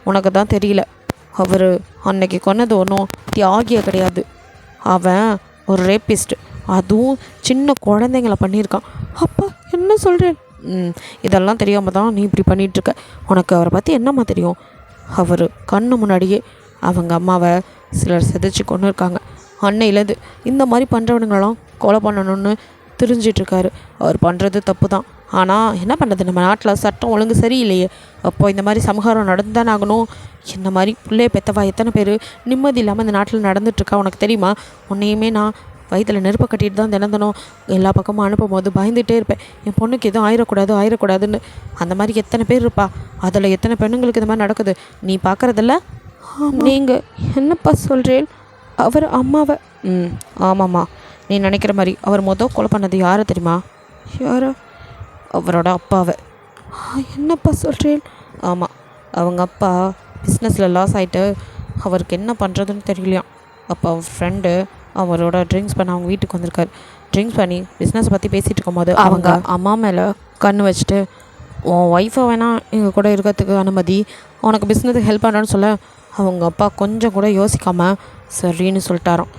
உனக்கு தான் தெரியல. அவர் அன்னைக்கு கொன்னது ஒன்றும் தியாகியை கிடையாது, அவன் ஒரு ரேப்பிஸ்ட்டு, அதுவும் சின்ன குழந்தைங்கள பண்ணியிருக்கான். அப்பா என்ன சொல்கிறேன்? இதெல்லாம் தெரியாமல் தான் நீ இப்படி பண்ணிகிட்ருக்க. உனக்கு அவரை பற்றி என்னம்மா தெரியும்? அவர் கண்ணு முன்னாடியே அவங்க அம்மாவை சிலர் சிதைச்சி கொண்டு இருக்காங்க. அன்னையிலேருந்து இந்த மாதிரி பண்ணுறவனுங்களெல்லாம் கொலை பண்ணணும்னு தெரிஞ்சிட்ருக்காரு. அவர் பண்ணுறது தப்பு தான், ஆனால் என்ன பண்ணுறது, நம்ம நாட்டில் சட்டம் ஒழுங்கு சரியில்லையே. அப்போ இந்த மாதிரி சமூகம் நடந்து தானே ஆகணும். இந்த மாதிரி பிள்ளைய பெற்றவா எத்தனை பேர் நிம்மதி இல்லாமல் இந்த நாட்டில் நடந்துகிட்ருக்கா உனக்கு தெரியுமா? உன்னையுமே நான் வயிற்றில் நெருப்பை கட்டிட்டு தான் தினம் எல்லா பக்கமும் அனுப்பும் போது பயந்துகிட்டே இருப்பேன், என் பொண்ணுக்கு எதுவும் ஆயிடக்கூடாதுன்னு. அந்த மாதிரி எத்தனை பேர் இருப்பா, அதில் எத்தனை பெண்ணுங்களுக்கு இந்த மாதிரி நடக்குது, நீ பார்க்குறதில்ல? நீங்கள் என்னப்பா சொல்கிறேன்? அவர் அம்மாவை? ஆமாம்மா, நீ நினைக்கிற மாதிரி அவர் கொலை பண்ணது யாரை தெரியுமா? யாரா? அவரோட அப்பாவை. என்னப்பா சொல்கிறேன்? ஆமாம், அவங்க அப்பா பிஸ்னஸில் லாஸ் ஆகிட்டு அவருக்கு என்ன பண்ணுறதுன்னு தெரியலையாம். அப்போ அவர் ஃப்ரெண்டு அவரோட ட்ரிங்க்ஸ் பண்ண அவங்க வீட்டுக்கு வந்திருக்காரு. ட்ரிங்க்ஸ் பண்ணி பிஸ்னஸை பற்றி பேசிகிட்டு இருக்கும்போது அவங்க அம்மா மேலே கண்ணு வச்சுட்டு, உன் ஒய்ஃபை வேணால் எங்கள் கூட இருக்கிறதுக்கு அனுமதி, உனக்கு பிஸ்னஸுக்கு ஹெல்ப் பண்ணுறேன்னு சொல்ல அவங்க அப்பா கொஞ்சம் கூட யோசிக்காமல் சரின்னு சொல்லிட்டாராம்.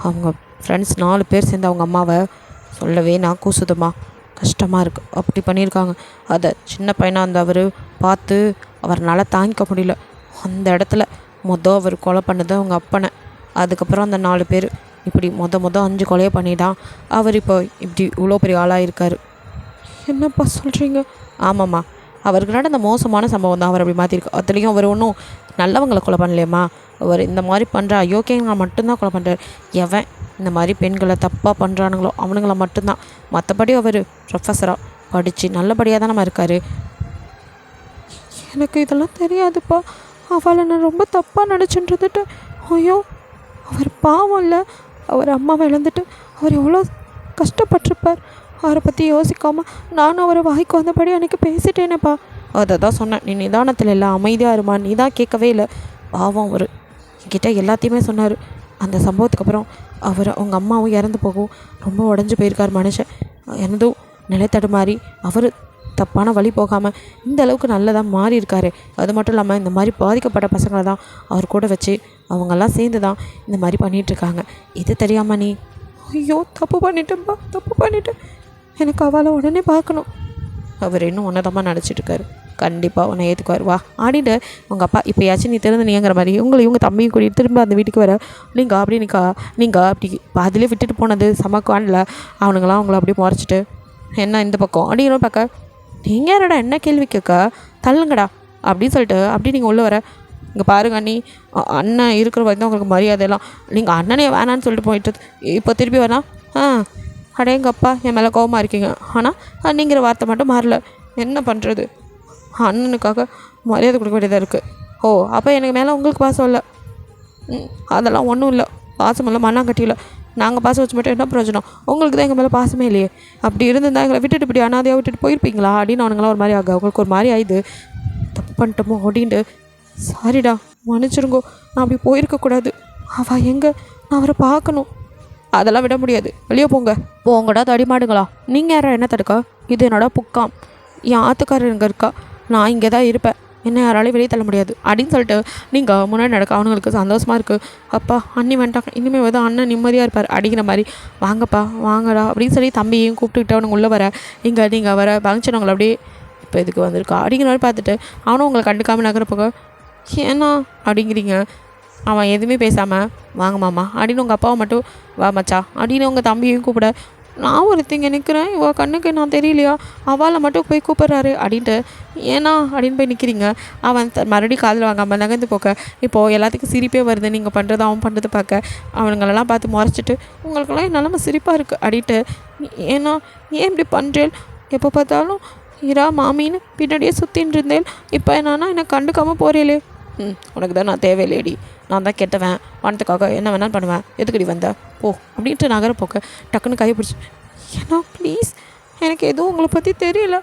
அவங்க ஃப்ரெண்ட்ஸ் 4 பேர் சேர்ந்து அவங்க அம்மாவை சொல்லவே நான் கூசுதுமா, கஷ்டமாக இருக்குது, அப்படி பண்ணியிருக்காங்க. அதை சின்ன பையனாக அந்த அவர் பார்த்து அவர்னால் தாங்கிக்க முடியல. அந்த இடத்துல அவர் கொலை பண்ணது அவங்க அப்பனை. அதுக்கப்புறம் அந்த 4 பேர் இப்படி 5 கொலையை பண்ணிட்டான். அவர் இப்போ இப்படி இவ்வளோ பெரிய ஆளாக இருக்கார். என்னப்பா சொல்கிறீங்க? ஆமாம்மா, அவருக்கு நடந்த மோசமான சம்பவம் தான் அவர் அப்படி மாற்றிருக்கு. அதுலேயும் அவர் ஒன்றும் நல்லவங்களை கொலை பண்ணலையம்மா, அவர் இந்த மாதிரி பண்ணுற அயோக்கியங்களை மட்டும்தான் கொலை பண்ணுறார். எவன் இந்த மாதிரி பெண்களை தப்பாக பண்ணுறானுங்களோ அவனுங்களை மட்டும்தான். மற்றபடி அவர் ப்ரொஃபஸராக படித்து நல்லபடியாக தான் நம்ம இருக்கார். எனக்கு இதெல்லாம் தெரியாதுப்பா, அவளை நான் ரொம்ப தப்பாக நினச்சிட்டுருந்துட்டு. ஐயோ, அவர் பாவம் இல்லை, அவர் அம்மாவை இழந்துட்டு அவர் எவ்வளோ கஷ்டப்பட்டிருப்பார். அவரை பற்றி யோசிக்காமல் நானும் அவரை வாய்க்கு வந்தபடி அன்றைக்கி பேசிட்டேனேப்பா. அதை தான் சொன்னேன், நீ நிதானத்தில் இல்லை, அமைதியாக இருமா, நீ தான் கேட்கவே இல்லை. பாவம் அவர் என்கிட்ட எல்லாத்தையுமே சொன்னார். அந்த சம்பவத்துக்கு அப்புறம் அவங்க அம்மாவும் இறந்து போகும் ரொம்ப உடஞ்சி போயிருக்கார் மனுஷன். எனதும் நிலை தடுமாறி அவர் தப்பான வழி போகாமல் இந்த அளவுக்கு நல்லதாக மாறி இருக்காரு. அது மட்டும் இல்லாமல் இந்த மாதிரி பாதிக்கப்பட்ட பசங்களை தான் அவர் கூட வச்சு அவங்கெல்லாம் சேர்ந்து தான் இந்த மாதிரி பண்ணிகிட்ருக்காங்க. இது தெரியாமல் நீ? ஐயோ, தப்பு பண்ணிட்டேன்ப்பா, தப்பு பண்ணிட்டேன், எனக்கு அவளை உடனே பார்க்கணும். அவர் இன்னும் ஒன்றதமாக நடிச்சிட்ருக்காரு. கண்டிப்பாக உன்னை ஏற்றுக்குவார். வா ஆடிட்டு உங்கள் அப்பா இப்போயாச்சும் நீ திறந்து நீங்கிற மாதிரி இவங்க தம்பியும் கூடி திரும்ப அந்த வீட்டுக்கு வர நீங்கள் அப்படி அதிலே விட்டுட்டு போனது சமக்கானில் அவனுங்களாம் அவங்கள அப்படியே முறைச்சிட்டு என்ன இந்த பக்கம் அப்படிங்கிற பார்க்க, நீங்கள் யாரடா என்ன கேள்வி கேட்க, தள்ளுங்கடா அப்படின்னு சொல்லிட்டு அப்படி நீங்கள் உள்ளே வர. இங்கே பாருங்க அண்ணி, அண்ணன் இருக்கிற வரைக்கும் உங்களுக்கு மரியாதையெல்லாம், நீங்கள் அண்ணனே வேணான்னு சொல்லிட்டு போயிட்டு இப்போ திருப்பி வேணாம். அடேங்கப்பா, என் மேலே கோவமாக இருக்கீங்க, ஆனால் அண்ணிங்கிற வார்த்தை மட்டும் மாறல, என்ன பண்ணுறது? அண்ணனுக்காக மரியாதை கொடுக்க வேண்டியதாக இருக்குது. ஓ, அப்போ எனக்கு மேலே உங்களுக்கு பாசம் இல்லை? அதெல்லாம் ஒன்றும் இல்லை, பாசம் இல்லை, மண்ணாங்கட்டியில் நாங்கள் பாசம் வச்சு மட்டும் என்ன பிரயோஜனம்? உங்களுக்கு தான் எங்கள் மேலே பாசமே இல்லையே. அப்படி இருந்திருந்தால் எங்களை விட்டுட்டு இப்படி அனாதையாக விட்டுட்டு போயிருப்பீங்களா அப்படின்னு அவனுங்களாம் ஒரு மாதிரி ஆக அவங்களுக்கு ஒரு மாதிரி ஆயிடுது. தப்பு பண்ணிட்டோமோ அப்படின்ட்டு, சாரிடா மன்னிச்சிருங்கோ, நான் அப்படி போயிருக்கக்கூடாது. அவள் எங்கே, நான் அவரை பார்க்கணும். அதெல்லாம் விட முடியாது, வெளியே போங்க. போங்கடா தடிமாடுங்களா, நீங்கள் யாரா என்ன தடுக்கா? இது என்னோட புக்காம், என் ஆத்துக்காரர் இங்கே இருக்கா, நான் இங்கே தான் இருப்பேன், என்ன யாராலையும் வெளியே தள்ள முடியாது அப்படின்னு சொல்லிட்டு நீங்கள் முன்னாடி நடக்க அவனுங்களுக்கு சந்தோஷமாக இருக்குது. அப்பா அண்ணி வந்துட்டாங்க, இனிமேல் வந்து அண்ணன் நிம்மதியாக இருப்பார் அப்படிங்கிற மாதிரி. வாங்கப்பா வாங்கடா அப்படின்னு சொல்லி தம்பியையும் கூப்பிட்டுக்கிட்டு அவனுங்க உள்ளே வர, இங்கே நீங்கள் வர பங்கச்சனவங்களை அப்படியே இப்போ இதுக்கு வந்திருக்கா அப்படிங்கிற மாதிரி பார்த்துட்டு அவனும் உங்களை கண்டுக்காமல் நகரப்போக, ஏன்னா அப்படிங்கிறீங்க. அவன் எதுவுமே பேசாமல் வாங்க மாமா அப்படின்னு உங்கள் அப்பாவை மட்டும் வா மச்சா அப்படின்னு உங்கள் தம்பியையும் கூப்பிட, நான் ஒருத்திங்க நிற்கிறேன், இவள் கண்ணுக்கு நான் தெரியலையா, அவளை மட்டும் போய் கூப்பிட்றாரு அப்படின்ட்டு ஏன்னா அப்படின்னு போய் நிற்கிறீங்க. அவன் மறுபடியும் காதில் வாங்காமல் நகர்ந்து போக்க இப்போது எல்லாத்துக்கும் சிரிப்பே வருது. நீங்கள் பண்ணுறது அவன் பண்ணுறது பார்க்க அவனுங்களெல்லாம் பார்த்து முறைச்சிட்டு உங்களுக்கெல்லாம் என் நிலமை சிரிப்பாக இருக்குது அப்படின்ட்டு, ஏன்னா ஏன் இப்படி பண்ணுறேன், எப்போ பார்த்தாலும் இரா மாமின்னு பின்னாடியே சுற்றின்னு இருந்தேன், இப்போ என்னன்னா என்னை கண்டுக்காமல் போகிறீங்களே. உனக்கு தான் நான் தேவையில்லையடி, நான் தான் கெட்டவன், பணத்துக்காக என்ன வேணாலும் பண்ணுவேன், எதுக்கடி வந்த போ அப்படின்ட்டு நகர போக்க டக்குன்னு கை பிடிச்சி, ஏன்னா ப்ளீஸ் எனக்கு எதுவும் உங்களை பற்றி தெரியல,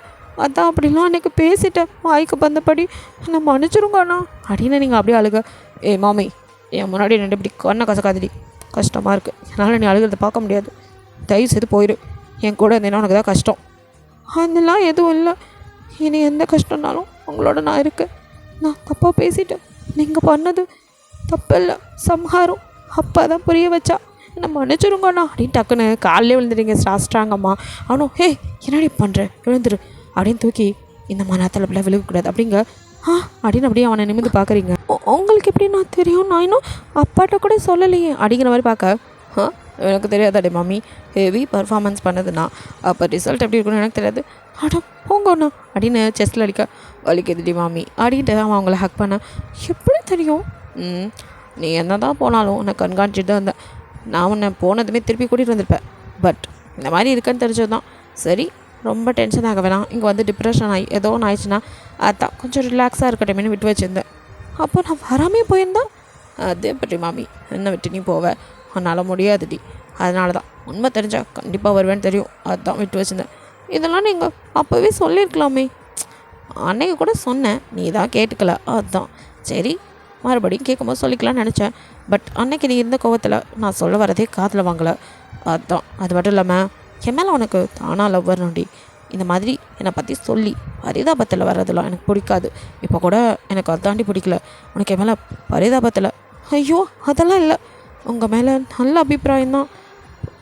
அதான் அப்படிலாம் அன்றைக்கி பேசிட்டேன், வாய்க்கு வந்தபடி என்னை மன்னிச்சிருங்கண்ணா அப்படின்னு நீங்கள் அப்படியே அழுக. ஏ மாமி என் முன்னாடி ரெண்டு இப்படி கண்ணை கசக்காதடி, கஷ்டமாக இருக்குது, என்னால் நீ அழுகிறத பார்க்க முடியாது, தயவு செய்து போயிடு, என் கூட இருந்தேன்னா உனக்கு தான் கஷ்டம். அதெல்லாம் எதுவும் இல்லை, இனி எந்த கஷ்டம்னாலும் உங்களோட நான் இருக்கேன், நான் தப்பாக பேசிட்டேன், நீங்கள் பண்ணது தப்பு இல்லை, சம்ஹாரம் அப்பா தான் புரிய வச்சா, என்னை மன்னிச்சிருங்கண்ணா அப்படின்னு டக்குன்னு காலையே விழுந்துட்டீங்க ஸ்ட்ராங்கம்மா. அவனும் ஹே என்னடி பண்ணுற, விழுந்துரு அப்படின்னு தூக்கி இந்த மனத்தில் அப்படிலாம் விழுகக்கூடாது அப்படிங்க அப்படின்னு அப்படியே அவனை நிமிந்து பார்க்குறீங்க. உங்களுக்கு எப்படி நான் தெரியும், நான் இன்னும் அப்பாட்ட கூட சொல்லலையே அப்படிங்கிற மாதிரி பார்க்க, எனக்கு தெரியாதாடே மாமி, ஹெவி பர்ஃபார்மன்ஸ் பண்ணதுண்ணா, அப்போ ரிசல்ட் எப்படி இருக்குன்னு எனக்கு தெரியாது, அடா போங்கண்ணா அப்படின்னு செஸ்ட்டில் அடிக்க, வலிக்குதுடி மாமி அப்படின்ட்டு அவன் அவங்கள ஹக் பண்ண, எப்படி தெரியும், நீ என்ன தான் போனாலும் உன்னை கண்காணிச்சிட்டு தான் இருந்தேன், நான் உன்னை போனதுமே திருப்பி கூட்டிகிட்டு வந்திருப்பேன், பட் இந்த மாதிரி இருக்குன்னு தெரிஞ்சது தான், சரி ரொம்ப டென்ஷன் ஆக வேணாம், இங்கே வந்து டிப்ரெஷன் ஆகி ஏதோ ஒன்று ஆயிடுச்சுன்னா அதான் கொஞ்சம் ரிலாக்ஸாக இருக்கட்டுமேனு விட்டு வச்சுருந்தேன், அப்போ நான் வராமே போயிருந்தேன், அது எப்படி மாமி என்ன விட்டு நீ போவ, உன்னால் முடியாதுடி, அதனால தான் உண்மை தெரிஞ்சால் கண்டிப்பாக வருவேன்னு தெரியும், அதுதான் விட்டு வச்சுருந்தேன், இதெல்லாம் நீங்கள் அப்போவே சொல்லியிருக்கலாமே, அன்னைக்கு கூட சொன்னேன் நீ தான் கேட்டுக்கல, அதுதான் சரி மறுபடியும் கேட்கும்போது சொல்லிக்கலாம்னு நினச்சேன், பட் அன்னைக்கு நீ இருந்த கோவத்தில் நான் சொல்ல வரதே காதில் வாங்கலை, அதுதான். அது மட்டும் இல்லாமல் என் மேலே உனக்கு தானாக லவ் வரணும்டி, இந்த மாதிரி என்னை பற்றி சொல்லி பரிதாபத்தில் வர்றதெல்லாம் எனக்கு பிடிக்காது, இப்போ கூட எனக்கு அதாண்டி பிடிக்கல, உனக்கு என் மேலே பரிதாபத்தில், ஐயோ அதெல்லாம் இல்லை, உங்கள் மேலே நல்ல அபிப்பிராயம்தான்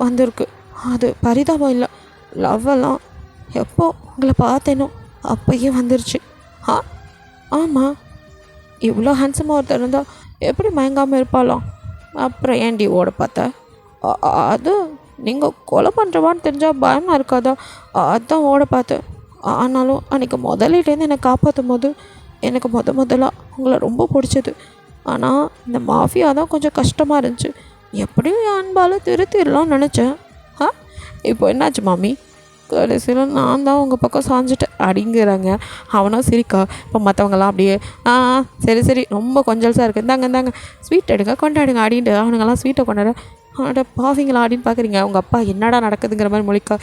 வந்திருக்கு, அது பரிதாபம் இல்லை, லவ்வெல்லாம் எப்போ உங்களை பார்த்தேனோ அப்போயே வந்துருச்சு. ஆமாம், இவ்வளோ ஹேண்ட்ஸமாக ஒருத்தர் இருந்தால் எப்படி மயங்காமல் இருப்பாலாம், அப்புறம் ஏன்டி ஓட பார்த்த, அது நீங்கள் கொலை பண்ணுறவான்னு தெரிஞ்சால் பயமாக இருக்காதா, அதுதான் ஓட பார்த்தேன், ஆனாலும் அன்றைக்கி முதலிட்டேருந்து என்னை காப்பாற்றும் போது எனக்கு முதலாக உங்களை ரொம்ப பிடிச்சது, ஆனால் இந்த மாஃபியா தான் கொஞ்சம் கஷ்டமாக இருந்துச்சு, எப்படியும் என் அன்பால் திருத்திடலாம்னு நினச்சேன், இப்போ என்னாச்சு மாமி, கடைசியில் நான் தான் உங்கள் பக்கம் சாஞ்சிட்டேன் அப்படிங்கிறாங்க. அவனும் சிரிக்கா, இப்போ மற்றவங்களாம் அப்படியே சரி சரி ரொம்ப கொஞ்சல்ஸாக இருக்குது, இந்தாங்க ஸ்வீட் எடுங்க கொண்டாடுங்க அப்படின்ட்டு அவனுங்கெல்லாம் ஸ்வீட்டை கொண்டாட, அவனோட பாவிங்களா அப்படின்னு பார்க்குறீங்க. உங்கள் அப்பா என்னடா நடக்குதுங்கிற மாதிரி மொழிக்கா,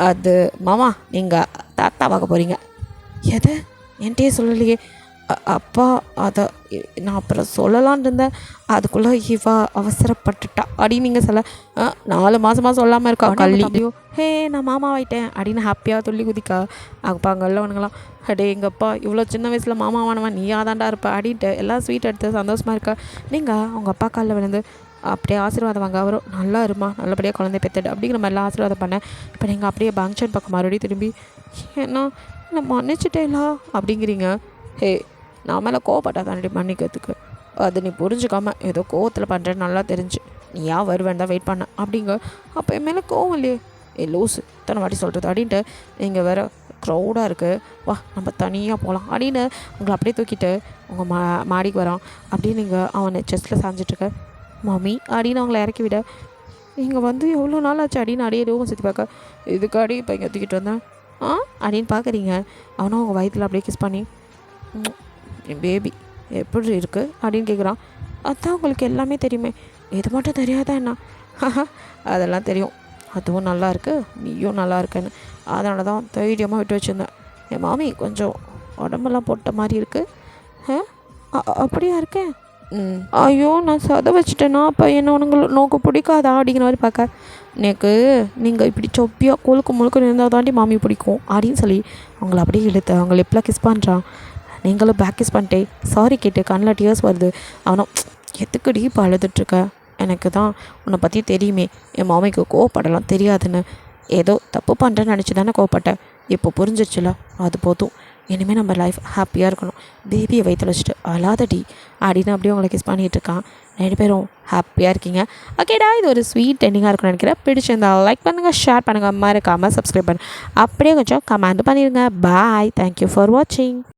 அது மாமா நீங்கள் தாத்தா பார்க்க போகிறீங்க, எது என்கிட்டயே சொல்லலையே, அப்பா அதை நான் அப்புறம் சொல்லலான் இருந்தேன், அதுக்குள்ளே இவா அவசரப்பட்டுட்டா அப்படின்னு நீங்கள் சொல்ல, 4 மாதமாக சொல்லாமல் இருக்கா கல்லியோ, ஹே நான் மாமா ஆகிட்டேன் அப்படின்னு ஹாப்பியாக துள்ளி குதிக்கா. அப்பாங்கல்ல அவனுங்களாம், அடே எங்கள் அப்பா இவ்வளோ சின்ன வயசில் மாமாவானவன் நீ யாதாண்டா இருப்ப அப்படின்ட்டு எல்லாம் ஸ்வீட் எடுத்து சந்தோஷமாக இருக்கா. நீங்கள் அவங்க அப்பா காலில் விழுந்து அப்படியே ஆசீர்வாதம் வாங்க, அவரும் நல்லா இருமா நல்லபடியாக குழந்தை பெற்றுடு அப்படிங்கிற மாதிரிலாம் ஆசீர்வாதம் பண்ணேன். இப்போ நீங்கள் அப்படியே பங்க்ஷன் பக்கம் மறுபடியும் திரும்பி ஏன்னா நான் மன்னிச்சிட்டேலா அப்படிங்கிறீங்க. ஹே நான் மேலே கோவப்பட்டா தானடி மன்னிக்கிறதுக்கு, அது நீ புரிஞ்சுக்காமல் ஏதோ கோவத்தில் பண்ணுறேன்னு நல்லா தெரிஞ்சு நீ ஏன் வருவேன் தான் வெயிட் பண்ண அப்படிங்க. அப்போ என் மேலே கோவம் இல்லையே, லூஸு இத்தனை வாட்டி சொல்கிறது அப்படின்ட்டு நீங்கள் வேறு க்ரௌடாக இருக்குது, வா நம்ம தனியாக போகலாம் அப்படின்னு உங்களை அப்படியே தூக்கிட்டு உங்கள் மாடிக்கு வரான். அப்படியே நீங்கள் அவனை செஸ்ட்டில் சாஞ்சிட்ருக்க, மம்மி அப்படின்னு அவங்கள இறக்கி விட, இங்கே வந்து எவ்வளோ நாள் ஆச்சு அப்படின்னு அடியே ரூபம் சுற்றி பார்க்க, இதுக்காடி இப்போ இங்கே தூக்கிட்டு வந்தேன் அப்படின்னு பார்க்குறீங்க. அவனும் அவங்க வயிற்றில் அப்படியே கிஸ் பண்ணி, என் பேபி எப்படி இருக்குது அப்படின்னு கேட்குறான். அதான் உங்களுக்கு எல்லாமே தெரியுமே, இது மட்டும் தெரியாதா என்ன, அதெல்லாம் தெரியும், அதுவும் நல்லா இருக்குது நீயும் நல்லா இருக்கேன்னு, அதனால தான் தைரியமாக விட்டு வச்சுருந்தேன். என் மாமி கொஞ்சம் உடம்பெல்லாம் போட்ட மாதிரி இருக்குது, அப்படியா இருக்கேன், ஐயோ நான் சதை வச்சுட்டேன்னா அப்போ என்ன உனக்கு பிடிக்காதா அப்படிங்கிற மாதிரி பார்க்க, எனக்கு நீங்கள் இப்படி சொப்பியாக கொழுக்கு முழுக்க இருந்தால் தாண்டி மாமி பிடிக்கும் அப்படின்னு சொல்லி அவங்கள அப்படியே இழுத்து அவங்க லிப்பில் கிஸ் பண்ணுறான். நீங்களும் பேக் கிஸ் பண்ணிட்டே சாரி கேட்டு கண்ணில் டியர்ஸ் வருது. அவனும் எதுக்குடி இப்போ அழுதுட்ருக்க, எனக்கு தான் உன்னை பற்றி தெரியுமே, என் மாமிக்கு கோவப்படலாம் தெரியாதுன்னு, ஏதோ தப்பு பண்ணுறேன்னு நினச்சி தானே கோவப்பட்டேன், இப்போ புரிஞ்சிச்சுல, அது போதும், இனிமேல் நம்ம லைஃப் ஹாப்பியாக இருக்கணும், பேபியை வயிற்று வச்சுட்டு அழாதடி அப்படின்னு அப்படியே அவங்களை கிஸ் பண்ணிகிட்டு இருக்கான். 2 பேரும் ஹாப்பியாக இருக்கீங்க. ஓகேடா, இது ஒரு ஸ்வீட் எண்டிங்காக இருக்கும்னு நினைக்கிறேன். பிடிச்சிருந்தா லைக் பண்ணுங்கள், ஷேர் பண்ணுங்கள், மறக்காமல் சப்ஸ்கிரைப் பண்ணுங்கள், அப்படியே கொஞ்சம் கமெண்ட் பண்ணிடுங்க. பாய், தேங்க்யூ ஃபார் வாட்சிங்.